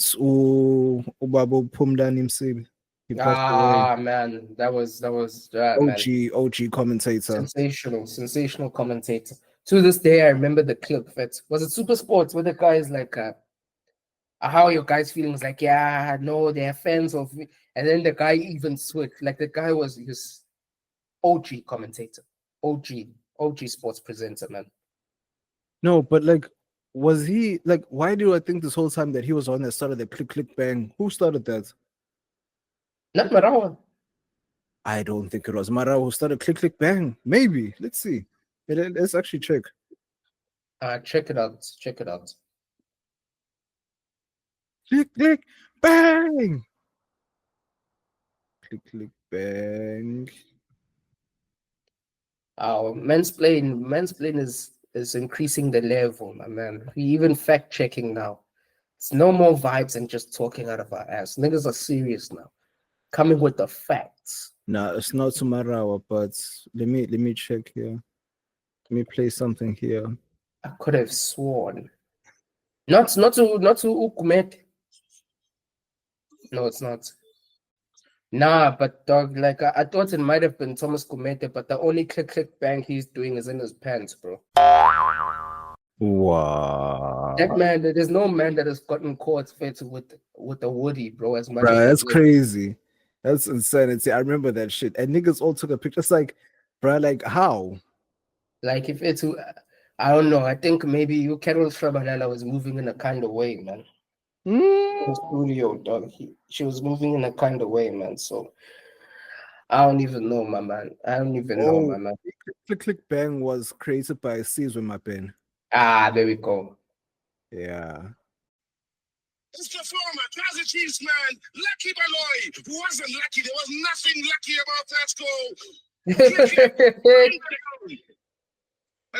Ubabo Pumdani Msibi. He passed away. Man, that was OG commentator. Sensational commentator. To this day, I remember the clip. Was it Super Sports where the guy is like, how are your guys feeling? It's like, yeah, no, they're fans of me. And then the guy even switched. Like the guy was his OG commentator, OG sports presenter, man. No, but like, was he like? Why do I think this whole time that he was on that started the click bang? Who started that? Not Marawa. I don't think it was Mara who started click bang. Maybe. Let's see. Let's actually check. Check it out. Click bang. Click bang. Mansplain is increasing the level, my man. We even fact checking now. It's no more vibes and just talking out of our ass. Niggas are serious now. Coming with the facts. No, it's not Sumarawa, but let me check here. Let me play something here. I could have sworn. Not to Ukumet. No, it's not. Nah, but dog, like I thought it might have been Thomas Kumete, but the only click bang he's doing is in his pants, bro. Wow. That man, there's no man that has gotten caught fit with a woody, bro. As much Bruh, as that's crazy. That's insanity. I remember that shit. And niggas all took a picture. It's like, bruh, like how? Like if it's, I don't know. I think maybe you Carol Shabalala was moving in a kind of way, man. Studio, dog. She was moving in a kind of way, man. So I don't even know, my man. Click bang was created by Caesar, my pen. There we go. Yeah. This performer, Kaiser Chiefs man, Lucky Baloy, who wasn't lucky. There was nothing lucky about that goal.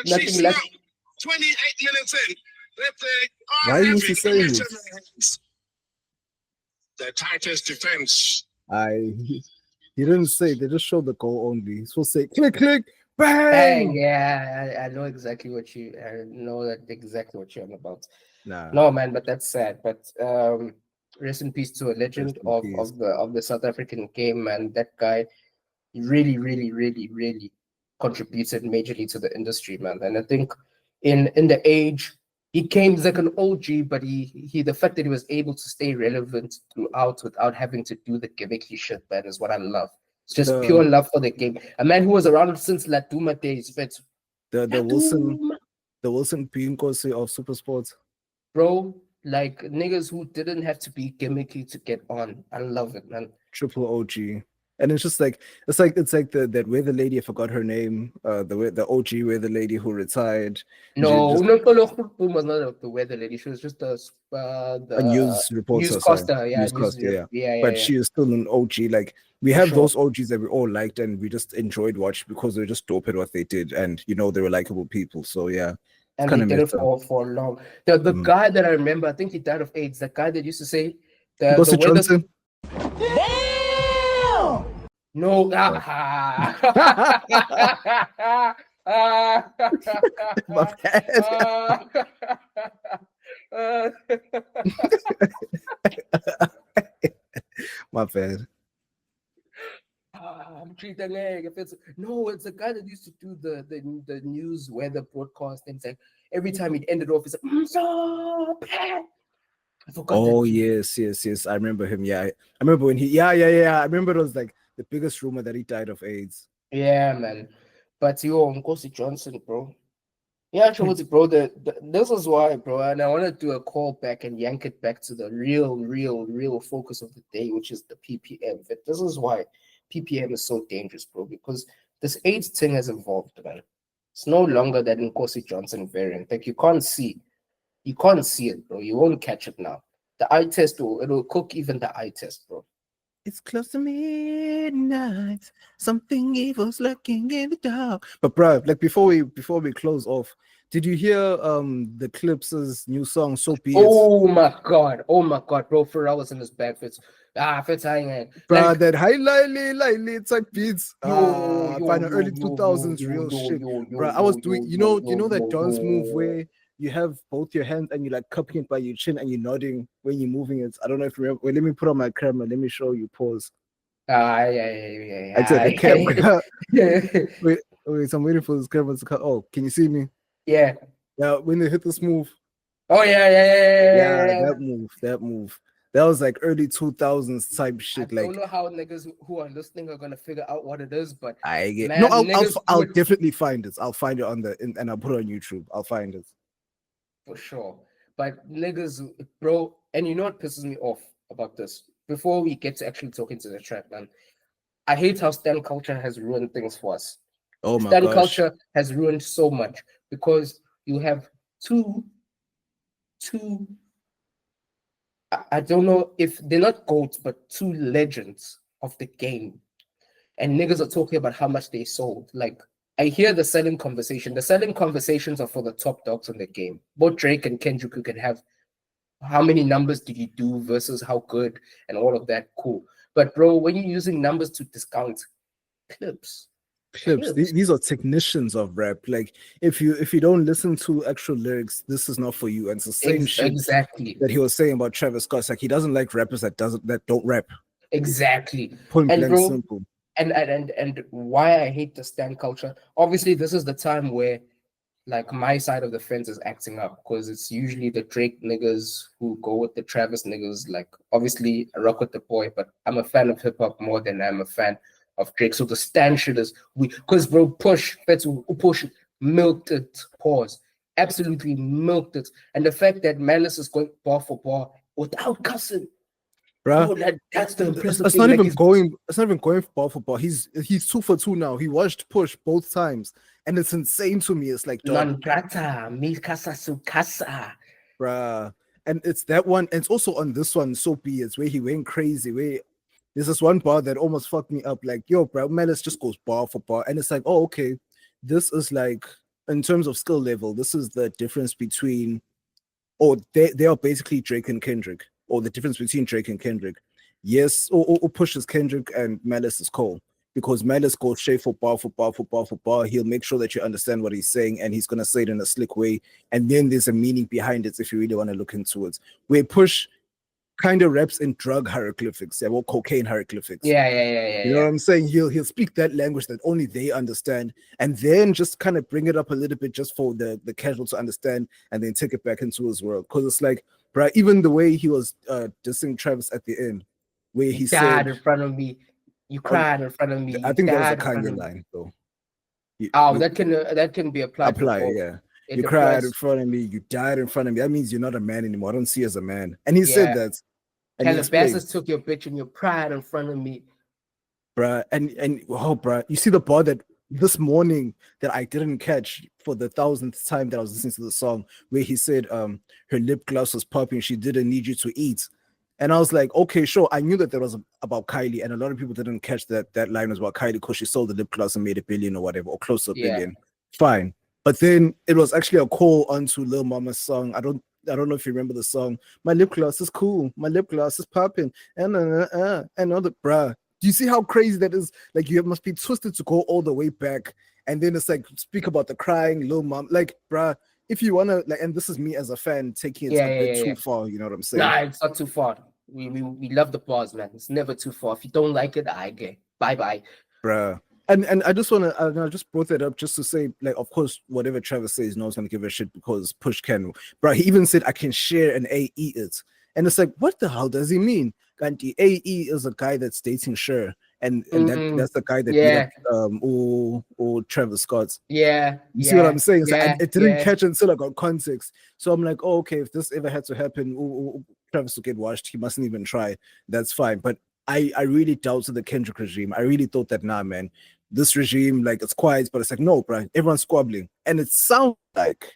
Nothing lucky. 28 minutes in. Why is he saying this? The tightest defense. He didn't say. They just showed the goal only. He's supposed to say click bang. Yeah, I know exactly what you're on about. Nah. No, man, but that's sad. But rest in peace to a legend of the South African game, man. That guy really contributed majorly to the industry, man. And I think in the age he came like an OG, but he the fact that he was able to stay relevant throughout without having to do the gimmicky shit, man, is what I love. It's just pure love for the game. A man who was around since Laduma days, but the Wilson Pinkosi of Super Sports. Bro, like niggas who didn't have to be gimmicky to get on. I love it, man. Triple OG. And it's just like it's like that weather lady, I forgot her name. The OG weather lady who retired. No, was not the weather lady. She was just a news reporter. Newscaster, yeah. But she is still an OG. Like we have those OGs that we all liked and we just enjoyed watching because they were just dope at what they did, and they were likable people. So yeah. And they did it for long. The guy that I remember, I think he died of AIDS. The guy that used to say the Johnson. Damn! No. My bad. I'm If it's no, it's the guy that used to do the news weather broadcast and it's like every time it ended off, it's like so bad. I forgot Oh that. yes. I remember him. Yeah, I remember when he. Yeah. I remember it was like the biggest rumor that he died of AIDS. Yeah, man. But yo, Nkosi Johnson, bro. Yeah, sure, bro. This is why, bro. And I want to do a call back and yank it back to the real focus of the day, which is the PPM. But this is why PPM is so dangerous, bro, because this AIDS thing has evolved, man. It's no longer that Nkosi Johnson variant. Like you can't see it, bro. You won't catch it now. The eye test it'll cook even the eye test, bro. It's close to midnight. Something evil's lurking in the dark. But bro, like before we close off, did you hear the Clipse's new song "So Be It"? Oh my god, bro. Pharrell was in his bag. Fits hanging. Bro, Like, that high lightly type beats. yo, Find early 2000s real shit. Bro, I was doing you know that dance move where you have both your hands and you like cupping it by your chin and you're nodding when you're moving it. I don't know if you remember. Wait, let me put on my camera. Let me show you. Pause. yeah. I said the camera. wait, I'm waiting for this camera to come. Oh, can you see me? Yeah. Yeah, when they hit this move. Oh yeah. That move. That was like early 2000s type shit. I like don't know how niggas who are listening are gonna figure out what it is, but I get man, no. niggas I'll do it definitely find it. I'll find it and I'll put it on YouTube. I'll find it for sure. But niggas, bro, and you know what pisses me off about this? Before we get to actually talking to the track, man, I hate how stan culture has ruined things for us. Oh my Stan gosh. culture has ruined so much because you have two. I don't know if they're not goats, but two legends of the game. And niggas are talking about how much they sold. Like, I hear the selling conversation. The selling conversations are for the top dogs in the game. Both Drake and Kendrick, you can have how many numbers did you do versus how good and all of that. Cool. But bro, when you're using numbers to discount Clipse. These are technicians of rap. Like if you don't listen to actual lyrics, this is not for you. And it's the same shit Exactly that he was saying about Travis Scott. It's like he doesn't like rappers that don't rap. Exactly. Point And blank bro, simple. and why I hate the stan culture. Obviously, this is the time where like my side of the fence is acting up because it's usually the Drake niggas who go with the Travis niggas. Like obviously I rock with the boy, but I'm a fan of hip hop more than I'm a fan of Drake. So the stan shit is because bro push milked it, pause. Absolutely milked it. And the fact that Malice is going bar for bar without cussing. Bro, that's the impressive it's thing. not Like, even going. It's not even going bar for bar. He's 2 for 2 now. He watched Push both times, and it's insane to me. It's like non grata, mi casa su casa. Bruh. And it's that one, and it's also on this one, So Be It, where he went crazy. Where there's this one bar that almost fucked me up. Like, yo, bro, Malice just goes bar for bar, and it's like, oh, okay, this is like in terms of skill level, this is the difference between, or they are basically Drake and Kendrick, or the difference between Drake and Kendrick. Yes, or Push is Kendrick and Malice is Cole. Because Malice goes straight for bar for bar for bar for bar. He'll make sure that you understand what he's saying and he's gonna say it in a slick way. And then there's a meaning behind it if you really want to look into it. Where Push kind of raps in drug hieroglyphics, yeah, or cocaine hieroglyphics. Yeah. You know what I'm saying? He'll speak that language that only they understand, and then just kind of bring it up a little bit just for the casual to understand, and then take it back into his world. Because it's like, bro, even the way he was dissing Travis at the end, where he said in front of me. You cried in front of me. I think that was a Kanye line, though. That can be applied. Yeah. You cried in front of me. You died in front of me. That means you're not a man anymore. I don't see you as a man. And he said that. And Calabasas took your bitch and your pride in front of me, bruh. And bruh, you see the bar that this morning that I didn't catch for the 1000th time that I was listening to the song, where he said her lip gloss was popping. She didn't need you to eat. And I was like, okay, sure. I knew that was about Kylie, and a lot of people didn't catch that line was about Kylie because she sold the lip gloss and made $1 billion or whatever, or close to $1 billion. Fine. But then it was actually a call onto Lil Mama's song. I don't know if you remember the song. My lip gloss is cool. My lip gloss is popping. And other bruh. Do you see how crazy that is? Like you must be twisted to go all the way back. And then it's like speak about the crying Lil Mom. Like, bruh, if you wanna like, and this is me as a fan taking it a bit too far, you know what I'm saying? Nah, it's not too far. We love the pause, man. It's never too far. If you don't like it, I get bye. bruh. And I just I just brought that up just to say, like, of course, whatever Travis says, no one's gonna give a shit because Push can. Bruh, he even said I can share an AE it, and it's like, what the hell does he mean? And the AE is a guy that's dating Cher, and that's the guy that beat Yeah, up or Travis Scott. yeah, You see what I'm yeah, saying? So yeah, it didn't yeah. catch until I got context. So I'm like, oh, okay, if this ever had to happen, Travis will get washed. He mustn't even try. That's fine. But I really doubted the Kendrick regime. I really thought that, nah, man, this regime, like, it's quiet, but it's like, no, bro, everyone's squabbling. And it sounds like,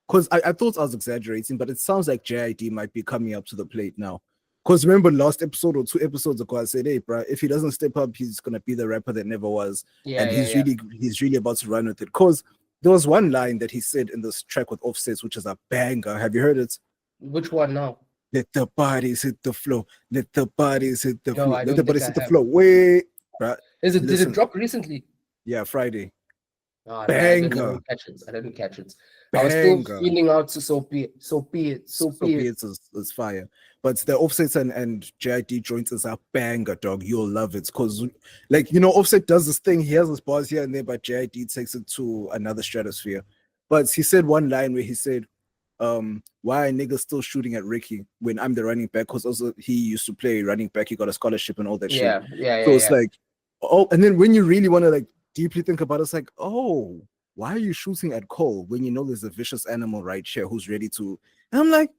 because I thought I was exaggerating, but it sounds like JID might be coming up to the plate now. Because remember, last episode or 2 episodes ago, I said, hey, bro, if he doesn't step up, he's gonna be the rapper that never was. Yeah, And yeah, yeah. he's really about to run with it. Because there was one line that he said in this track with Offsets, which is a banger. Have you heard it? Which one now? Let the bodies hit the floor. Let the bodies hit the No, floor. I Let don't the think bodies I hit the have. floor. Wait, bro. Did it Listen. drop recently? Yeah, Friday. Oh, no, I Banger. didn't catch it. I didn't catch it. I was still Banger. feeling out to so be it. Is fire. But the Offsets and JID joints is a banger, dog. You'll love it. Because, like, Offset does this thing. He has his bars here and there, but JID takes it to another stratosphere. But he said one line where he said, why are niggas still shooting at Ricky when I'm the running back? Because also he used to play running back. He got a scholarship and all that shit. Yeah. So it's like, oh, and then when you really want to, like, deeply think about it, it's like, oh, why are you shooting at Cole when you know there's a vicious animal right here who's ready to? And I'm like,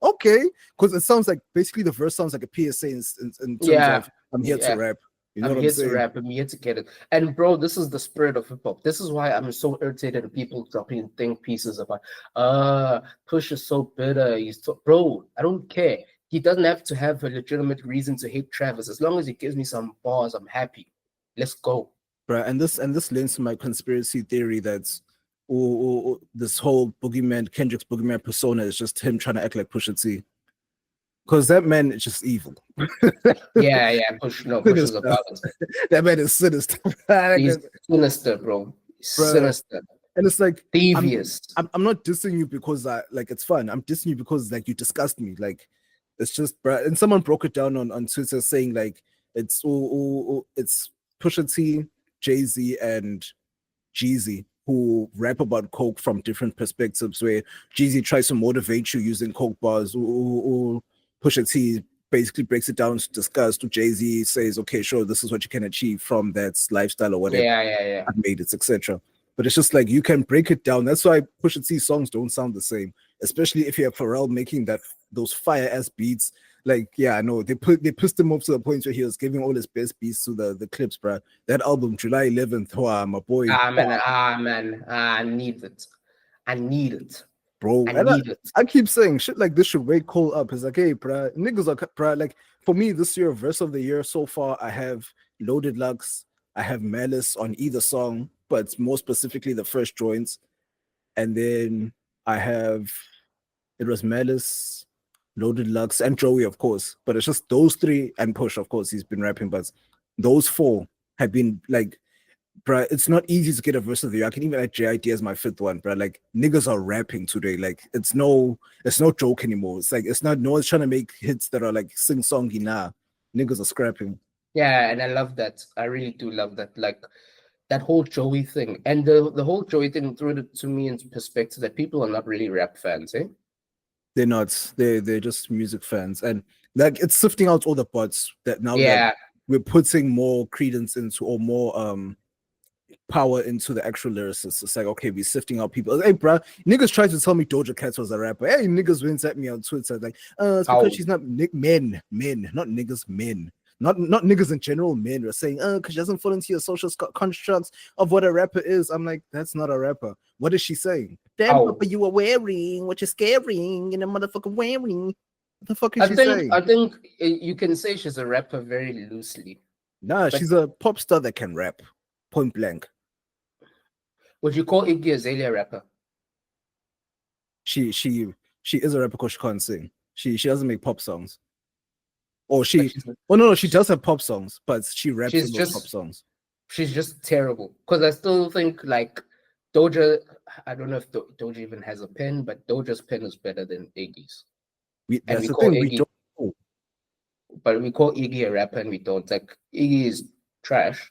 okay, because it sounds like basically the verse sounds like a PSA in terms of I'm here to rap. You know I'm what here I'm saying? to rap. I'm here to get it. And bro, this is the spirit of hip hop. This is why I'm so irritated at people dropping think pieces about Push is so bitter. Bro, I don't care. He doesn't have to have a legitimate reason to hate Travis. As long as he gives me some bars, I'm happy. Let's go. Right, and this links to my conspiracy theory that's this whole Kendrick's boogeyman persona is just him trying to act like Pusha T. Because that man is just evil. Yeah, Push is about it. That man is sinister. He's sinister, bro. Sinister. And it's like devious. I'm not dissing you because it's fun. I'm dissing you because like you disgust me. Like it's just, bro. And someone broke it down on Twitter saying like it's Pusha T, Jay-Z, and Jeezy who rap about coke from different perspectives. Where Jeezy tries to motivate you using coke bars, or Pusha T basically breaks it down to discuss. To Jay-Z says, okay, sure, this is what you can achieve from that lifestyle or whatever. Yeah. I've made it, etc. But it's just like you can break it down. That's why Pusha T songs don't sound the same, especially if you have Pharrell making those fire ass beats. Like, yeah, I know they pissed him off to the point where he was giving all his best beats to the Clipse, bro. That album, July 11th, wow, my boy. Man, I need it. Bro. I keep saying shit like this should wake Cole up. It's like, hey, bro, niggas are, bro, like for me this year, verse of the year so far, I have Loaded Lux, I have Malice on either song, but more specifically the first joints, and then I have it was Malice, Loaded Lux, and Joey, of course. But it's just those three and Push, of course, he's been rapping, but those four have been like, bruh, it's not easy to get a verse of the year. I can even add JID as my fifth one, bruh. Like niggas are rapping today. Like it's no joke anymore. It's like no one's trying to make hits that are like sing-songy. Nah, niggas are scrapping. Yeah, and I love that. I really do love that. Like that whole Joey thing. And the whole Joey thing threw it to me into perspective that people are not really rap fans, eh? They're not. They're just music fans. And like it's sifting out all the bots that now that we're putting more credence into or more power into the actual lyricists. It's like, okay, we're sifting out people. Hey, bro, niggas tried to tell me Doja Cat was a rapper. Hey, niggas went at me on Twitter like, it's because she's not men, not niggas, men. Not niggas in general, men are saying, because she doesn't fall into your social constructs of what a rapper is. I'm like, that's not a rapper. What is she saying? Damn, Papa, you are wearing what you're scaring and a motherfucker wearing. What the fuck is she saying? I think you can say she's a rapper very loosely. Nah, she's a pop star that can rap. Point blank. Would you call Iggy Azalea a rapper? She is a rapper because she can't sing. She doesn't make pop songs. Or she does have pop songs, but she raps in those pop songs. She's just terrible. Because I still think like Doja, I don't know if Doja even has a pen, but Doja's pen is better than Iggy's. That's the thing, we don't know. But we call Iggy a rapper and we don't. Like Iggy is trash.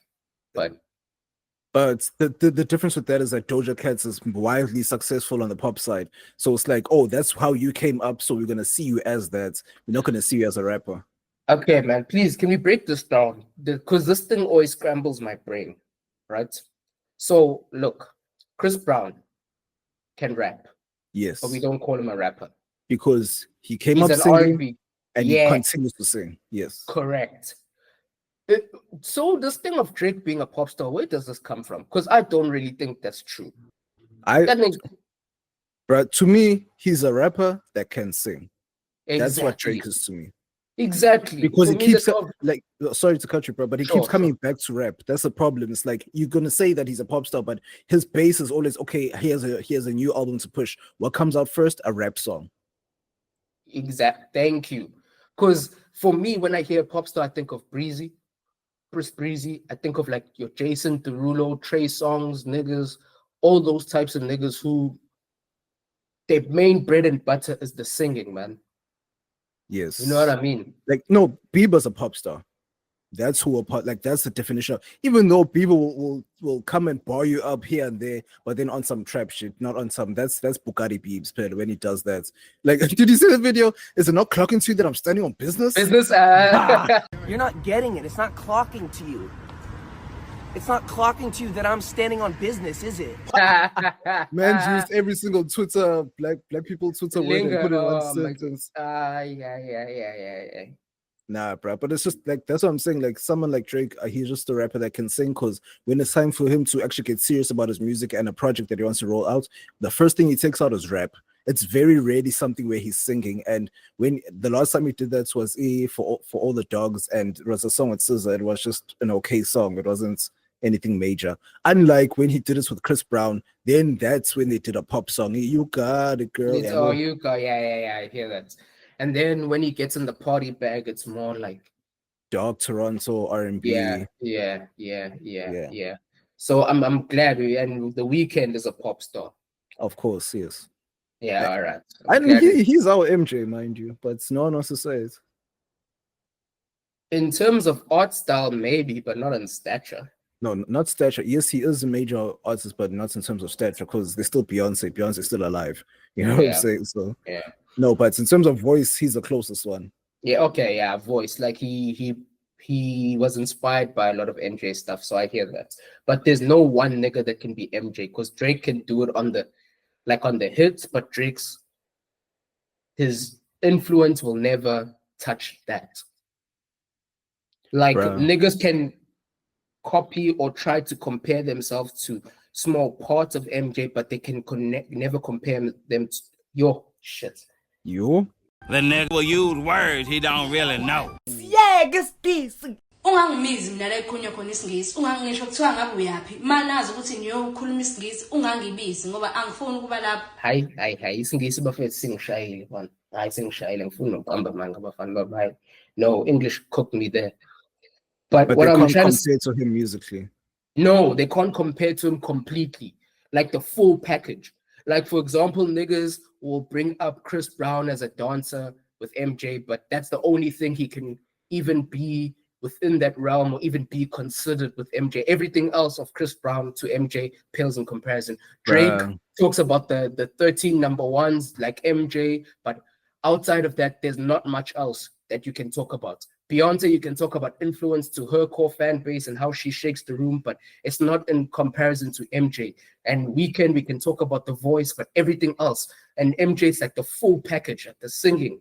But the difference with that is that Doja Cat is wildly successful on the pop side. So it's like, oh, that's how you came up. So we're gonna see you as that. We're not gonna see you as a rapper. okay, man, please, can we break this down? Because this thing always scrambles my brain, right? So look, Chris Brown can rap, Yes, but we don't call him a rapper. because he came He's up an singing R&B. and he Yeah, continues to sing. Yes, correct. So this thing of Drake being a pop star, where does this come from? Because I don't really think that's true. That makes but to me, he's a rapper that can sing. That's what exactly, Drake is to me. exactly. Because For he me, keeps that's all. like, sorry to cut you, bro, but he Sure, keeps coming sure. back to rap. That's the problem. It's like you're gonna say that he's a pop star, but his base is always okay. He has a new album to push. What comes out first? A rap song. Thank you. Because for me, when I hear pop star, I think of Chris Breezy. I think of like your Jason Derulo, Trey Songz, niggas, all those types of niggas who their main bread and butter is the singing, man. Yes, You know what I mean? like no, Bieber's a pop star. That's who a pop, like that's the definition. Even though people will come and bar you up here and there, but then on some trap shit, not on some that's Bugatti Biebs, but when he does that. Like, did you see the video? Is it not clocking to you that I'm standing on business? Business. You're not getting it. It's not clocking to you. It's not clocking to you that I'm standing on business, is it? Man's used every single Twitter, black people Twitter word and Linger. put it in one Oh my sentence. yeah. Nah, bro. But it's just like that's what I'm saying. Like someone like Drake, he's just a rapper that can sing. Because when it's time for him to actually get serious about his music and a project that he wants to roll out, the first thing he takes out is rap. It's very rarely something where he's singing. And when the last time he did that was for all the dogs, and it was a song with SZA. It was just an okay song. It wasn't anything major. Unlike when he did this with Chris Brown, then that's when they did a pop song. You got it, girl. It's, oh, you go. Yeah. I hear that. And then when he gets in the party bag, it's more like Dog Toronto R&B. Yeah. So I'm glad and the Weeknd is a pop star. Of course, yes. Yeah, all right. I mean, he's our MJ, mind you, but no one wants to say it. In terms of art style, maybe, but not in stature. No, not stature. Yes, he is a major artist, but not in terms of stature, because there's still Beyonce. Beyonce's still alive. You know what I'm saying? So yeah. No, but in terms of voice, he's the closest one. Yeah, okay, yeah, voice. Like he was inspired by a lot of MJ stuff, so I hear that. But there's no one nigga that can be MJ, because Drake can do it on the hits, but his influence will never touch that. Like niggas can copy or try to compare themselves to small parts of MJ, but they can never compare them to your shit. You? The nigga will use words he don't really know. Yeah, this. Ungangimizi mina la ekhulunywa khona isingisi, ungangisho kuthiwa ngabe uyapi. Manazi ukuthi niyokhuluma isingisi, ungangibizi ngoba angifuni ukuba lapha. Hayi isingisi bafethu singishayile man. Hayi singishayile ngifuna ukuhamba manje abafana babayi. No, English cooked me there. But what they I'm can't trying compare to him musically. No, they can't compare to him completely. Like the full package. Like, for example, niggas will bring up Chris Brown as a dancer with MJ, but that's the only thing he can even be within that realm or even be considered with MJ. Everything else of Chris Brown to MJ pales in comparison. Drake talks about the 13 number ones like MJ, but outside of that, there's not much else that you can talk about. Beyonce, you can talk about influence to her core fan base and how she shakes the room, but it's not in comparison to MJ. And Weeknd, we can talk about the voice, but everything else. And MJ's like the full package, the singing,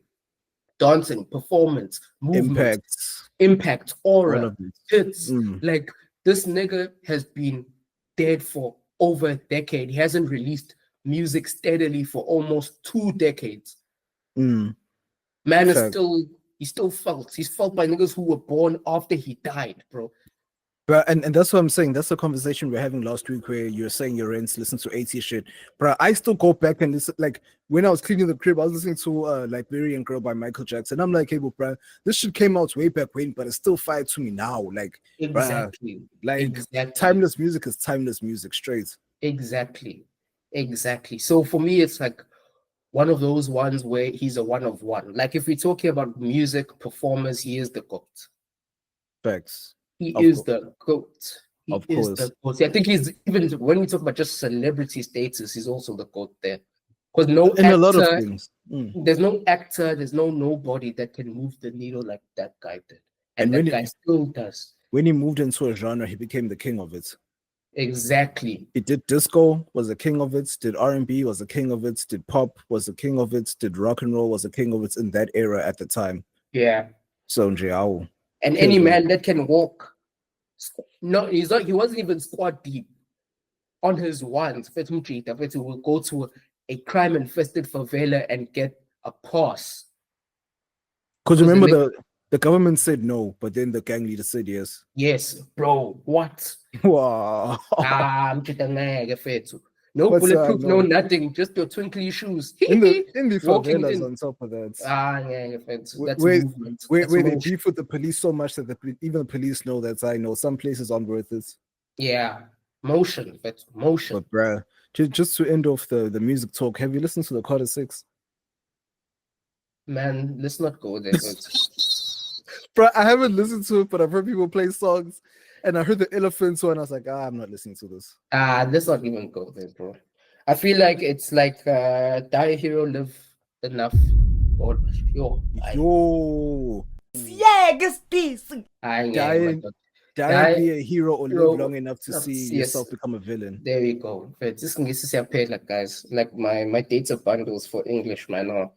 dancing, performance, movement, impact, aura, hits. Like this nigga has been dead for over a decade. He hasn't released music steadily for almost 2 decades. Man is still... He's still felt. He's felt by niggas who were born after he died, bro. But and that's what I'm saying. That's the conversation we're having last week where you're saying your rents listen to 80 shit. Bro, I still go back and listen. Like when I was cleaning the crib, I was listening to Liberian Girl by Michael Jackson. I'm like, hey, bro, this shit came out way back when, but it's still fire to me now. Like, exactly. Timeless music is timeless music, straight. Exactly. So for me, it's like one of those ones where he's a one of one. Like if we're talking about music performers, he is the GOAT. Facts. He is the GOAT. He Of is course. the GOAT. I think he's, even when we talk about just celebrity status, he's also the GOAT there. Because no In a lot of actor, things. there's no actor, there's no nobody that can move the needle like that guy did. And when that guy still does. When he moved into a genre, he became the king of it. Exactly. He did disco, was the king of it. Did R&B, was the king of it. Did pop, was the king of it. Did rock and roll, was the king of it in that era at the time. Yeah. So Njiao. And any man that can walk, no, he's not. He wasn't even squad deep on his ones. He will go to a crime-infested favela and get a pass. Because remember, the government said no, but then the gang leader said yes. Yes, bro. What? Wow. No bulletproof, no nothing. Just your twinkly shoes. in the favelas on top of that. That's movement. Where they beef with the police so much that even the police know that I know some places aren't worth it. Yeah, motion. That's motion. But bruh, just to end off the music talk, have you listened to the Carter 6? Man, let's not go there. Bro, I haven't listened to it, but I've heard people play songs, and I heard the Elephants one. I was like, I'm not listening to this. Let's not even go there, bro. I feel like it's like Die Hero Live Enough. Or yo. Yeah, guess this. Die be a hero or live long enough to see yourself become a villain. There we go. This is like, guys. Like my data bundles for English, man,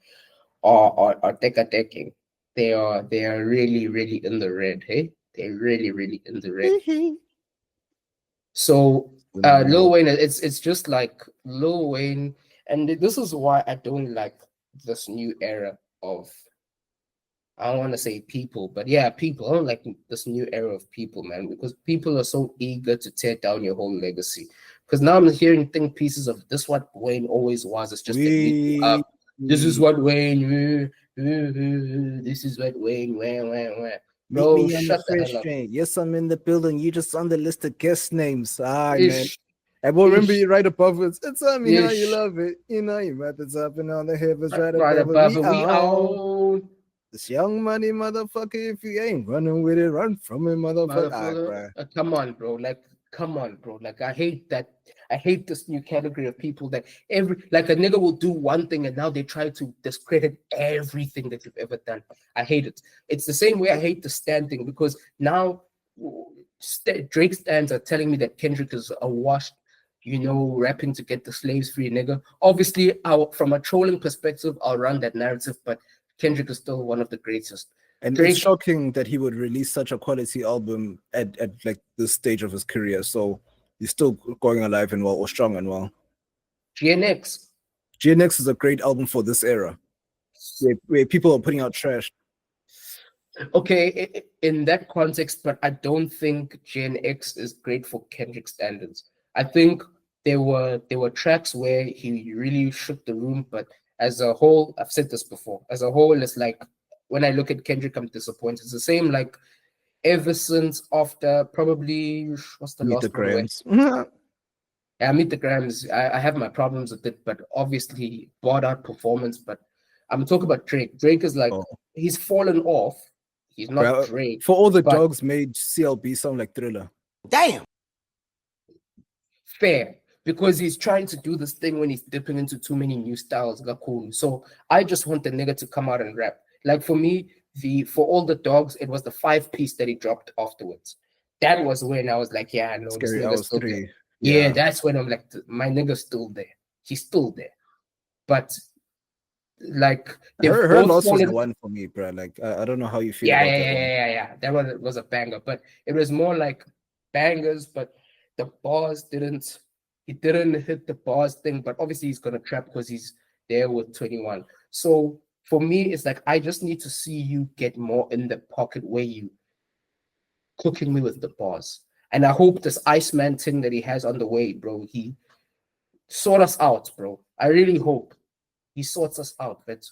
are taking. They are really, really in the red, hey? They're really, really in the red. So Lil Wayne, it's just like Lil Wayne, and this is why I don't like this new era of, I don't want to say people, but yeah, people. I don't like this new era of people, man, because people are so eager to tear down your whole legacy. Because now I'm hearing think pieces of this what Wayne always was. It's just this is what Wayne. This is what Wayne. Bro, meet me shut on the the hell up. train. Yes, I'm in the building. You just on the list of guest names. Man. I will remember you right above it. It's on me how you love it. You know, your methods up and on the heavens right above it. We own. This young money motherfucker, if you ain't running with it, run from it, motherfucker. Come on, bro. Like, I hate that. I hate this new category of people that a nigga will do one thing and now they try to discredit everything that you've ever done. I hate it. It's the same way I hate the Stan thing, because now Drake stands are telling me that Kendrick is a washed, rapping to get the slaves free, nigga. Obviously, from a trolling perspective, I'll run that narrative, but Kendrick is still one of the greatest. And Drake, it's shocking that he would release such a quality album at like this stage of his career. So he's still going alive and well, or strong and well. GNX is a great album for this era, where people are putting out trash. Okay, in that context, but I don't think GNX is great for Kendrick standards. I think there were tracks where he really shook the room, but as a whole, I've said this before, as a whole, it's like, when I look at Kendrick, I'm disappointed. It's the same, like, ever since after probably, what's the last one? Yeah, Meet the Grams. I have my problems with it, but obviously bought out performance. But I'm talking about Drake. Drake is like, he's fallen off. He's not Drake. For all the dogs made CLB sound like Thriller. Damn. Fair. Because he's trying to do this thing when he's dipping into too many new styles. So I just want the nigga to come out and rap. Like, for me, for all the dogs, it was the 5-piece that he dropped afterwards. That was when I was like, yeah, no, this nigga's still there. Yeah, that's when I'm like, my nigga's still there. He's still there. But, like, her loss was the one for me, bro. Like, I don't know how you feel. Yeah. That one was a banger. But it was more like bangers, but the bars didn't. He didn't hit the bars thing, but obviously he's gonna trap because he's there with 21. So for me, it's like, I just need to see you get more in the pocket where you cooking me with the bars. And I hope this Iceman thing that he has on the way, bro, he sort us out, bro. I really hope he sorts us out. But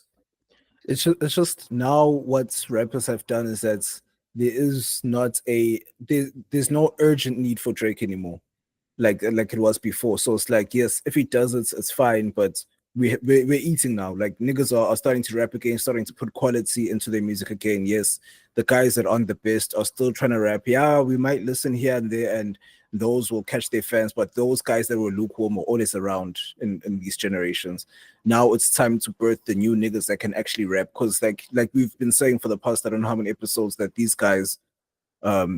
it's just now what rappers have done is that there's no urgent need for Drake anymore. Like it was before. So it's like, yes, if he does it, it's fine, but we're eating now. Like niggas are starting to rap again, starting to put quality into their music again. Yes, the guys that aren't the best are still trying to rap. Yeah, we might listen here and there, and those will catch their fans. But those guys that were lukewarm are always around in these generations. Now it's time to birth the new niggas that can actually rap. Because like we've been saying for the past I don't know how many episodes that these guys are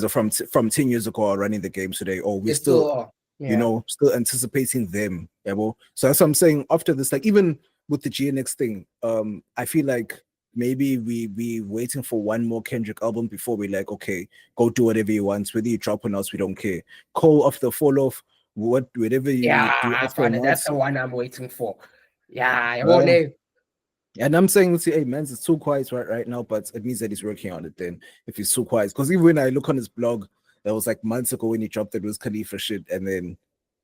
from 10 years ago are running the game today, or we're still are. Yeah. you know, still anticipating them. Yeah, well, so that's what I'm saying. After this, like even with the GNX thing, I feel like maybe we waiting for one more Kendrick album before we like, okay, go do whatever you want, whether you drop on us, we don't care. Cole after fall off, whatever you do after brother, that's us, the one I'm waiting for. Yeah, I Well, won't know. and I'm saying, see, hey, man, it's too quiet right now, but it means that he's working on it then. If he's too quiet, because even when I look on his blog, that was like months ago when he dropped that Wiz Khalifa shit and then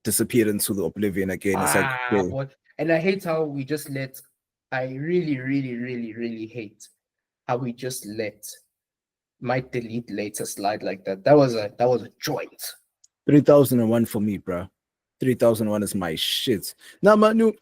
disappeared into the oblivion again. It's like, okay, Boy. And I hate how we just let. I really, really, really, really hate how we just let might delete later slide like that. That was a joint. 3001 for me, bro. 3001 is my shit. Now my new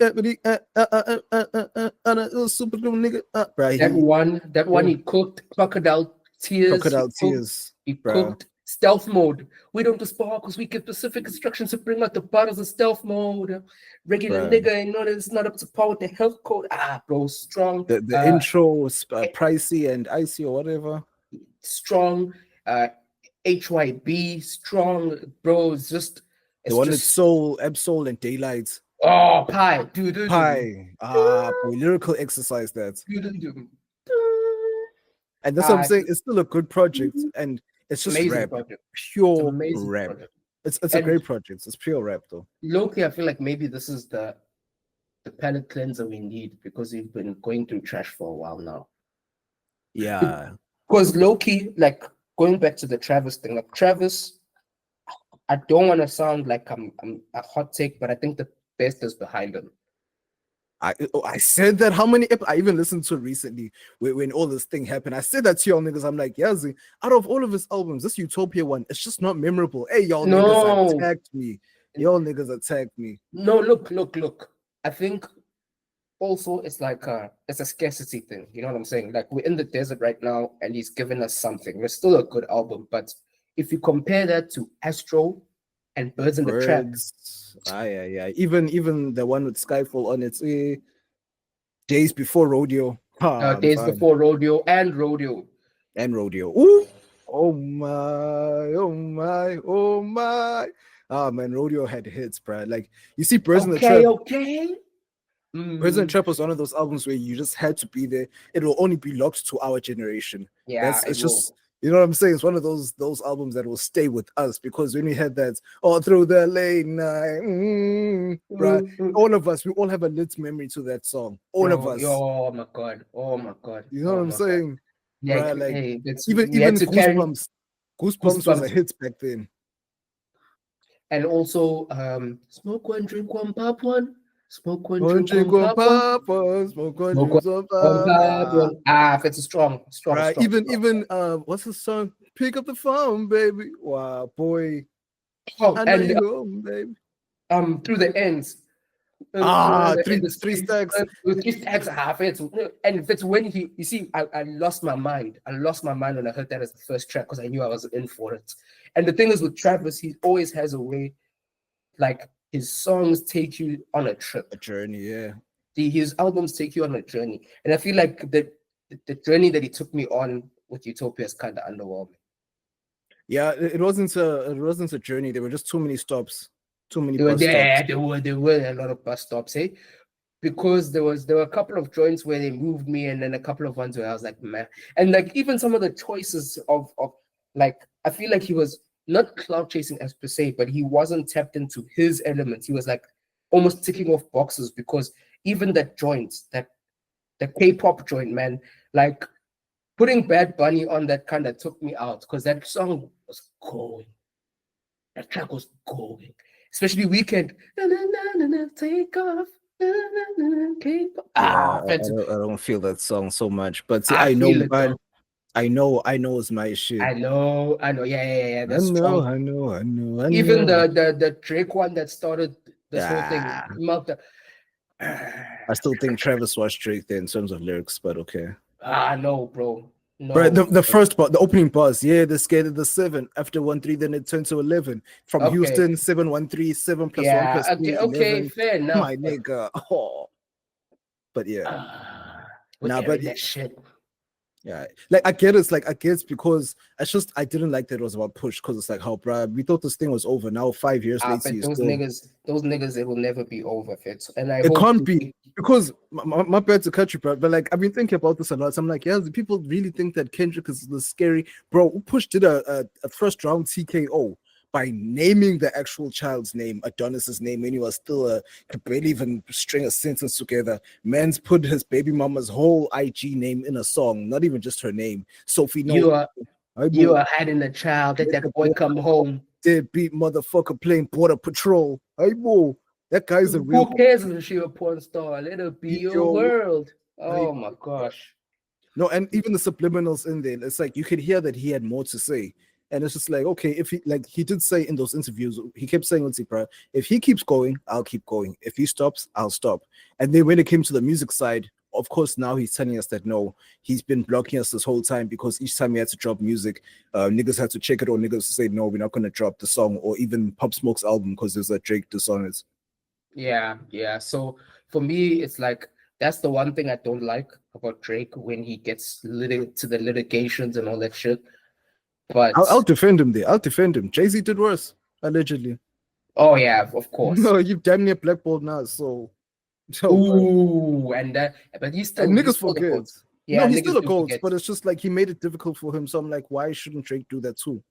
super nigga, bro. That one he cooked crocodile tears. He cooked stealth mode. We don't do sparkles. We give specific instructions to bring out the bottles of stealth mode. Regular nigga, you know it's not up to par with the health code. Bro, strong. The intro was pricey and icy or whatever. Strong. HYB, strong, bro. It's just the one with Soul, Absol, and Daylight. Oh, Pie, dude. Pie. Boy, lyrical exercise that. And that's what I'm saying. It's still a good project, and it's just rap, pure rap. Project. It's a great project. It's pure rap, though. Low-key, I feel like maybe this is the palate cleanser we need because we've been going through trash for a while now. Yeah. Because low-key, like going back to the Travis thing, like Travis, I don't want to sound like I'm a hot take, but I think the best is behind him. I said that how many I even listened to it recently when all this thing happened. I said that to y'all niggas. I'm like, Yazzie, out of all of his albums, this Utopia one, it's just not memorable. Hey, y'all niggas attacked me. Y'all niggas attacked me. No, look. I think also it's like it's a scarcity thing. You know what I'm saying? Like we're in the desert right now, and he's given us something. It's still a good album, but if you compare that to Astro and Birds in the Trap. Yeah. Even the one with Skyfall on it, Days Before Rodeo. Days Before Rodeo and Rodeo. Ooh. Oh my. Man, Rodeo had hits, bro. Like you see Birds in the Trap. Okay. Birds in the Trap was one of those albums where you just had to be there. It will only be locked to our generation. Yeah, it's just. You know what I'm saying? It's one of those albums that will stay with us because when we had that all through the late night, right? All of us, we all have a lit memory to that song. All of us. Oh my god! You know what I'm saying? Yeah, right? Like hey, even Goosebumps. Goosebumps was a hit back then. And also, smoke one, drink one, pop one. Smoke one, drink one, pop one. Smoke one, drink one, pop one. It's a strong. Right. Even what's the song? Pick up the phone, baby. Wow, boy. I know you home, baby. Through the ends. Three stacks. With 3 stacks, half it. And it's when you see, I lost my mind. I lost my mind when I heard that as the first track because I knew I was in for it. And the thing is with Travis, he always has a way, like his songs take you on a trip. A journey, yeah. His albums take you on a journey. And I feel like the journey that he took me on with Utopia is kind of underwhelming. Yeah, it wasn't a journey. There were just too many stops. Too many bus stops. There were a lot of bus stops, because there were a couple of joints where they moved me, and then a couple of ones where I was like, man. And like even some of the choices of like, I feel like he was not cloud chasing as per se, but he wasn't tapped into his elements. He was like almost ticking off boxes because even that joint, the K-pop joint, man, like putting Bad Bunny on that kind of took me out because that song was going. That track was going. Especially Weekend. Take off. I don't feel that song so much, but see, I know it's my shit. I know. Yeah. I know. Even the Drake one that started this whole thing. I still think Travis was Drake there in terms of lyrics, but okay. No, bro. No. But the first part, the opening bars, yeah, they scared of the 7 after 1-3, then it turned to 11. From Okay. Houston, 7-1-3, 7 plus 1 Yeah, plus 3, okay, 11. fair enough. My nigga. Oh. But yeah. But that shit. Yeah, like I get it's because I didn't like that it was about Push, because it's like, how, bruh, we thought this thing was over. Now 5 years later, But those niggas, it will never be over, Fitz. And it can't be, because my bad to cut you, bro, but like I've been thinking about this a lot. So I'm like, yeah, do people really think that Kendrick is the scary, bro? Push did a first round TKO by naming the actual child's name, Adonis's name, when he was still could barely even string a sentence together. Man's put his baby mama's whole IG name in a song, not even just her name. Sophie, no. You are hiding a child. Let that boy come home. Deadbeat motherfucker playing Border Patrol. Hey, boy, that guy's a real. Who cares if she a porn star? Let her be your world. Oh my gosh. No, and even the subliminals in there, it's like you could hear that he had more to say. And it's just like, okay, if he did say in those interviews, he kept saying, let's see, bro, if he keeps going, I'll keep going. If he stops, I'll stop. And then when it came to the music side, of course, now he's telling us that no, he's been blocking us this whole time, because each time he had to drop music, niggas had to check it, or niggas to say, no, we're not going to drop the song, or even Pop Smoke's album, because there's a Drake diss on it. Yeah. So for me, it's like, that's the one thing I don't like about Drake, when he gets to the litigations and all that shit. But I'll defend him there. I'll defend him. Jay-Z did worse, allegedly. Oh yeah, of course. No, you've damn near blackballed now, so. Ooh, but he's still. And niggas forget. Yeah, no, he's still a GOAT, but it's just like he made it difficult for him. So I'm like, why shouldn't Drake do that too?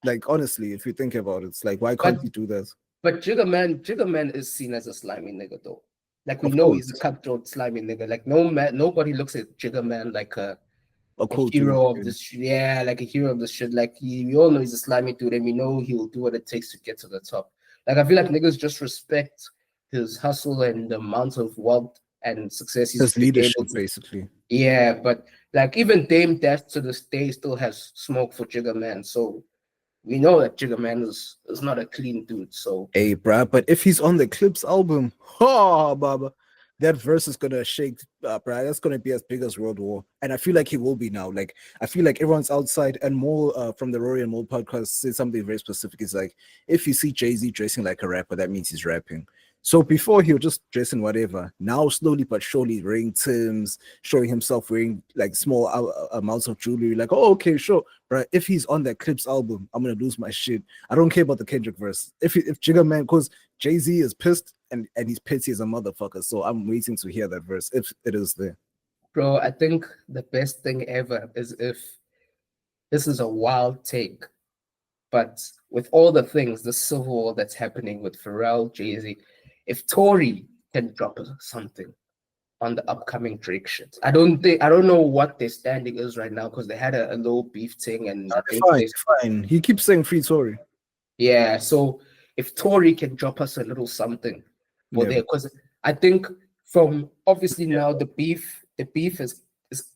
Like, honestly, if you think about it, it's like, why can't he do that? But Jigga Man is seen as a slimy nigga, though. Like, we know he's a cutthroat slimy nigga. Like, nobody looks at Jigga Man like a hero of this. Yeah, like a hero of this shit. Like, we all know he's a slimy dude, and we know he'll do what it takes to get to the top. Like, I feel like niggas just respect his hustle and the amount of wealth and success he's his leadership, basically. Yeah, but like even Dame Dash to this day still has smoke for Jigga Man. So we know that Jigga Man is not a clean dude. So hey, bruh, but if he's on the Clipse album, Baba, that verse is gonna shake, bruh. That's gonna be as big as World War, and I feel like he will be now. Like, I feel like everyone's outside, and Mole from the Rory and Mole podcast said something very specific. It's like, if you see Jay-Z dressing like a rapper, that means he's rapping. So before he was just dressing whatever. Now slowly but surely wearing Timbs, showing himself wearing like small amounts of jewelry. Like, oh, okay, sure, bro. If he's on that Clipse album, I'm gonna lose my shit. I don't care about the Kendrick verse. If Jigga Man, because Jay-Z is pissed and he's pissy as a motherfucker. So I'm waiting to hear that verse if it is there. Bro, I think the best thing ever is if this is a wild take, but with all the things, the civil war that's happening with Pharrell, Jay-Z. If Tory can drop something on the upcoming Drake shit, I don't know what their standing is right now, because they had a little beef thing and fine. He keeps saying free Tory. Yeah, so if Tory can drop us a little something for there, because I think from obviously now the beef is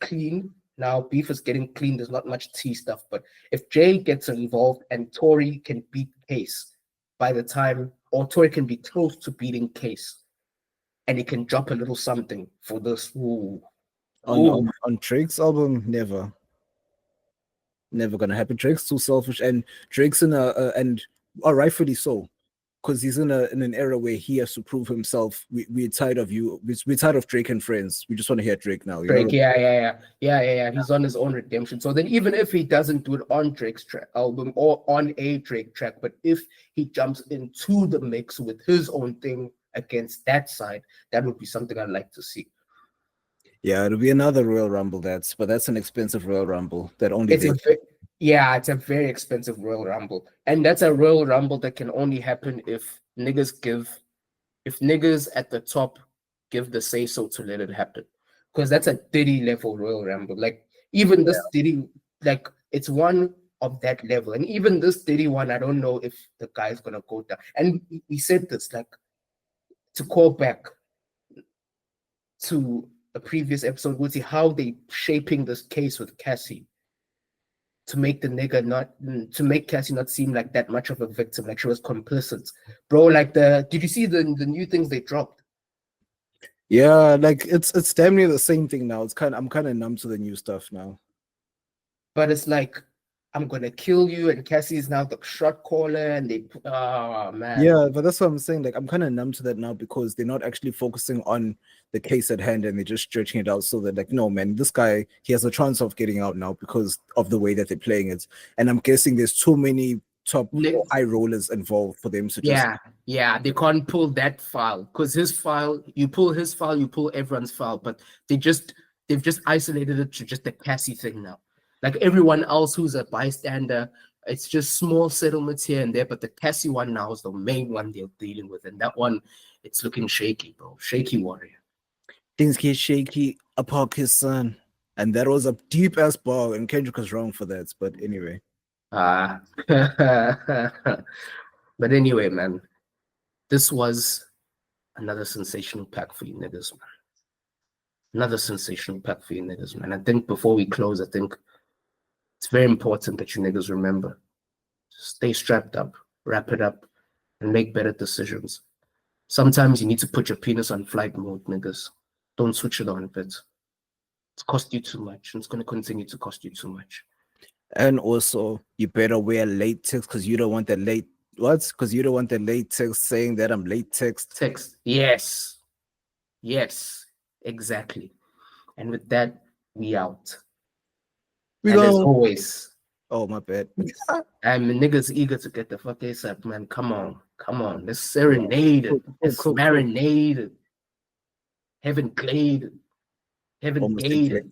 clean. Now beef is getting clean. There's not much tea stuff, but if Jay gets involved and Tory can beat Case by the time, or Tory can be close to beating Case, and he can drop a little something for this. On Drake's album, never gonna happen. Drake's too selfish, and Drake's in rightfully so, because he's in an era where he has to prove himself. We're tired of you. We're tired of Drake and friends. We just want to hear Drake now. Drake, yeah. He's on his own redemption. So then, even if he doesn't do it on Drake's album or on a Drake track, but if he jumps into the mix with his own thing against that side, that would be something I'd like to see. Yeah, it'll be another Royal Rumble. But that's an expensive Royal Rumble. It's a very expensive Royal Rumble, and that's a Royal Rumble that can only happen if niggas at the top give the say so to let it happen, because that's a Diddy level Royal Rumble. Like even this Diddy, like it's one of that level, and even this Diddy one, I don't know if the guy's gonna go down. And we said this, like, to call back to a previous episode, we'll see how they shaping this case with Cassie to make Cassie not seem like that much of a victim, like she was complicit. Bro, like did you see the new things they dropped? Yeah, like it's damn near the same thing now. I'm kind of numb to the new stuff now. But it's like, I'm gonna kill you, and Cassie is now the shot caller, and oh man. Yeah, but that's what I'm saying. Like, I'm kind of numb to that now because they're not actually focusing on the case at hand and they're just stretching it out so that, like, no, man, this guy, he has a chance of getting out now because of the way that they're playing it. And I'm guessing there's too many top or high rollers involved for them to just. Yeah, they can't pull that file because his file, you pull his file, you pull everyone's file, but they've just isolated it to just the Cassie thing now. Like everyone else who's a bystander, it's just small settlements here and there, but the Cassie one now is the main one they're dealing with, and that one, it's looking shaky, bro. Shaky warrior. Things get shaky upon his son, and that was a deep ass ball, and Kendrick was wrong for that. But anyway, but anyway, man, this was another sensational pack for you niggas, man. Another sensational pack for you niggas, man. I think before we close, I think it's very important that you niggas remember. Stay strapped up, wrap it up, and make better decisions. Sometimes you need to put your penis on flight mode, niggas. Don't switch it on, but it's cost you too much, and it's going to continue to cost you too much. And also, you better wear latex because you don't want the because you don't want the latex saying that I'm latex. Text. Yes, exactly. And with that, we out. And as always, oh my bad. I'm niggas eager to get the fuck ASAP, man. Come on. Let's serenade it. Let's marinate it. Heaven glade it. Heaven gate it.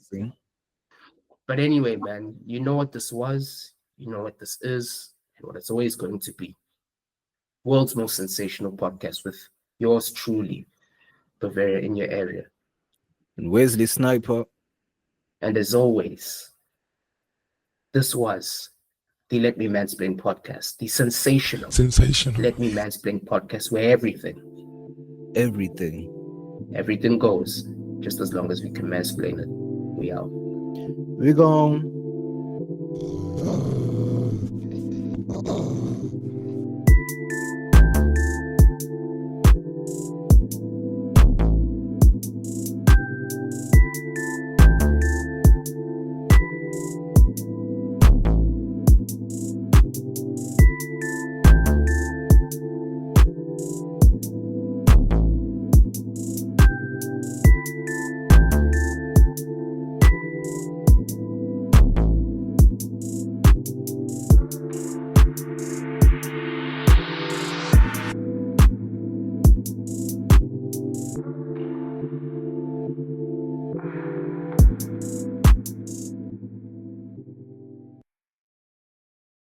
But anyway, man, you know what this was, you know what this is, and what it's always going to be. World's most sensational podcast with yours truly, Bavaria in your area. And Wesley Sniper. And as always, this was the Let Me Mansplain Podcast, the sensational Let Me Mansplain Podcast, where everything goes, just as long as we can mansplain it. We out. We gone.